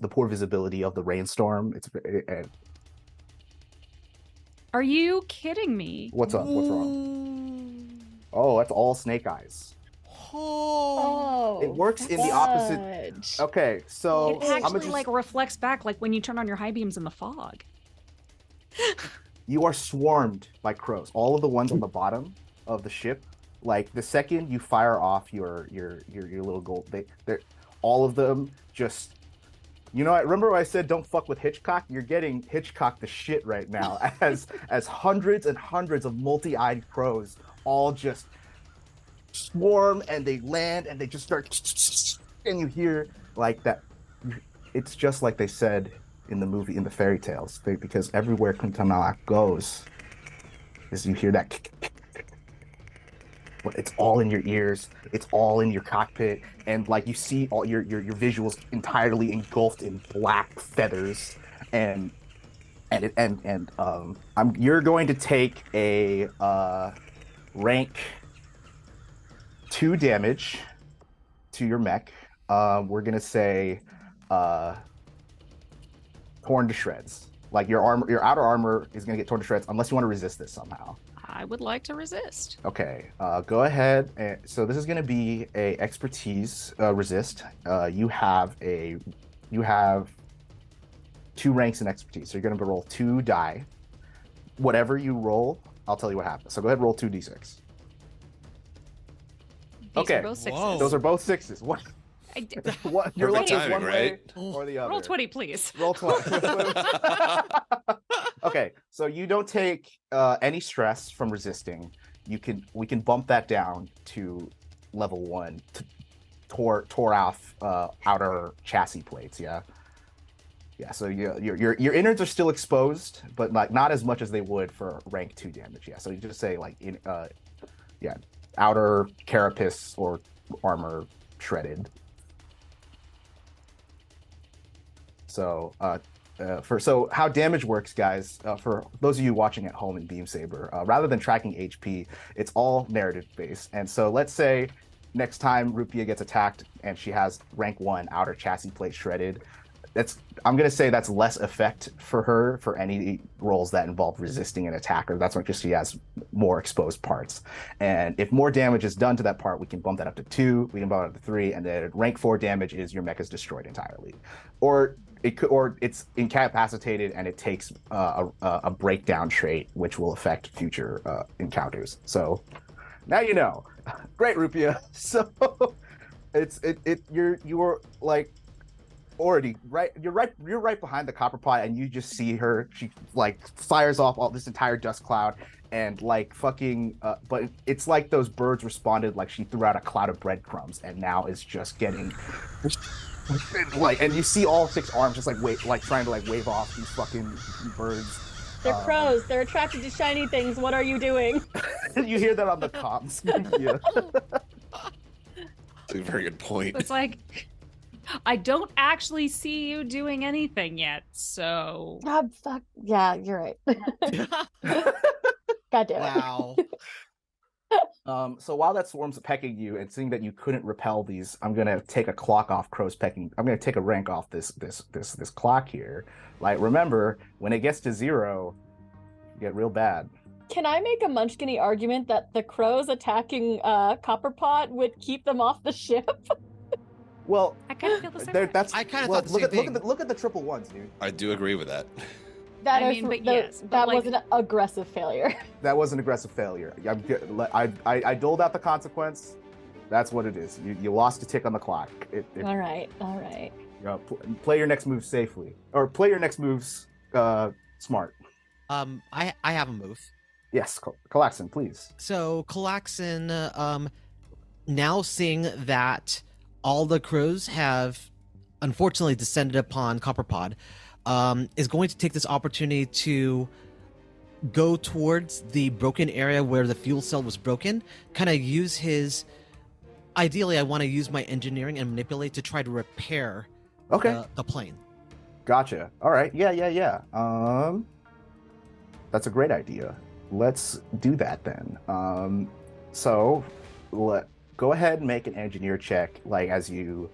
poor visibility of the rainstorm. Are you kidding me? What's up? What's wrong? Oh, that's all snake eyes. Oh, It works in the opposite. Okay, so It actually like reflects back, like when you turn on your high beams in the fog. You are swarmed by crows. All of the ones on the bottom of the ship, like the second you fire off your little gold, they're all of them just You know, I remember when I said don't fuck with Hitchcock. You're getting Hitchcock the shit right now, as hundreds and hundreds of multi-eyed crows all just swarm and they land and they just start, and you hear like that. It's just like they said in the movie, in the fairy tales, because everywhere Kuntanalak goes, is you hear that. But it's all in your ears, it's all in your cockpit, and like you see all your visuals entirely engulfed in black feathers, and you're going to take a rank 2 damage to your mech. We're gonna say torn to shreds. Like your outer armor is gonna get torn to shreds unless you want to resist this somehow. I would like to resist. Okay, go ahead. So this is going to be a expertise resist. You have 2 ranks in expertise, so you're going to roll 2 die. Whatever you roll, I'll tell you what happens. So go ahead and roll 2d6. These Okay. are both 6s. Whoa. Those are both 6s. What? What? Your luck Perfect is timing, one way right? or the other. Roll 20, please. Roll 20. Okay, so you don't take any stress from resisting. We can bump that down to level 1 to tore off outer chassis plates. Yeah. So your innards are still exposed, but like not as much as they would for rank 2 damage. Yeah. So you just say like outer carapace or armor shredded. So so how damage works, guys, for those of you watching at home in Beam Saber, rather than tracking HP, it's all narrative based. And so let's say next time rupi'a gets attacked and she has rank 1 outer chassis plate shredded, I'm going to say that's less effect for her for any rolls that involve resisting an attacker. That's when just she has more exposed parts. And if more damage is done to that part, we can bump that up to 2, we can bump it up to 3, and then rank 4 damage is your mech is destroyed entirely. Or it's incapacitated and it takes a breakdown trait, which will affect future encounters. So now you know. Great, rupi'a. So you're like already right. You're right behind the copper pot, and you just see her. She like fires off all this entire dust cloud, and like fucking. But it's like those birds responded like she threw out a cloud of breadcrumbs, and now it's just getting. Like, and you see all 6 arms just like trying to like wave off these fucking birds. They're crows. They're attracted to shiny things. What are you doing? You hear that on the comms. Yeah. That's a very good point. It's like, I don't actually see you doing anything yet, so. Fuck. Yeah, you're right. God damn it. Wow. So while that swarm's pecking you and seeing that you couldn't repel these, I'm gonna take a clock off crow's pecking. I'm gonna take a rank off this clock here. Like, remember, when it gets to 0, you get real bad. Can I make a Munchkin-y argument that the crows attacking Copperpot would keep them off the ship? Well, I kind of feel the same way. I kind of thought the same thing. Look at the triple ones, dude. I do agree with that. That but was an aggressive failure. That was an aggressive failure. I doled out the consequence. That's what it is. You lost a tick on the clock. All right. You know, play your next move safely, or play your next moves smart. I have a move. Yes, callax'an, please. So callax'an, now seeing that all the crows have unfortunately descended upon Copperpod, is going to take this opportunity to go towards the broken area where the fuel cell was broken, kind of use his... Ideally, I want to use my engineering and manipulate to try to repair the plane. Gotcha. All right. Yeah. That's a great idea. Let's do that then. So go ahead and make an engineer check, like as you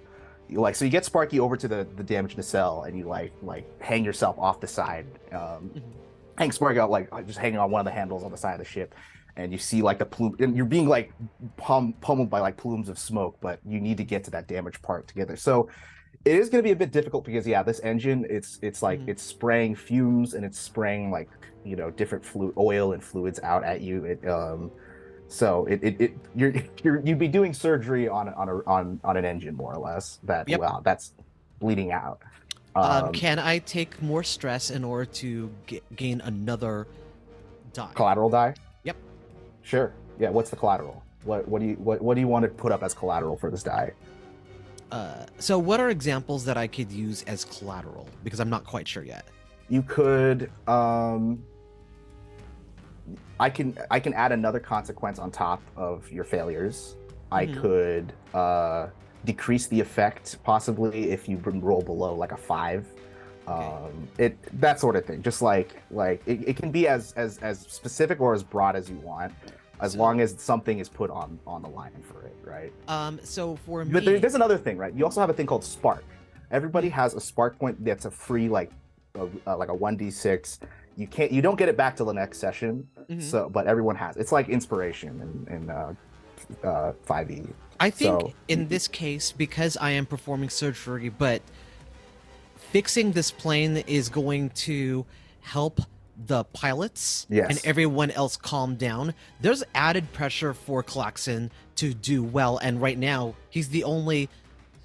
so you get Sparky over to the damaged nacelle, and you like hang yourself off the side, hang Sparky out like just hanging on one of the handles on the side of the ship, and you see like the plume, and you're being like pummeled by like plumes of smoke, but you need to get to that damaged part together. So it is going to be a bit difficult because this engine, it's like it's spraying fumes and it's spraying like different oil and fluids out at you. So you'd be doing surgery on an engine more or less that's bleeding out. Can I take more stress in order to gain another die? Collateral die? Yep. Sure. Yeah. What's the collateral? What do you want to put up as collateral for this die? So what are examples that I could use as collateral? Because I'm not quite sure yet. You could. I can add another consequence on top of your failures. I could decrease the effect possibly if you roll below like a 5. That sort of thing. Just like it can be as specific or as broad as you want, as long as something is put on the line for it, right? So for me, but there's another thing, right? You also have a thing called spark. Everybody has a spark point that's a free like a 1d6. You don't get it back till the next session. So but everyone has. It's like inspiration in 5e. I think in this case, because I am performing surgery, but fixing this plane is going to help the pilots and everyone else calm down. There's added pressure for callax'an to do well, and right now he's the only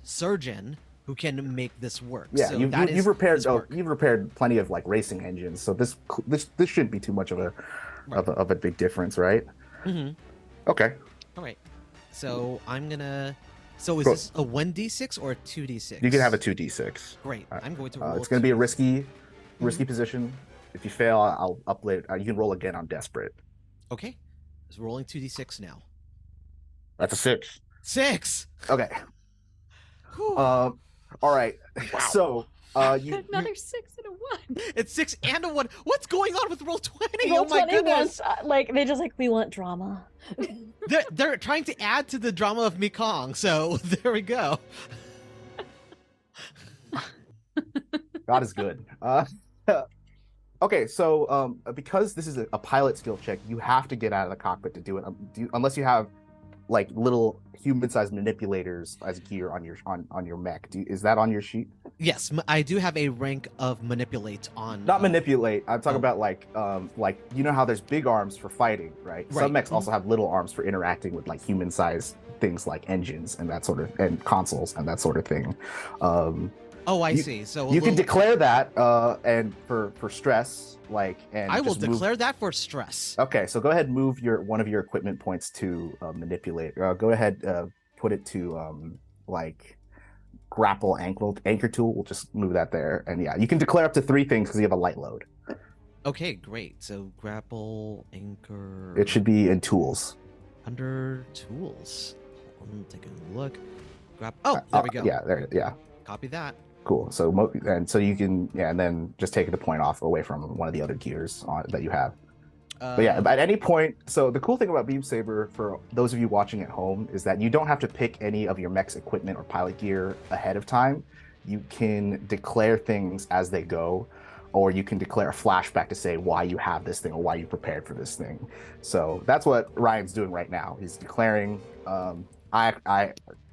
surgeon who can make this work. Yeah, so you've repaired plenty of like racing engines, so this shouldn't be too much of a big difference, right? Okay. All right. So I'm gonna. So is this a 1d6 or a 2d6? You can have a 2d6. Great. I'm going to roll. It's going to be a risky position. If you fail, I'll upload. You can roll again on desperate. Okay. Just rolling 2d6 now. That's a 6. 6. Okay. All right. Wow. So another 6 and a 1. It's 6 and a 1. What's going on with roll 20? Roll oh my 20 goodness! They just we want drama. they're trying to add to the drama of Mekong. So there we go. God is good. Okay, so because this is a pilot skill check, you have to get out of the cockpit to do it, unless you have like little human-sized manipulators as gear on your mech. Is that on your sheet? Yes, I do have a rank of manipulate on. Not manipulate. I'm talking about like you know how there's big arms for fighting, right? Some mechs also have little arms for interacting with like human-sized things like engines and that sort of and consoles and that sort of thing. Oh, I see. So you can declare that, and for stress, and I will declare that for stress. Okay, so go ahead and move one of your equipment points to manipulate. Go ahead, put it to grapple anchor tool. We'll just move that there, and yeah, you can declare up to 3 things because you have a light load. Okay, great. So grapple anchor. It should be in tools. Under tools. I'm taking a look. Oh, there we go. Yeah. Copy that. Cool. So you can and then just take the point off away from one of the other gears that you have. But yeah, at any point. So the cool thing about Beam Saber for those of you watching at home is that you don't have to pick any of your mech's equipment or pilot gear ahead of time. You can declare things as they go, or you can declare a flashback to say why you have this thing or why you prepared for this thing. So that's what Ryan's doing right now. He's declaring. I've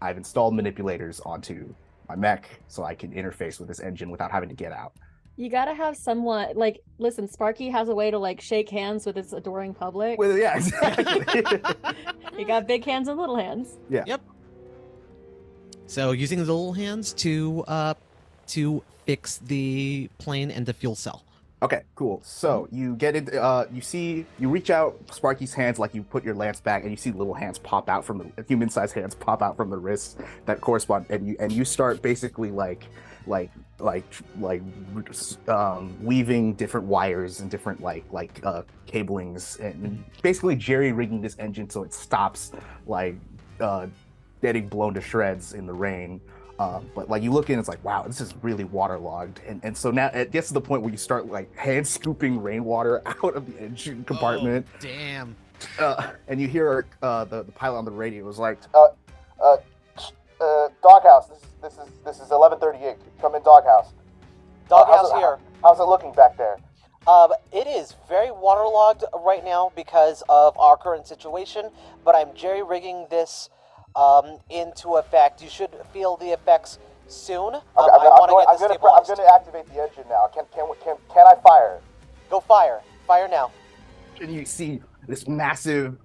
installed manipulators onto my mech so I can interface with this engine without having to get out. You gotta have someone listen, Sparky has a way to shake hands with his adoring public. Well, yeah, exactly. You got big hands and little hands. Yeah. Yep. So using the little hands to fix the plane and the fuel cell. Okay, cool. So you get into, you reach out Sparky's hands like you put your lance back, and you see little hands pop out from the human-sized hands pop out from the wrists that correspond, and you start basically weaving different wires and different cablings, and basically jerry rigging this engine so it stops getting blown to shreds in the rain. But you look in, it's wow, this is really waterlogged, and so now it gets to the point where you start hand scooping rainwater out of the engine compartment. Oh, damn. And you hear the pilot on the radio was doghouse. This is 1138. Come in, doghouse. Doghouse here. How's it looking back there? It is very waterlogged right now because of our current situation, but I'm jerry-rigging this into effect. You should feel the effects soon. I'm going to activate the engine now. Can I fire? Go fire. Fire now. And you see this massive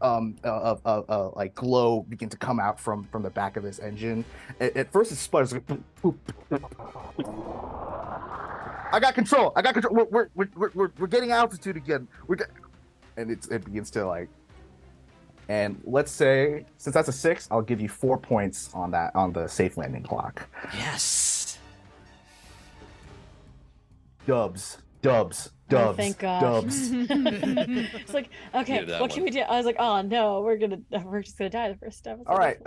glow begin to come out from the back of this engine. At first it sputters, I got control. We're getting altitude again. And it begins to like. And let's say, since that's a 6, I'll give you 4 points on the safe landing clock. Yes. Dubs. Oh, thank God. Dubs. It's like, okay, what can we do? I was like, oh no, we're just gonna die the first step. All right.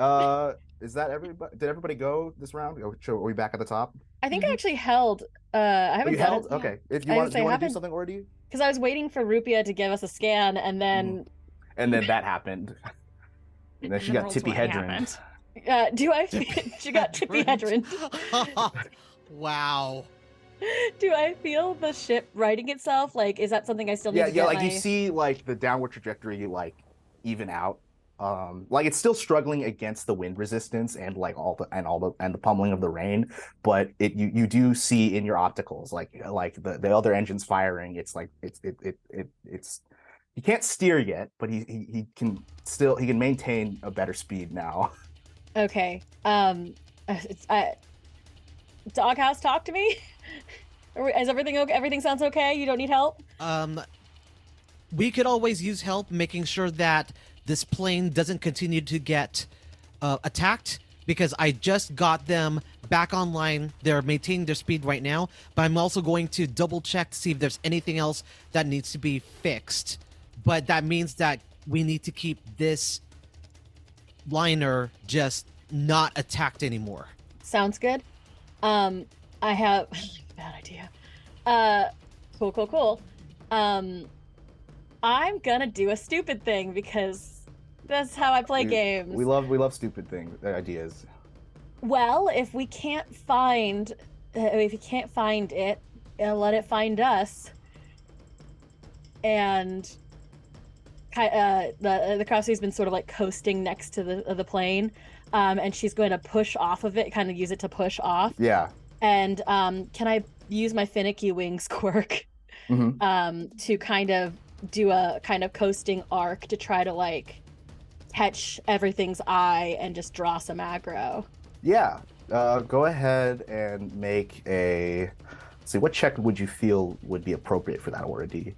Is that everybody? Did everybody go this round? Are we back at the top? I think I actually held. I haven't done it. Okay. If you want to do something, or do you? Because I was waiting for Rupi'a to give us a scan, and then. And then that happened. And then she got tippy headruned. She got tippy headruned. Wow. Do I feel the ship righting itself? Like, is that something I still need to get? Yeah, like you see like the downward trajectory like even out. Like it's still struggling against the wind resistance and like all the pummeling of the rain, but you do see in your opticals like the other engines firing. It's like it's he can't steer yet, but he can maintain a better speed now. Okay. Doghouse, talk to me. Is everything okay? Everything sounds okay? You don't need help? We could always use help making sure that this plane doesn't continue to get attacked, because I just got them back online. They're maintaining their speed right now, but I'm also going to double check to see if there's anything else that needs to be fixed. But that means that we need to keep this liner just not attacked anymore. Sounds good. I have bad idea. Cool. I'm gonna do a stupid thing because that's how I play games. We love stupid ideas. Well, if we can't find it, let it find us. And the kra-su's been sort of like coasting next to the plane, and she's going to push off of it, kind of use it to push off. Yeah. And can I use my finicky wings quirk to kind of do a kind of coasting arc to try to like catch everything's eye and just draw some aggro? Yeah. Go ahead and make a. See, what check would you feel would be appropriate for that already?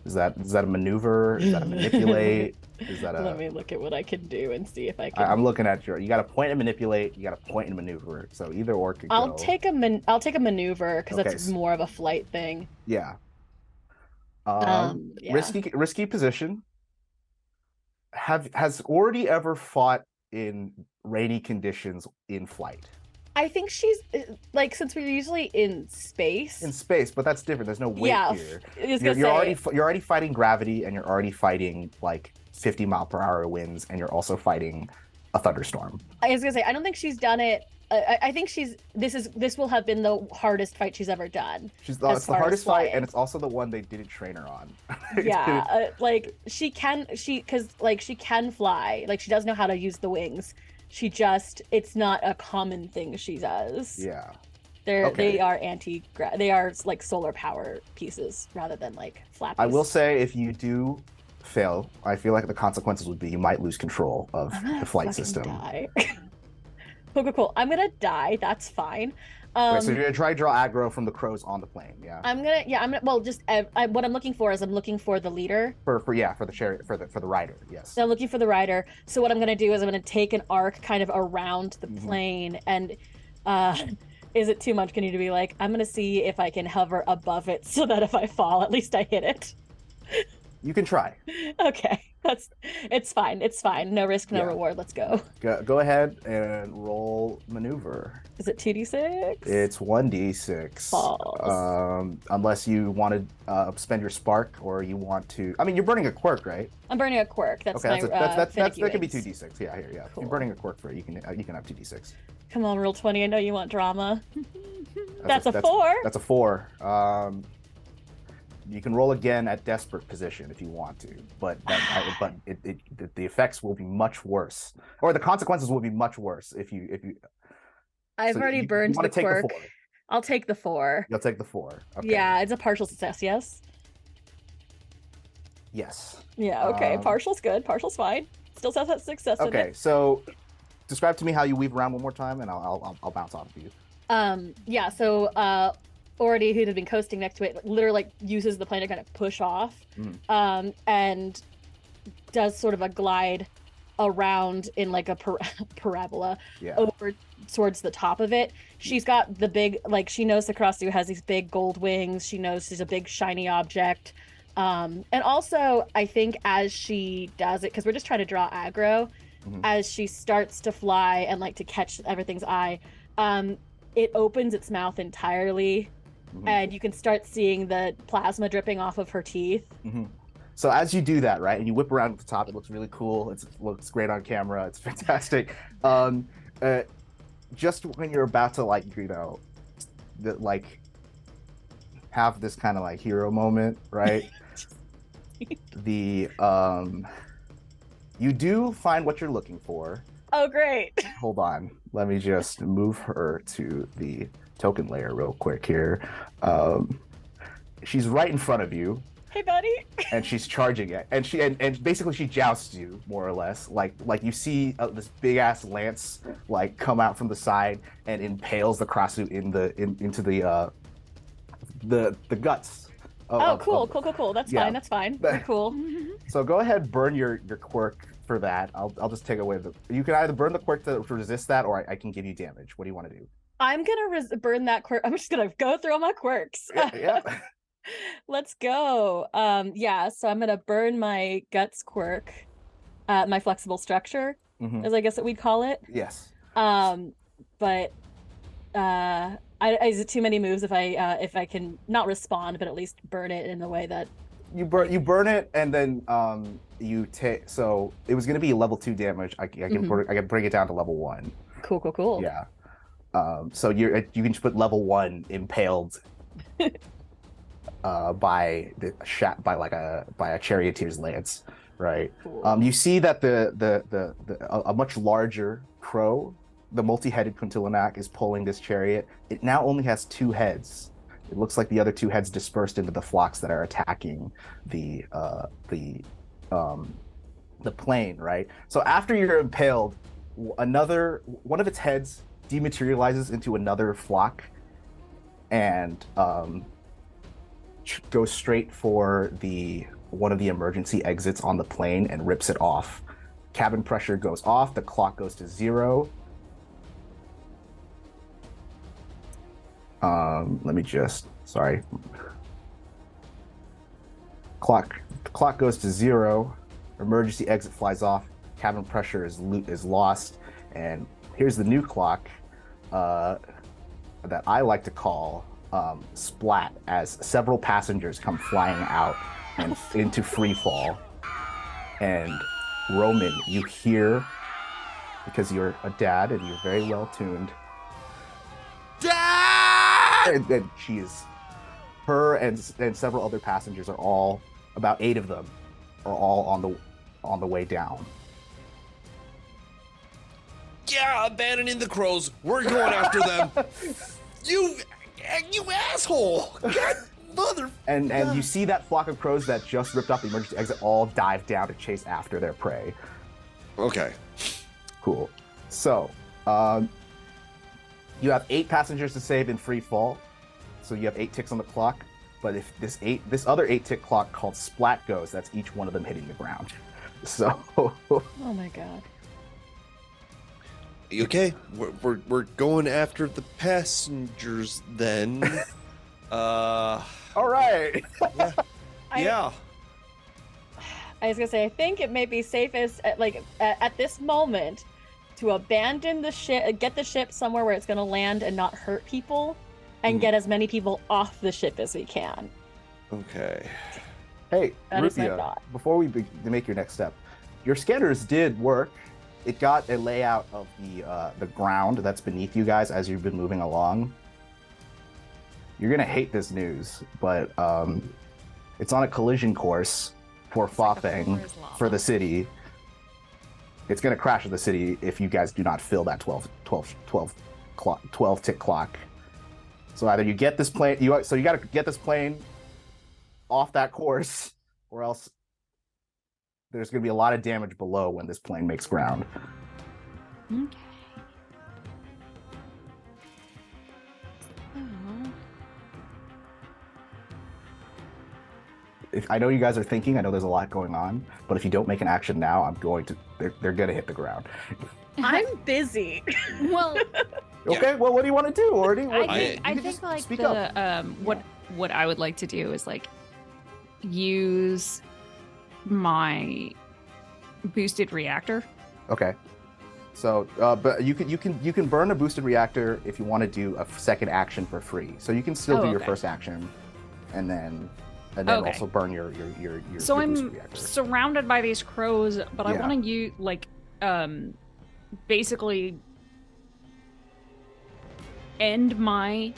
Is that a maneuver? Is that a manipulate? Is that a? Let me look at what I can do and see if I can. I'm looking at you got a point and manipulate. You got a point and maneuver. So either or could I'll go. take a maneuver because that's more of a flight thing. Yeah. Yeah. Risky position. Has already ever fought in rainy conditions in flight? I think she's like, since we're usually in space. In space, but that's different. There's no weight here. You're already fighting gravity, and you're already fighting like 50-mile-per-hour winds, and you're also fighting a thunderstorm. I was gonna say, I don't think she's done it. I think this will have been the hardest fight she's ever done. It's the hardest fight, and it's also the one they didn't train her on. Yeah, like she can fly. Like she does know how to use the wings. It's not a common thing she does. Yeah. They are like solar power pieces rather than like flappies. I will say, if you do fail, I feel like the consequences would be you might lose control of the flight system. Die. Cool. I'm gonna die. That's fine. So you're gonna try to draw aggro from the crows on the plane, yeah? I'm gonna. Well, just what I'm looking for is I'm looking for the leader. For the chariot, for the rider, yes. So I'm looking for the rider. So what I'm gonna do is I'm gonna take an arc kind of around the plane, and is it too much? Can you be like, I'm gonna see if I can hover above it so that if I fall, at least I hit it. You can try. Okay, it's fine. No risk, no reward. Let's go. Go ahead and roll maneuver. Is it 2d6? It's 1d6. Balls. Unless you want to spend your spark, or you want to. I mean, you're burning a quirk, right? I'm burning a quirk. That's okay. That can be wings. 2d6. Yeah, here. Yeah. Cool. If you're burning a quirk for it, you can have 2d6. Come on, roll 20. I know you want drama. That's a 4. That's a 4. You can roll again at desperate position if you want to, but the effects will be much worse, or the consequences will be much worse if you. I've already burned the quirk. I'll take the 4. You'll take the 4. Okay. Yeah, it's a partial success. Yes. Yes. Yeah. Okay. Partial's good. Partial's fine. Still says that success. Okay. So, describe to me how you weave around one more time, and I'll bounce off of you. Yeah. So already who had been coasting next to it, literally like uses the plane to kind of push off, and does sort of a glide around in like a parabola over towards the top of it. She's got the big, like, she knows the kra-su has these big gold wings. She knows she's a big shiny object. And also, I think as she does it, because we're just trying to draw aggro, as she starts to fly and like to catch everything's eye, it opens its mouth entirely, and you can start seeing the plasma dripping off of her teeth. So as you do that, right, and you whip around at the top, it looks really cool. It looks great on camera. It's fantastic. Just when you're about to, like, you know, have this kind of like hero moment, right? You do find what you're looking for. Oh, great. Hold on. Let me just move her to the token layer real quick here. She's right in front of you. Hey, buddy. And she's charging it, and basically she jousts you, more or less. Like you see this big ass lance like come out from the side and impales the kra-su into the guts. Cool. That's fine. That's fine. Very cool. So go ahead, burn your quirk for that. I'll just take away you can either burn the quirk to resist that, or I can give you damage. What do you want to do? I'm gonna burn that quirk. I'm just gonna go through all my quirks. Yeah. Let's go. So I'm gonna burn my guts quirk, my flexible structure, as I guess that we'd call it. Yes. But is it too many moves if I can not respond, but at least burn it in the way that you burn it, and then you take. So it was gonna be level 2 damage. I can bring it down to level 1. Cool. Yeah. So you can just put level 1 impaled. By a charioteer's lance, right? Cool. You see that a much larger crow, the multi-headed Kuntilanak, is pulling this chariot. It now only has 2 heads. It looks like the other 2 heads dispersed into the flocks that are attacking the plane, right? So after you're impaled, one of its heads dematerializes into another flock, and goes straight for one of the emergency exits on the plane and rips it off. Cabin pressure goes off. The clock goes to 0. Sorry. Clock goes to 0. Emergency exit flies off. Cabin pressure is lost. And here's the new clock that I like to call splat, as several passengers come flying out and into free fall. And Roman, you hear, because you're a dad and you're very well tuned, Dad! And she is, her and several other passengers are all, about 8 of them, are all on the way down. Yeah, abandoning the crows. We're going after them. You asshole! God, mother. And you see that flock of crows that just ripped off the emergency exit all dive down to chase after their prey. Okay. Cool. So, you have 8 passengers to save in free fall. So you have 8 ticks on the clock. But if this other 8-tick clock called splat goes, that's each one of them hitting the ground. So. Oh my god. Okay, we're going after the passengers then. All right. Yeah. I was gonna say, I think it may be safest at this moment to abandon the ship, get the ship somewhere where it's gonna land and not hurt people, and get as many people off the ship as we can. Okay. Hey, that is my rupi'a, thought. before we make your next step, your scanners did work. It got a layout of the ground that's beneath you guys as you've been moving along. You're gonna hate this news, but it's on a collision course for Fafeng for the city. It's gonna crash in the city if you guys do not fill that 12 tick clock. So either you get this plane, you gotta get this plane off that course, or else there's going to be a lot of damage below when this plane makes ground. Okay. if I know you guys are thinking, I know there's a lot going on, but if you don't make an action now, they're gonna hit the ground. I'm busy. Well, Okay, well, what do you want to do, Ordy? I think like speak the up. what I would like to do is like use my boosted reactor. Okay. So, but you can burn a boosted reactor if you want to do a second action for free. So you can still do your first action, and then also burn your So your boosted I'm reactor. surrounded by these crows, but I Yeah. want to use like basically end my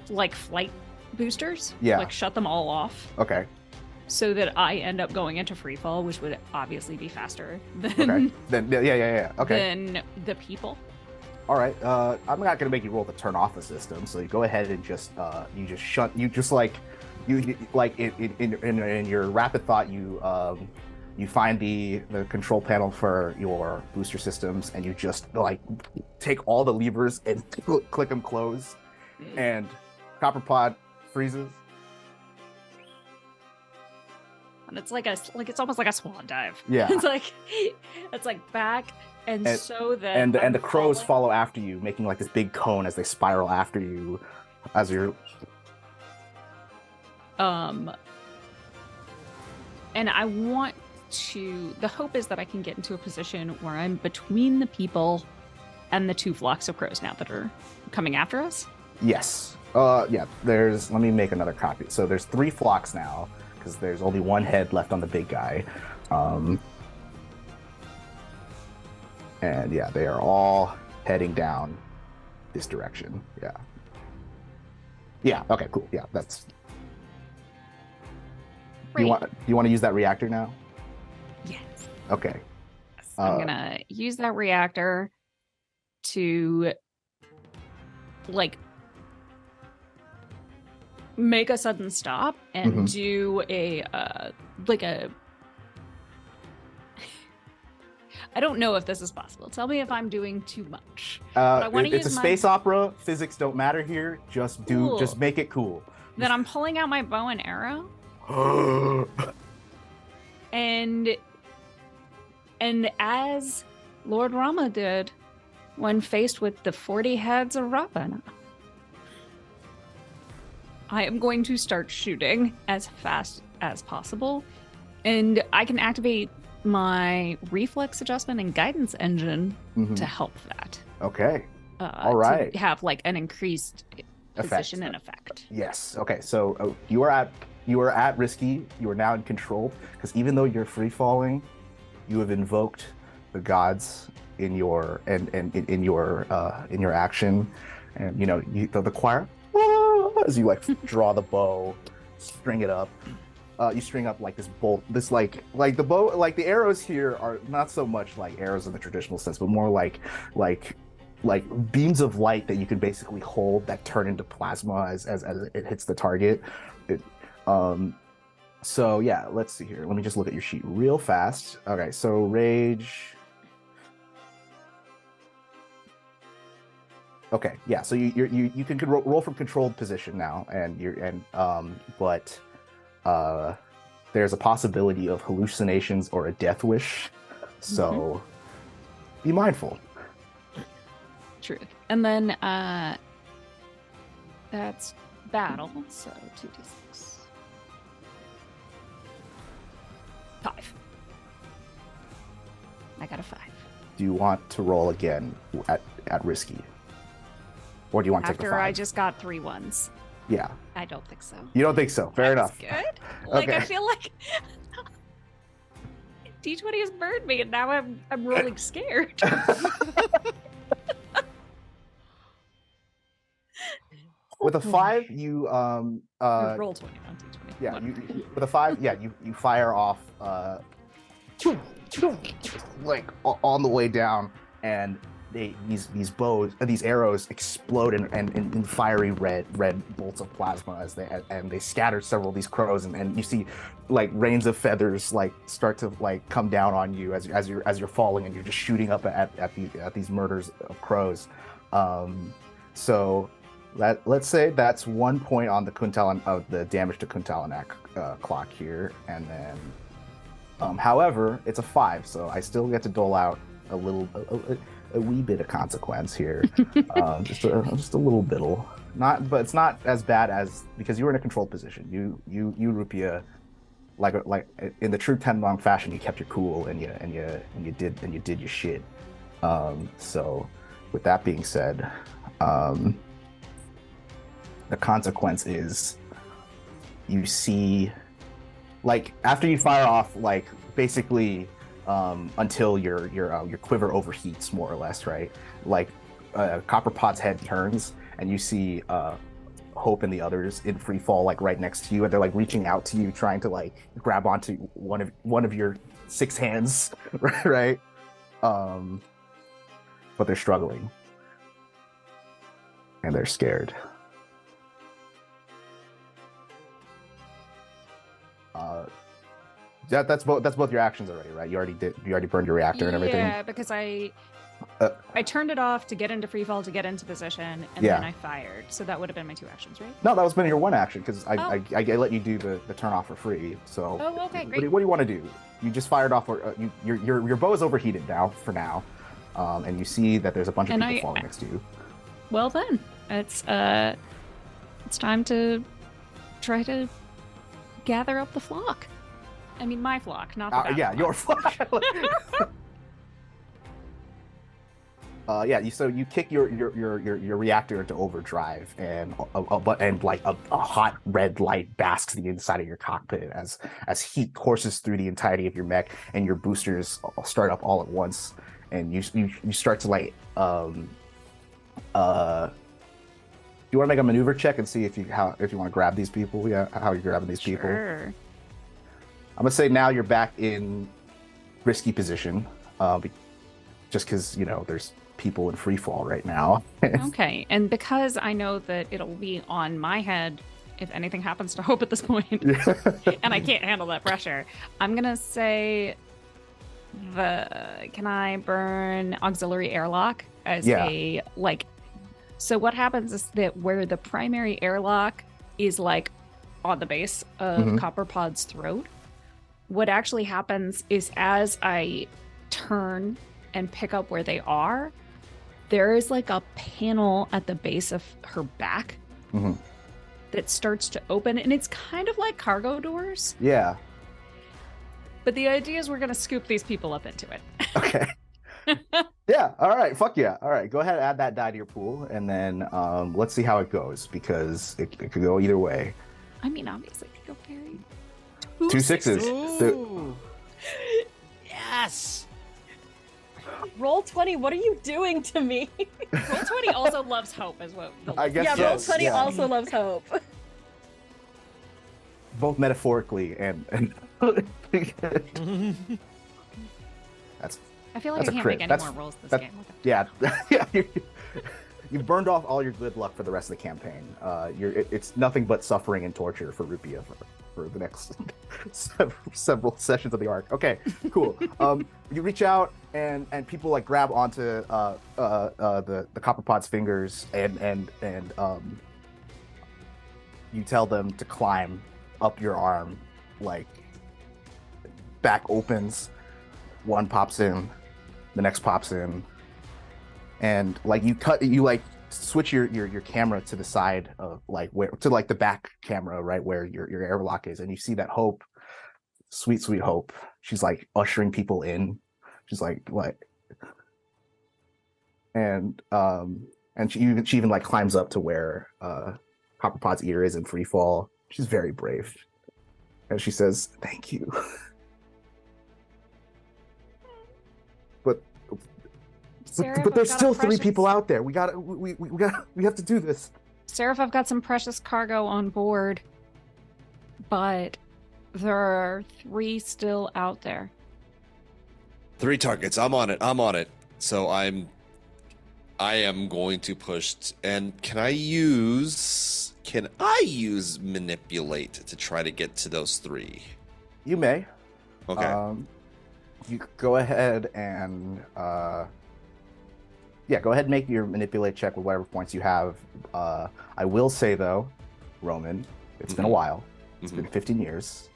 like flight boosters. Yeah. Like shut them all off. Okay. So that I end up going into free fall, which would obviously be faster than Okay. Then yeah. Okay. than the people. All right. I'm not gonna make you roll to turn off the system. So you go ahead and just in your rapid thought you find the control panel for your booster systems, and you just like take all the levers and click them close, and Copperpod freezes. And it's it's almost like a swan dive. Yeah. it's like back and so that and I'm the crows falling. follow after you, making like this big cone as they spiral after you, as you're. And I want to. The hope is that I can get into a position where I'm between the people and the two flocks of crows now that are coming after us. Yes. Yeah. Let me make another copy. So there's 3 flocks now, because there's only 1 head left on the big guy. And yeah, they are all heading down this direction. Yeah. Yeah. Okay. Cool. Yeah. That's. Do you want to use that reactor now? Yes. Okay. So I'm gonna use that reactor to like make a sudden stop and do a I don't know if this is possible. Tell me if I'm doing too much. But I want to use it's a space opera. Physics don't matter here. Just Cool. just make it cool. Then I'm pulling out my bow and arrow, and as Lord Rama did when faced with the 40 heads of Ravana, I am going to start shooting as fast as possible, and I can activate my reflex adjustment and guidance engine to help that. Okay. All right. To have like an increased position and effect. Yes. Okay. So you are at risky. You are now in control, because even though you're free falling, you have invoked the gods in your in your action, and the choir as you like draw the bow, string it up. You string up like this bolt, this like the bow, like the arrows here are not so much like arrows in the traditional sense, but more like beams of light that you can basically hold that turn into plasma as it hits the target. So yeah, let's see here. Let me just look at your sheet real fast. Okay, so rage. Okay, yeah. So you can roll from controlled position now, but there's a possibility of hallucinations or a death wish. So be mindful. Truth. And then that's battle, so 2d6. 5. I got a 5. Do you want to roll again at risky? Or do you want to take the 5? After I just got 3 ones. Yeah. I don't think so. You don't think so? Fair enough. Good. Like Okay. I feel like D20 has burned me, and now I'm rolling scared. With a 5, you roll 20 on D20. yeah, with a 5, yeah, you fire off like on the way down, and these arrows explode in fiery red bolts of plasma as they scatter several of these crows, and you see like rains of feathers like start to like come down on you as you're falling, and you're just shooting up at these murders of crows. So let's say that's 1 point on the quintalan of the damage to quintalanac clock here, and then however it's a 5, so I still get to dole out a wee bit of consequence here. just a little bittle. But it's not as bad as, because you were in a controlled position. You rupi'a, like in the true Tenlong fashion, you kept your cool and you did your shit. So with that being said, the consequence is you see, like, after you fire off, like, basically until your quiver overheats, more or less, right? Like Copperpot's head turns and you see Hope and the others in free fall, like right next to you, and they're like reaching out to you, trying to like grab onto one of your 6 hands, right? But they're struggling and they're scared. That's both your actions already, right? You already burned your reactor and everything. Yeah, because I turned it off to get into free fall, to get into position, and then I fired. So that would have been my 2 actions, right? No, that was been your 1 action, because I let you do the turn off for free. So okay, great. What do you want to do? You just fired off, your bow is overheated now for now, and you see that there's a bunch of people falling next to you. Well then, it's time to try to gather up the flock. I mean, my flock, not the yeah, your flock. So you kick your reactor into overdrive, and a hot red light basks the inside of your cockpit as heat courses through the entirety of your mech, and your boosters start up all at once, and you start to like you want to make a maneuver check and see if you want to grab these people? Yeah, how you're grabbing these people? Sure. I'm gonna say now you're back in risky position, just because there's people in free fall right now. Okay, and because I know that it'll be on my head if anything happens to Hope at this point, and I can't handle that pressure, I'm gonna say can I burn auxiliary airlock as a like? So what happens is that where the primary airlock is like on the base of Copperpod's throat, what actually happens is as I turn and pick up where they are, there is like a panel at the base of her back that starts to open, and it's kind of like cargo doors. Yeah. But the idea is we're going to scoop these people up into it. Okay. Yeah. All right. Fuck yeah. All right. Go ahead and add that die to your pool, and then let's see how it goes, because it could go either way. I mean, obviously, it could go very... 2 6s. Yes. Roll 20, what are you doing to me? Roll 20 also loves Hope as well. I guess yeah, Roll 20 also loves Hope. Both metaphorically and that's. I feel like I can't make any more rolls this game. Yeah, you've burned off all your good luck for the rest of the campaign. It's nothing but suffering and torture for rupi'a for the next several sessions of the arc. Okay, cool. You reach out and people like grab onto the Copperpot's fingers and you tell them to climb up your arm. Like, back opens, one pops in, the next pops in, and like you switch your camera to the side of like where to like the back camera, right where your airlock is, and you see that Hope, sweet Hope, she's like ushering people in. She's like what? And she even like climbs up to where Copperpot's ear is in free fall. She's very brave, and she says, "Thank you." But there's still 3 people out there. We have to do this. Seraph, I've got some precious cargo on board, but there are 3 still out there. 3 targets. I'm on it. So I am going to push. And can I use manipulate to try to get to those 3? You may. Okay. You go ahead and go ahead and make your manipulate check with whatever points you have. I will say though, Roman, it's been a while. It's been 15 years.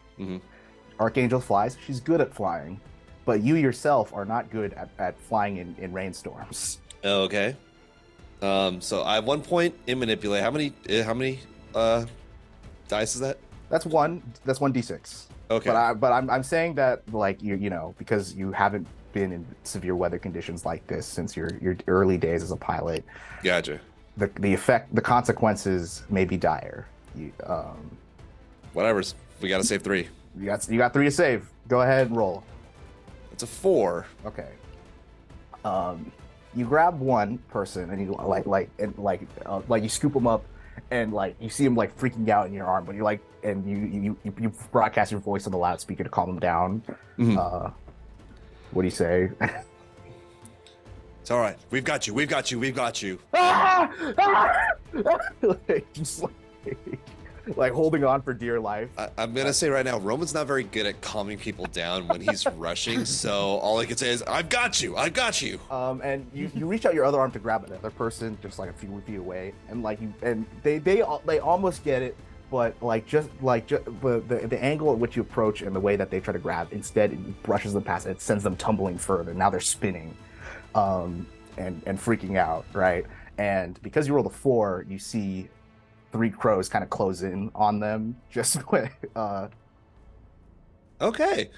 Archangel flies. She's good at flying, but you yourself are not good at flying in rainstorms. Okay. So I have 1 point in manipulate. How many dice is that? That's 1d6. Okay. But I'm saying that like you know because you haven't been in severe weather conditions like this since your early days as a pilot. Gotcha. The consequences may be dire. Whatever. We gotta save 3. You got 3 to save. Go ahead and roll. It's a 4. Okay. You grab one person and you like you scoop them up, and like you see him like freaking out in your arm, but you're like, and you broadcast your voice on the loudspeaker to calm him down. What do you say? It's all right. We've got you. We've got you. We've got you. Just like holding on for dear life. I'm gonna say right now, Roman's not very good at calming people down when he's rushing. So all I can say is, "I've got you. I've got you." And you reach out your other arm to grab another person, just like a few feet away, and like they almost get it, but the angle at which you approach and the way that they try to grab, instead it brushes them past. It sends them tumbling further. Now they're spinning, and freaking out, right? And because you rolled a 4, you see 3 crows kind of close in on them. Just okay.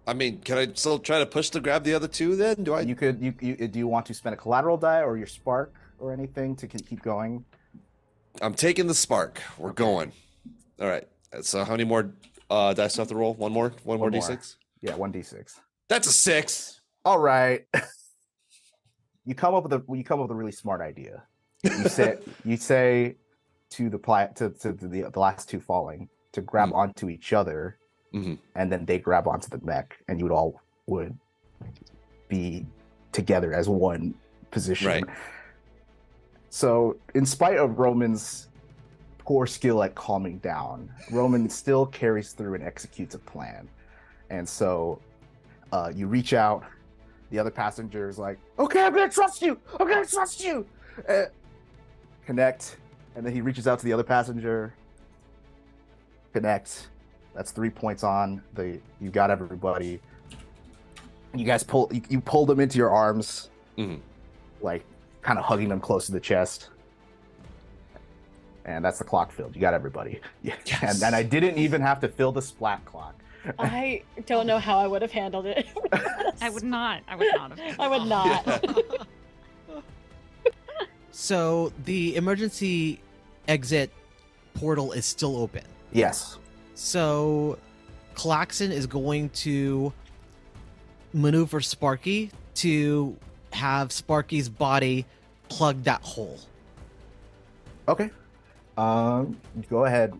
I mean, can I still try to push to grab the other 2 then? Do I? You could. Do you want to spend a collateral die or your spark or anything to keep going? I'm taking the spark. We're going. All right. So how many more dice do I have to roll? One more d6. Yeah, 1d6. That's a 6. All right. You come up with a really smart idea. You say to the last 2 falling to grab onto each other, and then they grab onto the mech, and you would be together as one position. Right. So, in spite of Roman's poor skill at calming down, Roman still carries through and executes a plan. And so, you reach out. The other passenger is like, "Okay, I'm gonna trust you. I'm gonna trust you." Connect. And then he reaches out to the other passenger. Connect. That's 3 points on. You got everybody. You guys you pulled them into your arms, like kind of hugging them close to the chest. And that's the clock filled. You got everybody. Yeah. Yes. And I didn't even have to fill the splat clock. I don't know how I would have handled it. I would not. I would not have. I would not. So the emergency exit portal is still open. Yes. So callax'an is going to maneuver Sparky to have Sparky's body plug that hole. Okay. Go ahead.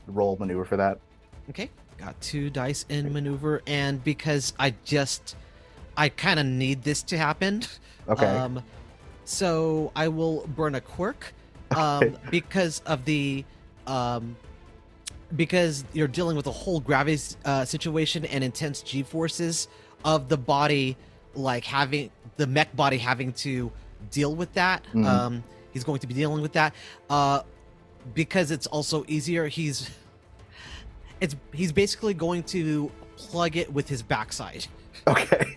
Roll maneuver for that. Okay. Got 2 dice in maneuver, and because I kind of need this to happen. Okay. So I will burn a quirk, because of the, because you're dealing with a whole gravity situation and intense G-forces of the body, like having the mech body having to deal with that. He's going to be dealing with that, because it's also easier. He's basically going to plug it with his backside. Okay.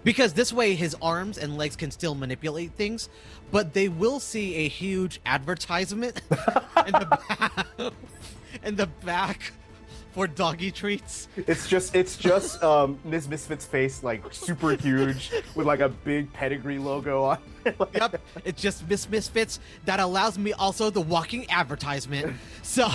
Because this way his arms and legs can still manipulate things, but they will see a huge advertisement in the back for doggy treats. It's just Ms. Misfit's face, like super huge with like a big pedigree logo on it. Yep, it's just Miss Misfits that allows me also the walking advertisement. So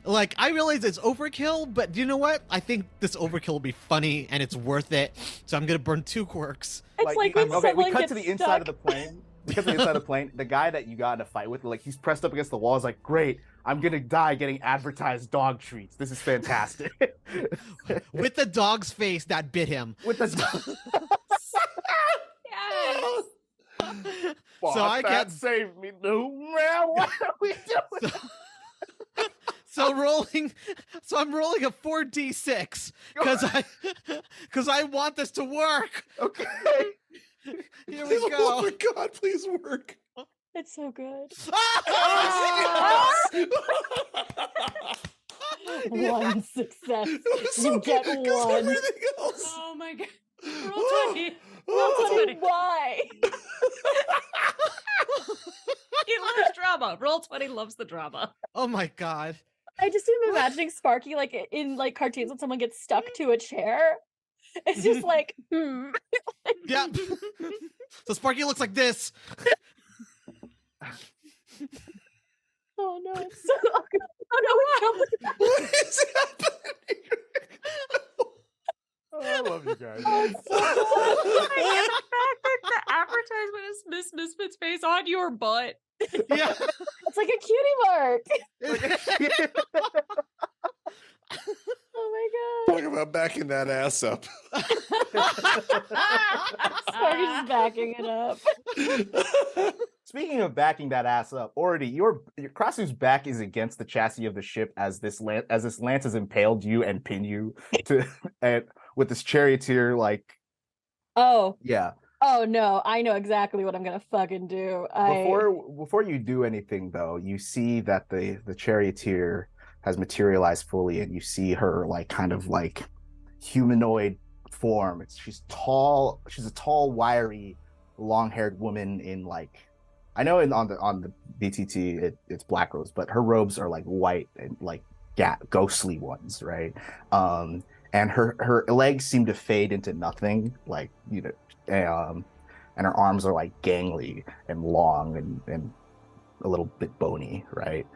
like, I realize it's overkill, but you know what? I think this overkill will be funny and it's worth it. So I'm gonna burn 2 quirks. It's like when okay, we someone cut gets to the stuck. inside of the plane. Because of the inside of the plane, the guy that you got in a fight with, like, he's pressed up against the wall. Is like, great, I'm gonna die getting advertised dog treats. This is fantastic. With the dog's face that bit him. With the Yes. so I can't save me, no man. What are we doing? So I'm rolling a 4d6 because I want this to work. Okay. Here we go. Oh my god, please work. It's so good. One success. You get one. Oh my god. Roll 20. Roll 20. Why? He loves drama. Roll 20 loves the drama. Oh my god. I just am imagining Sparky like in like cartoons when someone gets stuck to a chair. It's just like, Yeah. So Sparky looks like this. Oh no, it's so oh no, it's What is happening? Oh, I love you guys. And the fact that the advertisement is Miss Misfit's face on your butt. Yeah. it's like a cutie mark. Oh my god. Talk about backing that ass up. Sparky's just backing it up. Speaking of backing that ass up, already your kra-su's back is against the chassis of the ship as this lance has impaled you and pinned you to and with this charioteer like. Oh. Yeah. Oh no, I know exactly what I'm gonna fucking do. Before you do anything though, you see that the charioteer has materialized fully, and you see her like kind of like humanoid form. She's tall. She's a tall, wiry, long-haired woman in like. I know on the BTT it's Black Rose, but her robes are like white and like ghostly ones, right? And her legs seem to fade into nothing, like and her arms are like gangly and long and a little bit bony, right?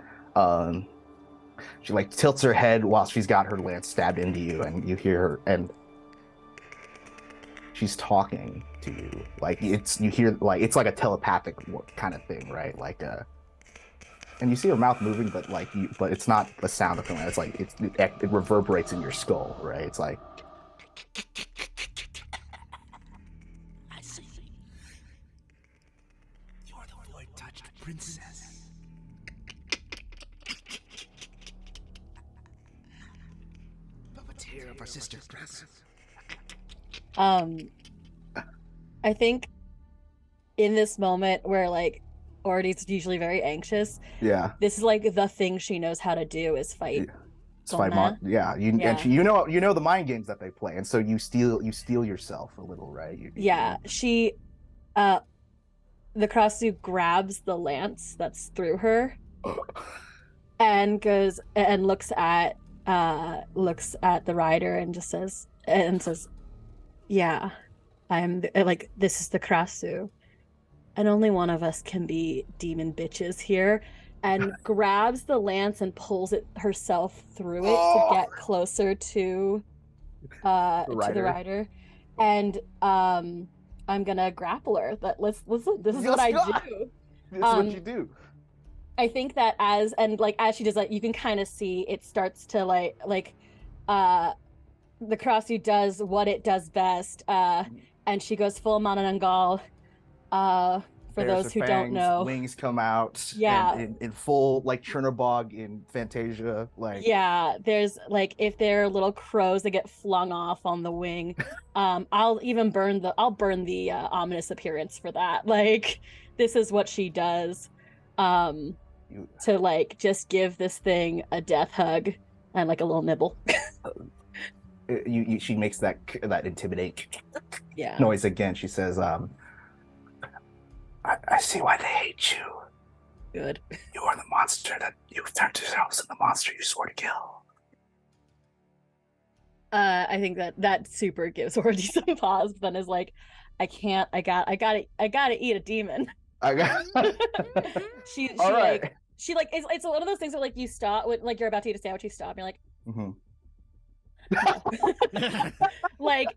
She like tilts her head while she's got her lance stabbed into you, and you hear her, and she's talking to you. Like you hear like it's like a telepathic kind of thing, right? Like and you see her mouth moving, but but it's not a sound of it. It's like it reverberates in your skull, right? It's like. I see. You're the void-touched princess. Puppeteer of our sister kra-su. I think in this moment where like Ordy's usually very anxious. Yeah. This is like the thing she knows how to do is fight. Yeah. And you know the mind games that they play, and so you steal yourself a little, right? She the kra-su grabs the lance that's through her and goes and looks at the rider and just says, yeah, I'm like, this is the kra-su, and only one of us can be demon bitches here, and grabs the lance and pulls it herself through it to get closer to the rider. And I'm gonna grapple her. This is what I do. This is what you do. I think that as she does that, you can kind of see it starts to the kra-su does what it does best, and she goes full Mananangal. For those who don't know, wings come out. Yeah, in full like Chernobog in Fantasia. Like there's like if they're little crows that get flung off on the wing. I'll burn the ominous appearance for that. Like this is what she does. To like just give this thing a death hug and like a little nibble. She makes that intimidating noise again. She says, I see why they hate you. Good. You are the monster that you've turned yourselves into the monster you swore to kill. I think that super gives Ordy some pause, but then is like, I gotta eat a demon. She right. like she like it's one of those things where like you stop when like you're about to eat a sandwich, you stop and you're like, like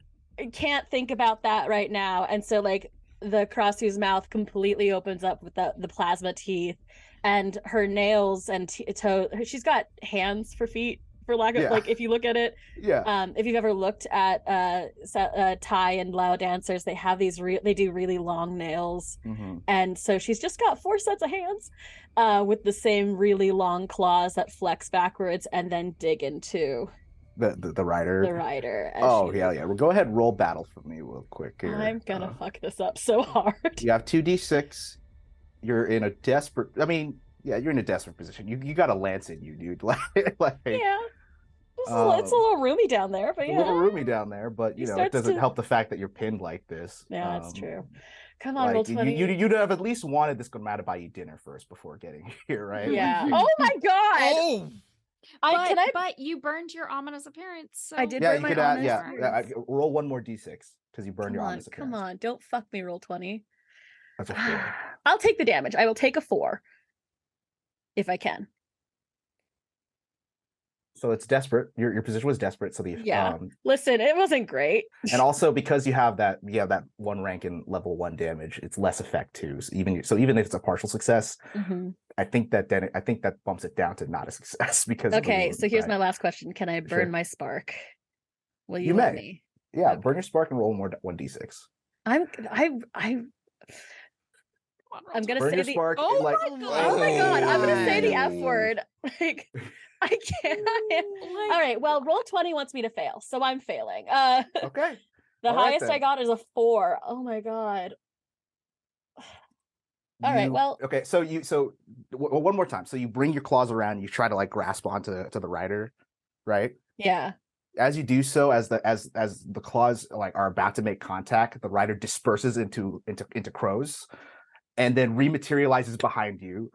can't think about that right now. And so like the kra-su's mouth completely opens up with the plasma teeth, and her nails and toe. She's got hands for feet, for lack of like if you look at it. If you've ever looked at Thai and Lao dancers, they have these they do really long nails, and so she's just got 4 sets of hands with the same really long claws that flex backwards and then dig into the rider. The rider. Oh yeah. Well, go ahead and roll battle for me real quick here. I'm gonna fuck this up so hard. You have 2d6. you're in a desperate. I mean, yeah, you're in a desperate position. You got a lance in you, dude. Like Yeah. It's a little roomy down there, but it's yeah. a little roomy down there, but He you know, it starts doesn't to- help the fact that you're pinned like this. Yeah, it's true. Come on, roll Like 20. you'd have at least wanted this Gundam to buy you dinner first before getting here, right? Yeah. Like, Oh my god. Oh, But you burned your ominous appearance. So I did yeah, burn you my could add, ominous roll one more d6 because you burned Come your on, ominous come appearance. on. Don't fuck me, roll 20. That's a 4. I'll take the damage. I will take a 4. If I can. So it's desperate. Your position was desperate. So the Listen, it wasn't great. and also because you have that one rank in level 1 damage, it's less effect too. So even if it's a partial success, I think that bumps it down to not a success because Okay, so here's my last question. Can I burn Sure. my spark? Will you You let may. me? Yeah, Okay. burn your spark and roll more 1d6. I'm gonna Burn say your the spark. oh like, my god! I'm gonna say the F Oh. word. Like I can't. All right. Well, roll 20 wants me to fail, so I'm failing. Okay. The All right, highest I then. got is a 4. Oh my god. All right. Well. Okay. So one more time. So you bring your claws around. You try to like grasp onto the rider, right? Yeah. As you do so, as the claws like are about to make contact, the rider disperses into crows, and then rematerializes behind you.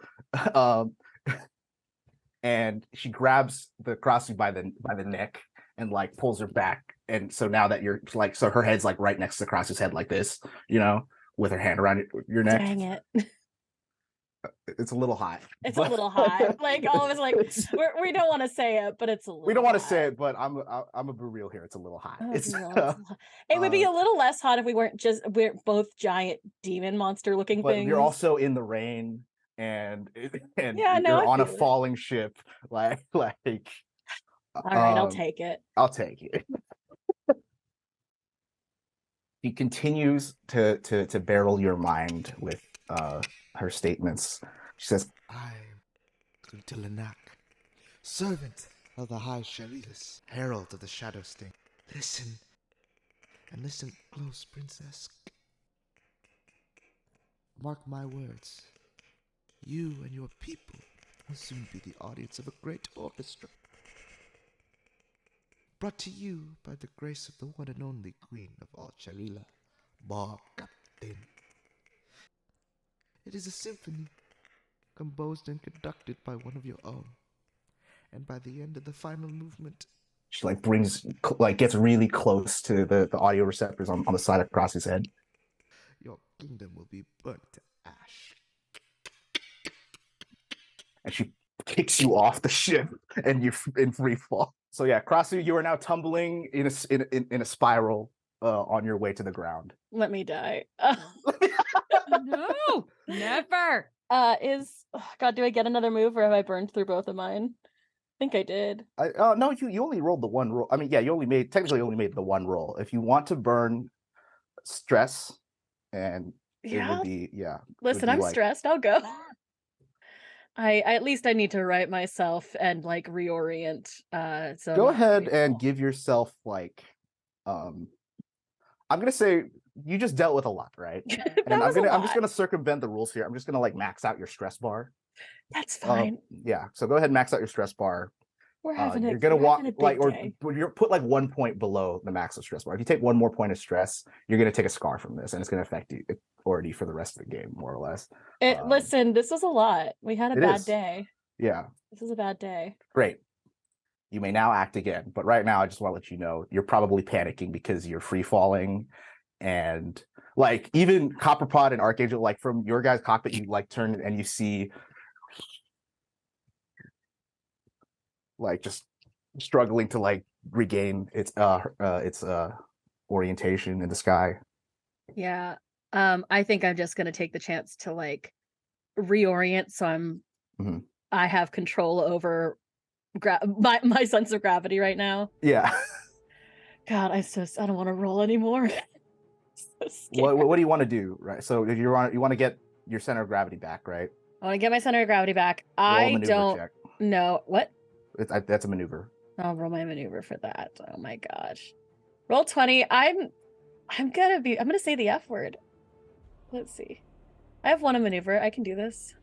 And she grabs the kra-su by the neck and like pulls her back. And so now that you're like, so her head's like right next to the kra-su's head, like this, you know, with her hand around your neck. Dang it. It's a little hot. It's a little hot. Like all of us, like we don't want to say it, but it's a little. We don't want to hot. say it, but I'm a be real here. It's a little hot. Oh, It's it would be a little less hot if we're both giant demon monster looking but things. you're also in the rain and Yeah, no, you're I on a feel it. falling ship. Like All right, I'll take it. I'll take it. He continues to barrel your mind with her statements. She says, I am Kuntilanak, servant of the High Sharilas, herald of the Shadow Sting. Listen, and listen close, princess. Mark my words. You and your people will soon be the audience of a great orchestra. Brought to you by the grace of the one and only Queen of all Sharila, Ba Captain. It is a symphony, composed and conducted by one of your own. And by the end of the final movement, she like gets really close to the audio receptors on the side across his head. your kingdom will be burnt to ash. And she kicks you off the ship and you're in free fall. So yeah, Kra-su, you are now tumbling in a spiral on your way to the ground. Let me die. No, never. God, do I get another move or have I burned through both of mine? I think I did. No, you only rolled the one roll. I mean, yeah, you technically only made the one roll. If you want to burn stress, and it would be Listen, I'm stressed. I'll go. I at least I need to right myself and like reorient. So go ahead and give yourself like, I'm gonna say you just dealt with a lot, right? And I'm just gonna circumvent the rules here. I'm just gonna like max out your stress bar. That's fine. Yeah, so go ahead and max out your stress bar. We're having you're gonna walk like day. or you're put like 1 point below the max of stress bar. If you take one more point of stress, you're gonna take a scar from this, and it's gonna affect you already for the rest of the game, more or less. Listen, this was a lot. We had a bad day. Yeah. This is a bad day. Great. You may now act again, but right now I just want to let you know you're probably panicking because you're free falling, and like even Copperpot and Archangel, like from your guys' cockpit, you like turn and you see like just struggling to like regain its orientation in the sky. Yeah. I think I'm just gonna take the chance to like reorient so I have control over my sense of gravity right now. Yeah. God, I don't want to roll anymore. So what do you want to do? Right. So if you want to get your center of gravity back, right? I want to get my center of gravity back. Roll a maneuver check. know what. That's a maneuver. I'll roll my maneuver for that. Oh my gosh. Roll 20. I'm gonna say the F word. Let's see. I have one to maneuver. I can do this.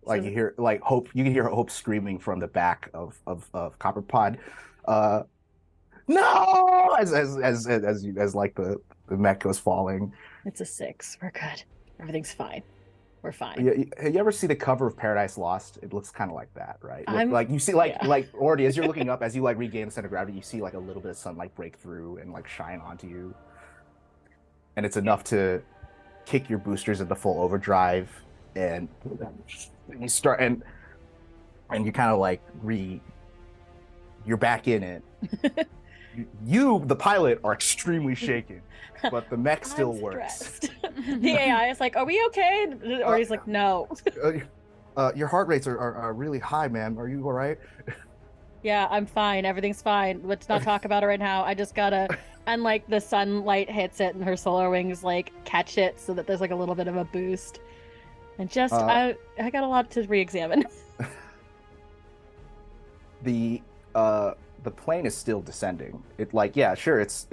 Like you hear like Hope, you can hear Hope screaming from the back of Copperpod. No! As like the mech goes falling. It's a 6. We're good. Everything's fine. We're fine. You ever see the cover of Paradise Lost? It looks kind of like that, right? I'm- Like you see, like yeah. like already as you're looking up, as you like regain the center of gravity, you see like a little bit of sunlight break through and like shine onto you, and it's enough to kick your boosters into full overdrive, and you start and you kind of like you're back in it. You, the pilot, are extremely shaken, but the mech still works. The AI is like, "Are we okay?" Or he's like, "No." Your heart rates are really high, man. Are you all right? Yeah, I'm fine. Everything's fine. Let's not talk about it right now. I just gotta, and like the sunlight hits it, and her solar wings like catch it, so that there's like a little bit of a boost. And just, I got a lot to re-examine. The plane is still descending. It like, yeah, sure, it's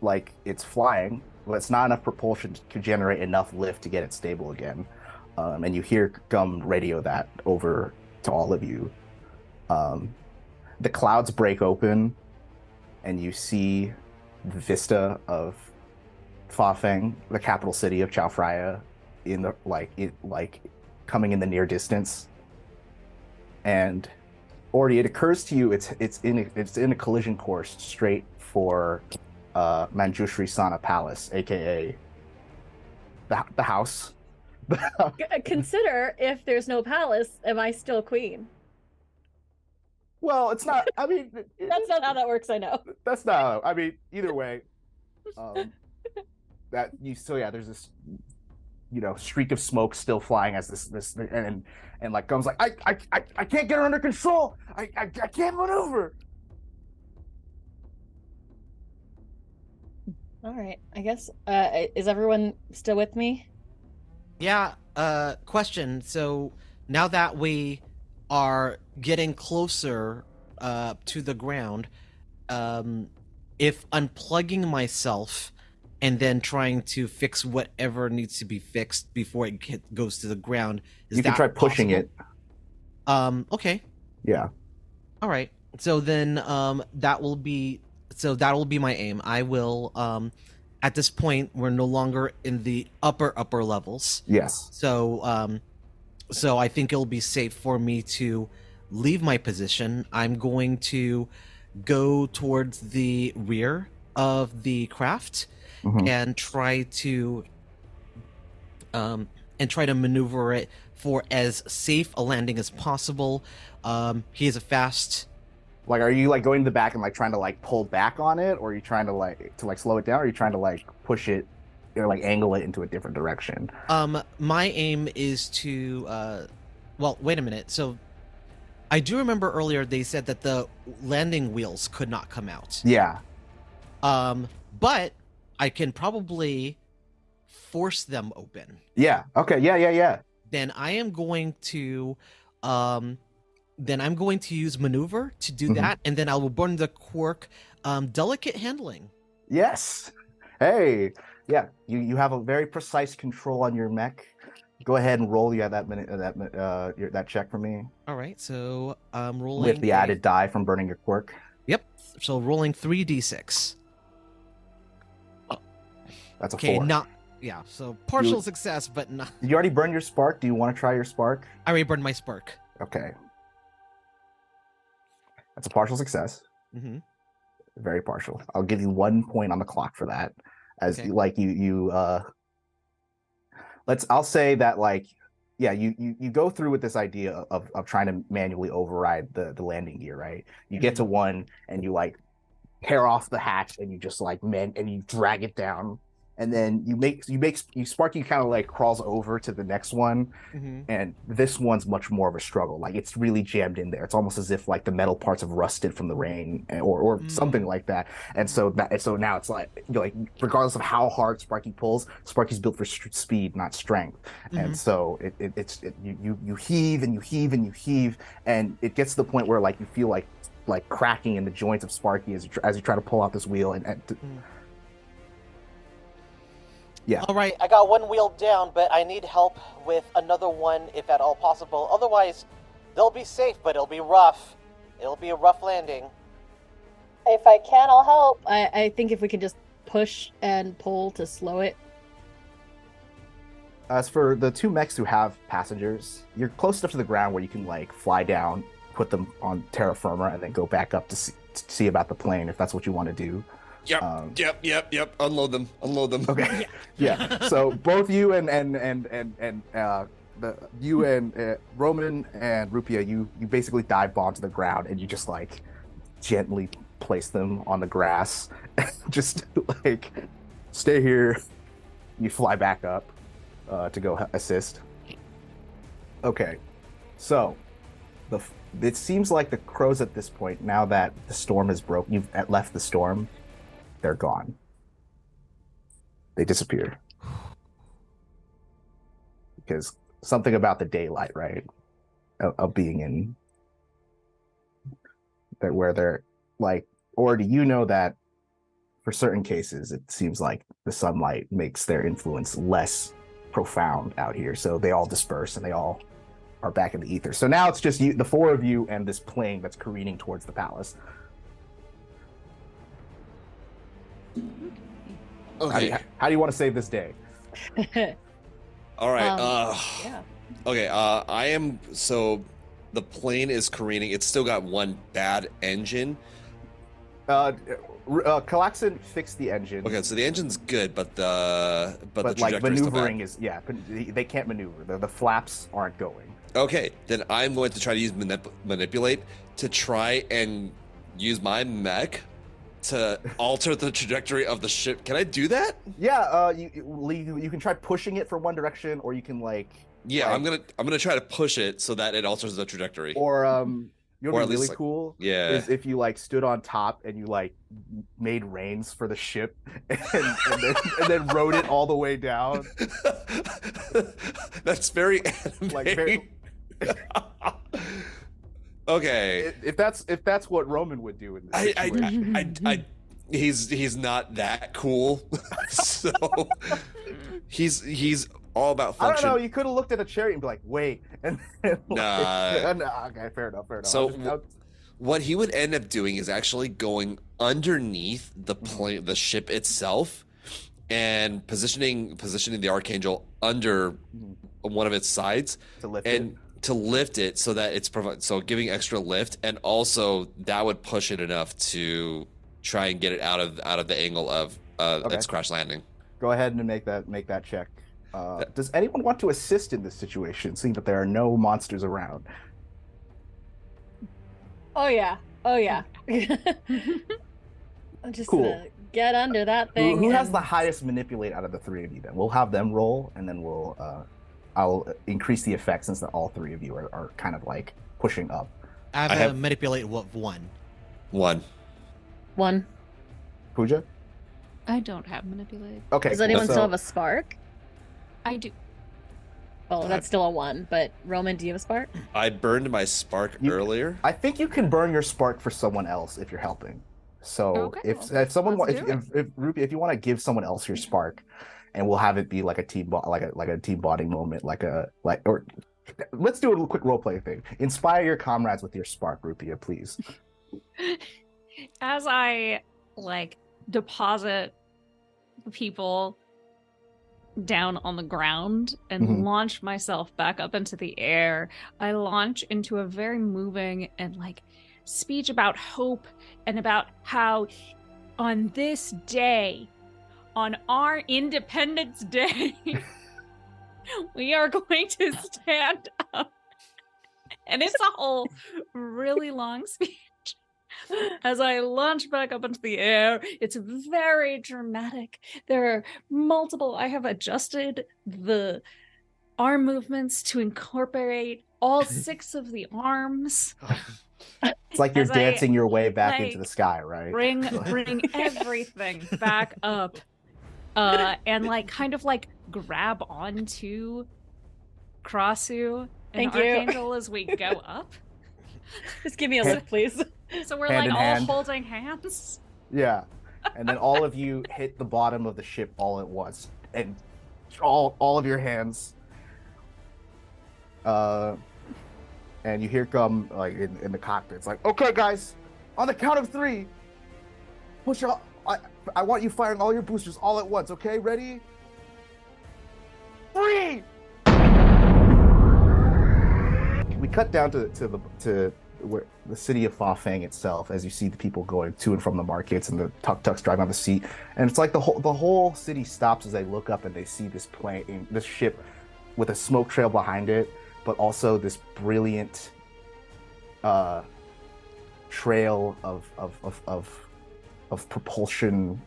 like it's flying, but it's not enough propulsion to generate enough lift to get it stable again. And you hear Gum radio that over to all of you. The clouds break open, and you see the vista of Fafeng, the capital city of Chao Phraya, in the like coming in the near distance. And Ordy, it occurs to you it's in a collision course straight for Manjushri Sana Palace, aka the house. Consider, if there's no palace, am I still queen? Well, it's not. I mean, that's not how that works. I know. That's not. I mean, either way, that you still, yeah. There's this, streak of smoke still flying as this and like Gum's like, I can't get her under control. I can't maneuver. All right. I guess is everyone still with me? Yeah, question. So now that we are getting closer to the ground, if unplugging myself and then trying to fix whatever needs to be fixed before it goes to the ground, you can try pushing it. Okay. Yeah. All right. So then that will be my aim. I will at this point we're no longer in the upper levels. Yes. So so I think it'll be safe for me to leave my position. I'm going to go towards the rear of the craft and try to maneuver it for as safe a landing as possible. He is a fast. Like, are you like going to the back and like trying to like pull back on it, or are you trying to like slow it down, or are you trying to like push it or like angle it into a different direction? My aim is to well, wait a minute. So I do remember earlier they said that the landing wheels could not come out. Yeah. But I can probably force them open. Yeah. Okay. Yeah. Then I am going to use maneuver to do that, and then I will burn the quirk delicate handling. Yes. Hey. Yeah. You have a very precise control on your mech. Go ahead and roll. You have that check for me. All right. So I'm rolling with the added die from burning your quirk. Yep. So rolling 3d6. That's a 4. Okay. Not. Yeah. So partial success, but not. Did you already burn your spark? Do you want to try your spark? I already burned my spark. Okay. That's a partial success. Very partial. I'll give you 1 point on the clock for that. As Okay. like I'll say that like, yeah, you go through with this idea of trying to manually override the landing gear, right? You get to one and you like tear off the hatch and you just like and you drag it down. And then Sparky kind of like crawls over to the next one, and this one's much more of a struggle. Like it's really jammed in there. It's almost as if like the metal parts have rusted from the rain, or something like that. And so now it's like regardless of how hard Sparky pulls, Sparky's built for speed, not strength. And so you heave and you heave and you heave, and it gets to the point where like you feel like cracking in the joints of Sparky as you try to pull out this wheel and Yeah. All right. I got one wheel down, but I need help with another one if at all possible. Otherwise, they'll be safe, but it'll be rough. It'll be a rough landing. If I can, I'll help. I think if we can just push and pull to slow it. As for the two mechs who have passengers, you're close enough to the ground where you can like fly down, put them on terra firma, and then go back up to see about the plane if that's what you want to do. Yep. Unload them. Okay. Yeah. So both you and Roman and Rupi'a, you basically dive bomb to the ground and you just like gently place them on the grass. Just like stay here. You fly back up to go assist. Okay. So it seems like the crows at this point, now that the storm is broken, you've left the storm, they're gone. They disappear. Because something about the daylight, right? Of being in that where they're like, or do you know that for certain cases it seems like the sunlight makes their influence less profound out here, so they all disperse and they all are back in the ether. So now it's just you, the four of you, and this plane that's careening towards the palace. Okay. How do you want to save this day? All right. Yeah. Okay. I am. So the plane is careening. It's still got one bad engine. callax'an fixed the engine. Okay, so the engine's good, but the like trajectory's still maneuvering bad. is they can't maneuver. The flaps aren't going. Okay, then I'm going to try to use manipulate to try and use my mech to alter the trajectory of the ship. Can I do that? Yeah, you can try pushing it for one direction, or you can like. Yeah, I'm gonna try to push it so that it alters the trajectory. Or you know Or what's at really least, like, cool? yeah. Is if you like stood on top and you like made reins for the ship and then rode it all the way down. That's very anime. Like very. Okay. If that's what Roman would do in this situation. He's not that cool. So he's all about function. I don't know. You could have looked at a chariot and be like, "Wait," and Nah. nah. Okay, fair enough. So what he would end up doing is actually going underneath the plane, the ship itself, and positioning the Archangel under one of its sides to lift it so that it's giving extra lift, and also that would push it enough to try and get it out of the angle of its crash landing. Go ahead and make that check. Does anyone want to assist in this situation, seeing that there are no monsters around? Oh yeah. I'm just gonna get under that thing. Who has the highest manipulate out of the three of you? Then we'll have them roll, and then I'll increase the effect since all three of you are kind of like pushing up. I have manipulate one. One. Pooja? I don't have manipulate. Okay. Does anyone still have a spark? I do. Oh, that's still a 1. But Roman, do you have a spark? I burned my spark earlier. I think you can burn your spark for someone else if you're helping. So if someone if Rupi, if you want to give someone else your spark, and we'll have it be like a team team bonding moment, or let's do a quick role play thing. Inspire your comrades with your spark, Rupi'a, please. As I deposit the people down on the ground and launch myself back up into the air, I launch into a very moving and speech about hope and about how on this day, on our Independence Day, we are going to stand up. And it's a whole really long speech. As I launch back up into the air, it's very dramatic. There are multiple. I have adjusted the arm movements to incorporate all 6 of the arms. It's like you're dancing your way back into the sky, right? Bring everything back up, and grab onto kra-su and Archangel as we go up. Just give me a lift, please. So we're Hand in all hand. holding hands. Yeah. And then all of you hit the bottom of the ship all at once. and all of your hands. And you hear come like in the cockpit. It's like, okay, guys, on the count of 3, push up. I want you firing all your boosters all at once. Okay, ready? 3. We cut down to where the city of Fa Fang itself, as you see the people going to and from the markets and the tuk-tuks driving on the sea, and it's like the whole city stops as they look up and they see this plane, this ship, with a smoke trail behind it, but also this brilliant trail of propulsion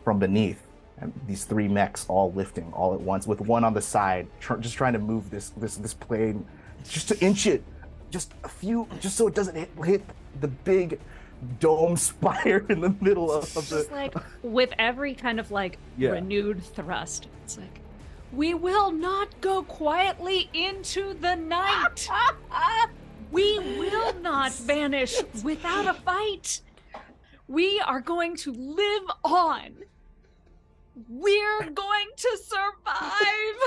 from beneath, and these 3 mechs all lifting all at once, with one on the side, just trying to move this plane, just to inch it, just a few, just so it doesn't hit the big dome spire in the middle of the. Just like with every kind of like renewed thrust, it's like, we will not go quietly into the night. We will not vanish without a fight. We are going to live on. We're going to survive.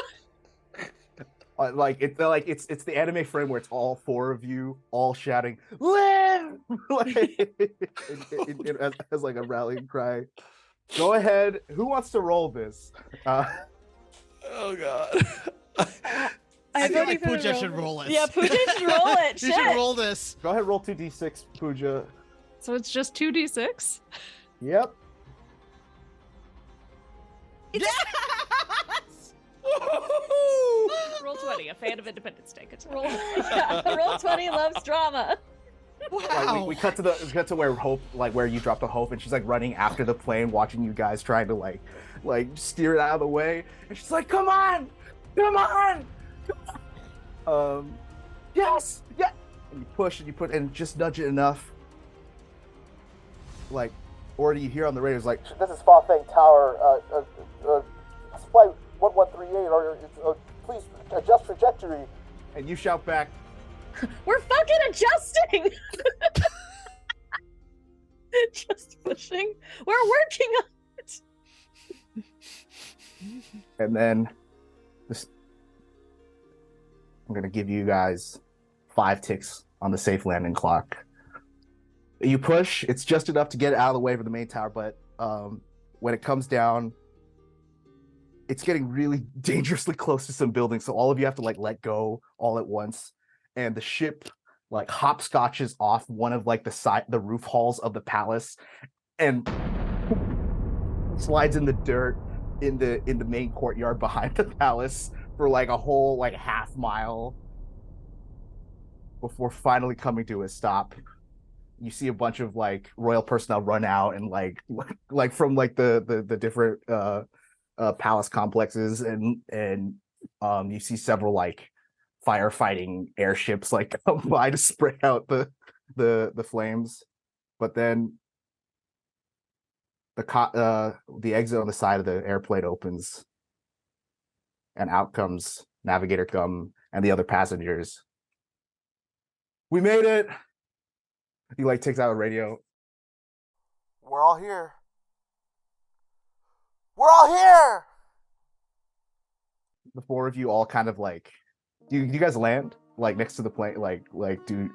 It's the anime frame where it's all 4 of you all shouting "Live!" as like a rallying cry. Go ahead. Who wants to roll this? Oh god. I feel like Pooja should roll it. Yeah, Pooja should roll it. You should roll this. Go ahead, roll 2d6, Pooja. So it's just 2d6? Yep. Yes! Roll 20, a fan of Independence Day. Good Roll 20 loves drama. Wow. Like we cut to where Hope, like where you dropped the Hope, and she's like running after the plane, watching you guys trying to like steer it out of the way, and she's like, "Come on, come on!" Yes, yeah. And you push and you put and just nudge it enough, like, or do you hear on the radio? It's like, This is Fa Fang Tower, flight 1138, or please adjust trajectory. and you shout back, We're fucking adjusting. Just pushing. We're working on it. and then this. I'm gonna give you guys 5 ticks on the safe landing clock. You push, it's just enough to get it out of the way for the main tower, but when it comes down, it's getting really dangerously close to some buildings, so all of you have to like let go all at once, and the ship like hopscotches off one of like the roof halls of the palace and slides in the dirt in the main courtyard behind the palace for like a whole like half mile before finally coming to a stop. You see a bunch of like royal personnel run out and like from like the different palace complexes, and you see several like firefighting airships like come by to spray out the flames. But then the exit on the side of the airplane opens, and out comes Navigator Gum and the other passengers. We made it. He like takes out a radio. We're all here. We're all here! The 4 of you all kind of like, do you guys land like next to the plane? Like do?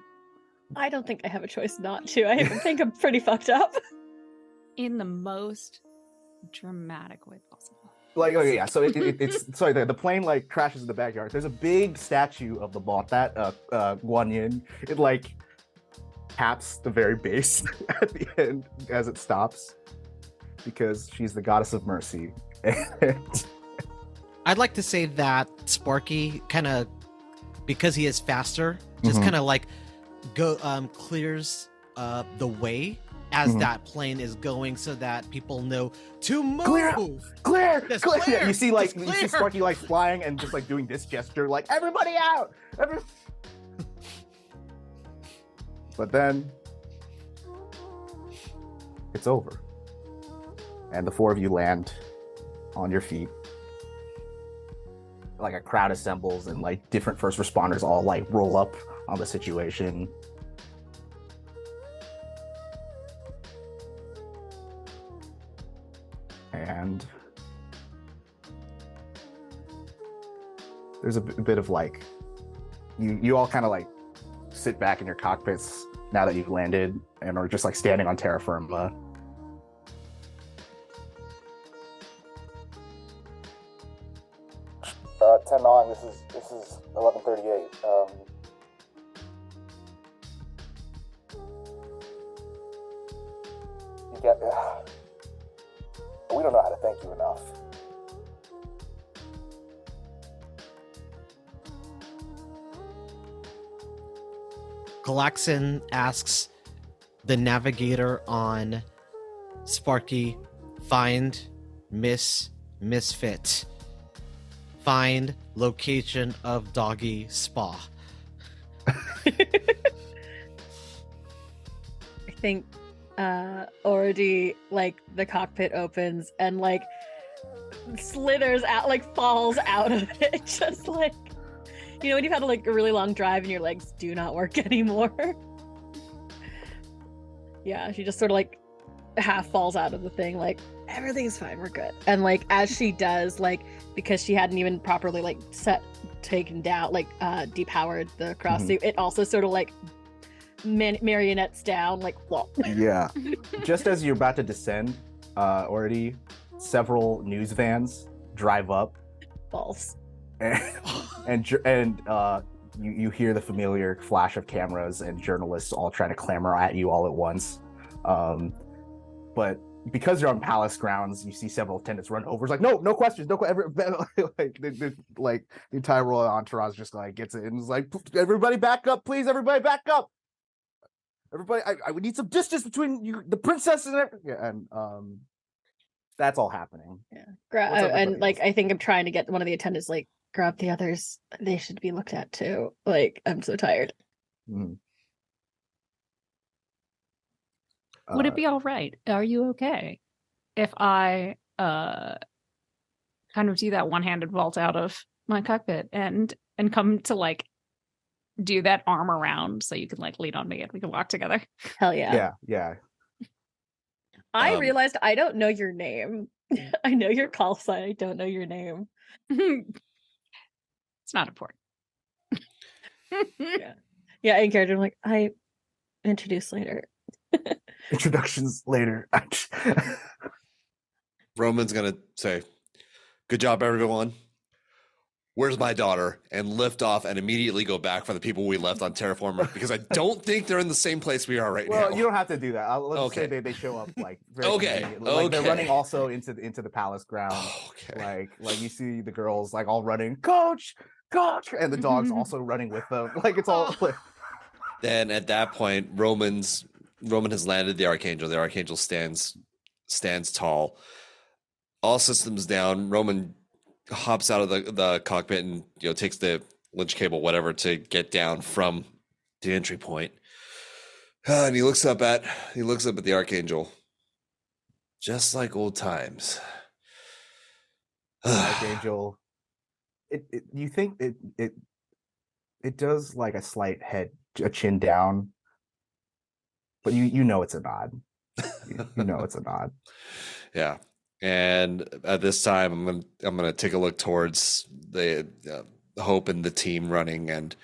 I don't think I have a choice not to. I think I'm pretty fucked up. In the most dramatic way possible. Like, okay, yeah. So it's sorry. The plane like crashes in the backyard. There's a big statue of the bot that Guan Yin. It like taps the very base at the end as it stops, because she's the goddess of mercy. And I'd like to say that Sparky kind of, because he is faster, just kind of like clears the way as that plane is going, so that people know to move. Clear. Yes, Clear. clear. You see like It's you see clear. Sparky like flying and just like doing this gesture, like everybody out. But then it's over, and the 4 of you land on your feet. Like a crowd assembles, and like different first responders all like roll up on the situation. And there's a bit of like, you all kind of like sit back in your cockpits now that you've landed and are just like standing on terra firma. Tenong, this is 11:38. You get. We don't know how to thank you enough. Callax'an asks the navigator on Sparky, find misfit. Find location of doggy spa. I think already like the cockpit opens and like slithers out, like falls out of it, just like, you know, when you've had like a really long drive and your legs do not work anymore. Yeah, she just sort of like half falls out of the thing, like everything's fine, we're good. And like as she does, like because she hadn't even properly like taken down, like depowered the kra-su, it also sort of like marionettes down, like whoa. Yeah. Just as you're about to descend, already several news vans drive up. False. And you hear the familiar flash of cameras and journalists all trying to clamor at you all at once. But because you're on palace grounds, you see several attendants run over. It's like, no questions, like the entire royal entourage just like gets it and is like, everybody back up, please, everybody back up. Everybody, I would need some distance between you, the princess, and everything. And that's all happening. Yeah, and like I think I'm trying to get one of the attendants like grab the others. They should be looked at too. Like I'm so tired. Would it be all right? Are you okay if I kind of do that one-handed vault out of my cockpit and come to like do that arm around so you can like lean on me and we can walk together? Hell yeah. Yeah. I realized I don't know your name. I know your call sign. I don't know your name. It's not important. Yeah, in character, I'm like, I introduce later. Introductions later. Roman's gonna say, "Good job, everyone. Where's my daughter?" and lift off and immediately go back for the people we left on Terraformer because I don't think they're in the same place we are right now. Well, you don't have to do that. Let's say they show up like very immediately. Like they're running also into the palace grounds. Like you see the girls like all running, coach, and the dogs also running with them. Like it's all. Then at that point, Roman has landed the Archangel. The Archangel stands tall. All systems down. Roman hops out of the cockpit and takes the winch cable, whatever, to get down from the entry point. And he looks up at the Archangel, just like old times. Archangel, you think it does like a slight a chin down, but you know it's a nod. You know it's a nod. Yeah. And at this time, I'm gonna take a look towards the Hope and the team running, and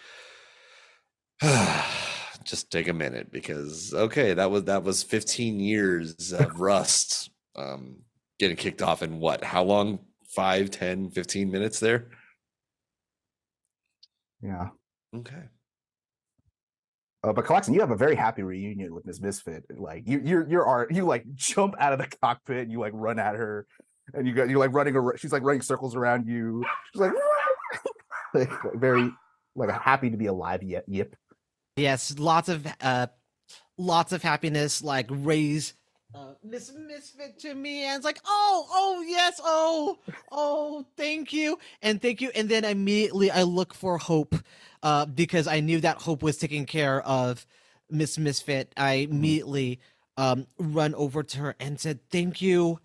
just take a minute because that was 15 years of rust getting kicked off in what? How long? 5, 10, 15 minutes there? Yeah. Okay. But callax'an, you have a very happy reunion with Miss Misfit. Like you like jump out of the cockpit and you like run at her, and you're like running. She's like running circles around you. She's like, like very like happy to be alive. Yip. Yes, lots of happiness. Like raise Miss Misfit to me, and it's like, oh yes, thank you. And then immediately I look for Hope. Because I knew that Hope was taking care of Miss Misfit, I immediately run over to her and said, thank you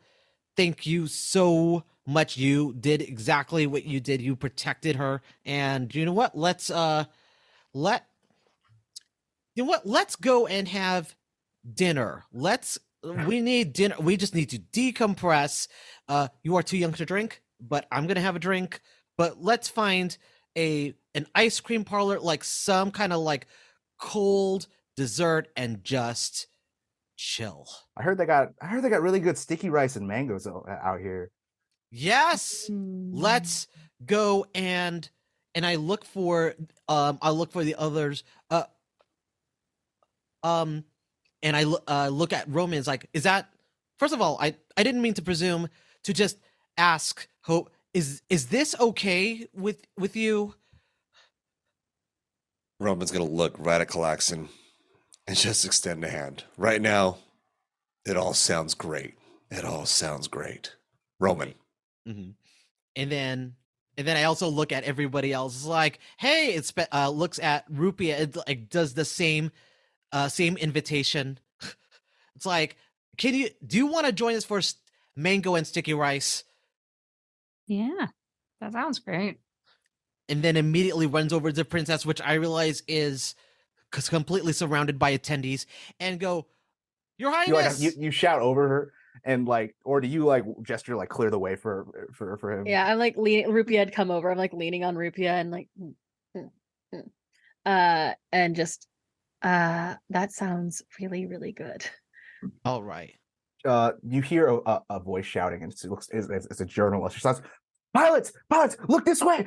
so much. You did exactly what you did. You protected her, and you know what? Let's go and have dinner. We need dinner. We just need to decompress. You are too young to drink, but I'm gonna have a drink. But let's find an ice cream parlor, like some kind of like cold dessert, and just chill. I heard they got really good sticky rice and mangoes out here. Yes, let's go. And I look for the others. And I look at Roman. It's like, is that, first of all, I didn't mean to presume to just ask Hope, is this okay with you? Roman's gonna look right at callax'an and just extend a hand. Right now, it all sounds great. It all sounds great. Roman. Mm-hmm. And then I also look at everybody else. It's like, hey, it's looks at rupi'a. It like does the same invitation. It's like, do you want to join us for mango and sticky rice? Yeah, that sounds great. And then immediately runs over to the princess, which I realize is completely surrounded by attendees, and go, Your Highness. You shout over her, and like, or do you like gesture like clear the way for him? Yeah, I'm like leaning. Rupi'a had come over. I'm like leaning on Rupi'a and like, and just, that sounds really, really good. All right. You hear a voice shouting, and it's a journalist. She says, pilots, look this way.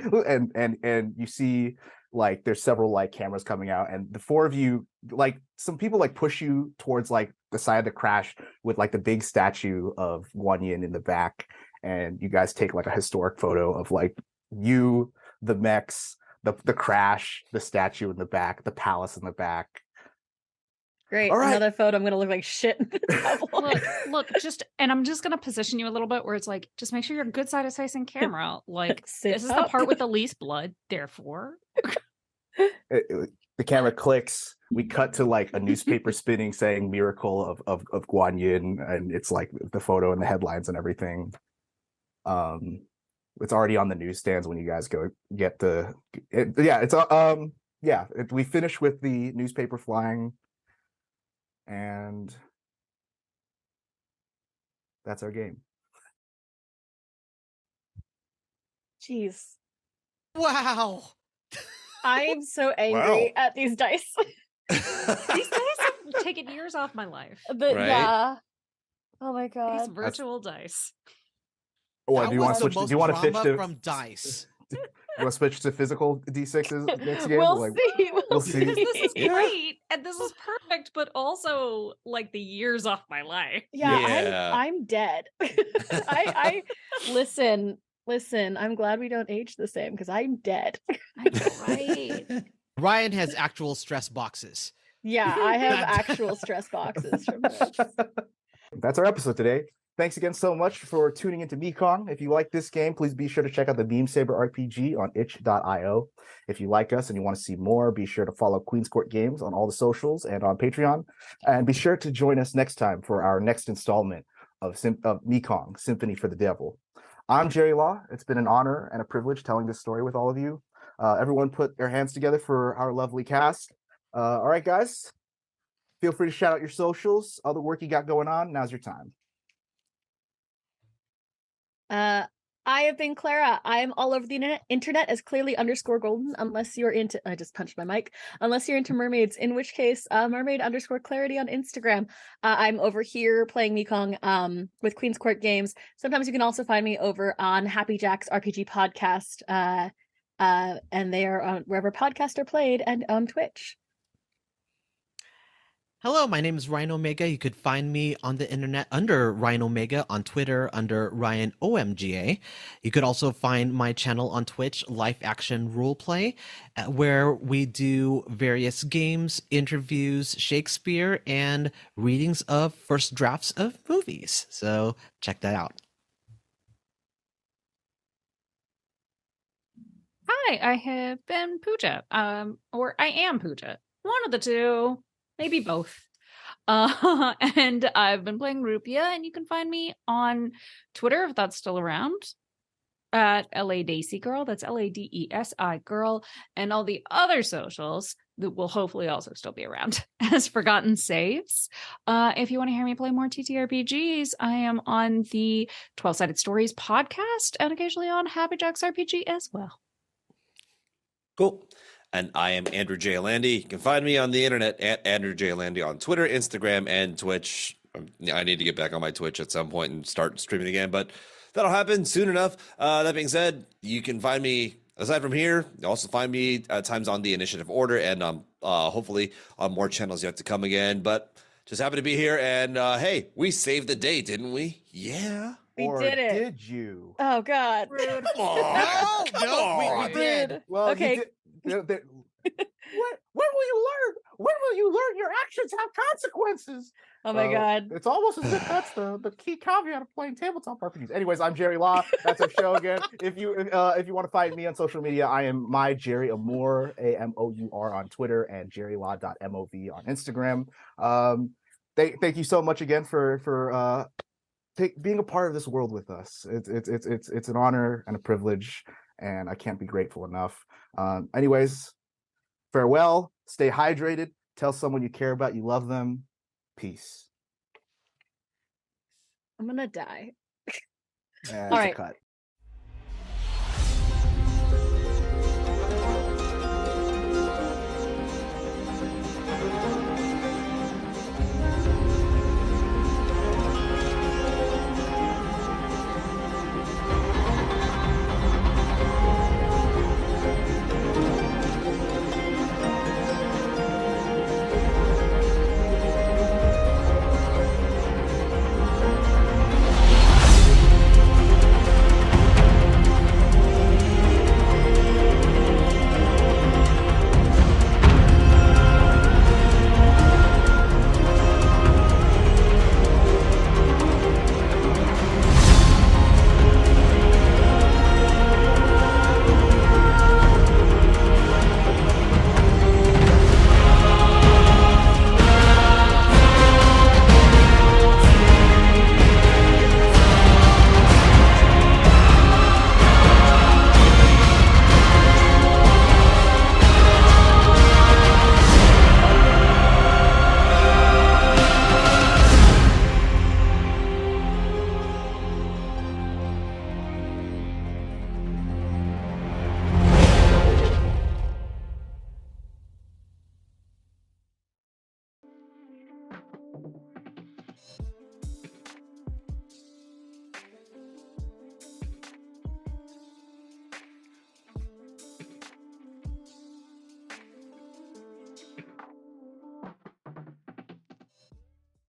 And you see like there's several like cameras coming out, and the four of you, like some people like push you towards like the side of the crash with like the big statue of Guan Yin in the back, and you guys take like a historic photo of like you, the mechs, the crash, the statue in the back, the palace in the back. Great. All right. Another photo. I'm gonna look like shit. look, and I'm just gonna position you a little bit where it's like, just make sure you're good side of facing camera. Like this is the part with the least blood, therefore. The camera clicks. We cut to like a newspaper spinning saying "Miracle of Guan Yin," and it's like the photo and the headlines and everything. It's already on the newsstands when you guys go get we finish with the newspaper flying. And that's our game. Jeez. Wow. I am so angry at these dice. These dice have taken years off my life. But Right? yeah. Oh my god. These virtual dice. What do you want to switch? Do you want to switch to from dice? You want to switch to physical d6s next game? We'll see. We'll see. Because this is great and this is perfect, but also like the years off my life. Yeah. I'm dead. I listen. I'm glad we don't age the same because I'm dead. I know, right? Ryan has actual stress boxes. Yeah, I have actual stress boxes from this. That's our episode today. Thanks again so much for tuning into Mekong. If you like this game, please be sure to check out the Beam Saber RPG on itch.io. If you like us and you want to see more, be sure to follow Queen's Court Games on all the socials and on Patreon. And be sure to join us next time for our next installment of Mekong, Symphony for the Devil. I'm Jerry Law. It's been an honor and a privilege telling this story with all of you. Everyone put their hands together for our lovely cast. All right, guys. Feel free to shout out your socials, all the work you got going on. Now's your time. I have been Clara. I'm all over the internet as clearly_golden, unless you're into, I just punched my mic, unless you're into mermaids, in which case, mermaid_clarity on Instagram. I'm over here playing Mekong with Queen's Court Games. Sometimes you can also find me over on Happy Jack's RPG podcast, and they are on wherever podcasts are played and on Twitch. Hello, my name is Ryan Omega. You could find me on the internet under Ryan Omega, on Twitter under Ryan OMGA. You could also find my channel on Twitch, Life Action Roleplay, where we do various games, interviews, Shakespeare, and readings of first drafts of movies. So check that out. Hi, I have been Pooja, or I am Pooja. One of the two. Maybe both. And I've been playing rupi'a, and you can find me on Twitter, if that's still around, at LADesi Girl. That's LADESI Girl. And all the other socials that will hopefully also still be around as Forgotten Saves. If you want to hear me play more TTRPGs, I am on the 12-Sided Stories podcast and occasionally on Happy Jack's RPG as well. Cool. And I am Andrew J. Landy. You can find me on the internet at Andrew J. Landy on Twitter, Instagram, and Twitch. I need to get back on my Twitch at some point and start streaming again, but that'll happen soon enough. That being said, you can find me, aside from here, you also find me at times on the Initiative Order and hopefully on more channels yet to come again. But just happy to be here. And hey, we saved the day, didn't we? Yeah. We Or did it. did you? Oh God. Come on. No, we did. Well, Okay. when will you learn? When will you learn your actions have consequences? Oh my God. It's almost as if that's the key caveat of playing tabletop RPGs. Anyways, I'm Jerry Law. That's our show again. If you want to find me on social media, I am my Jerry Amour, AMOUR on Twitter, and jerrylaw.mov on Instagram. Thank you so much again for being a part of this world with us. It's an honor and a privilege, and I can't be grateful enough. Anyways, farewell. Stay hydrated. Tell someone you care about you love them. Peace. I'm gonna die. And All it's a right. cut.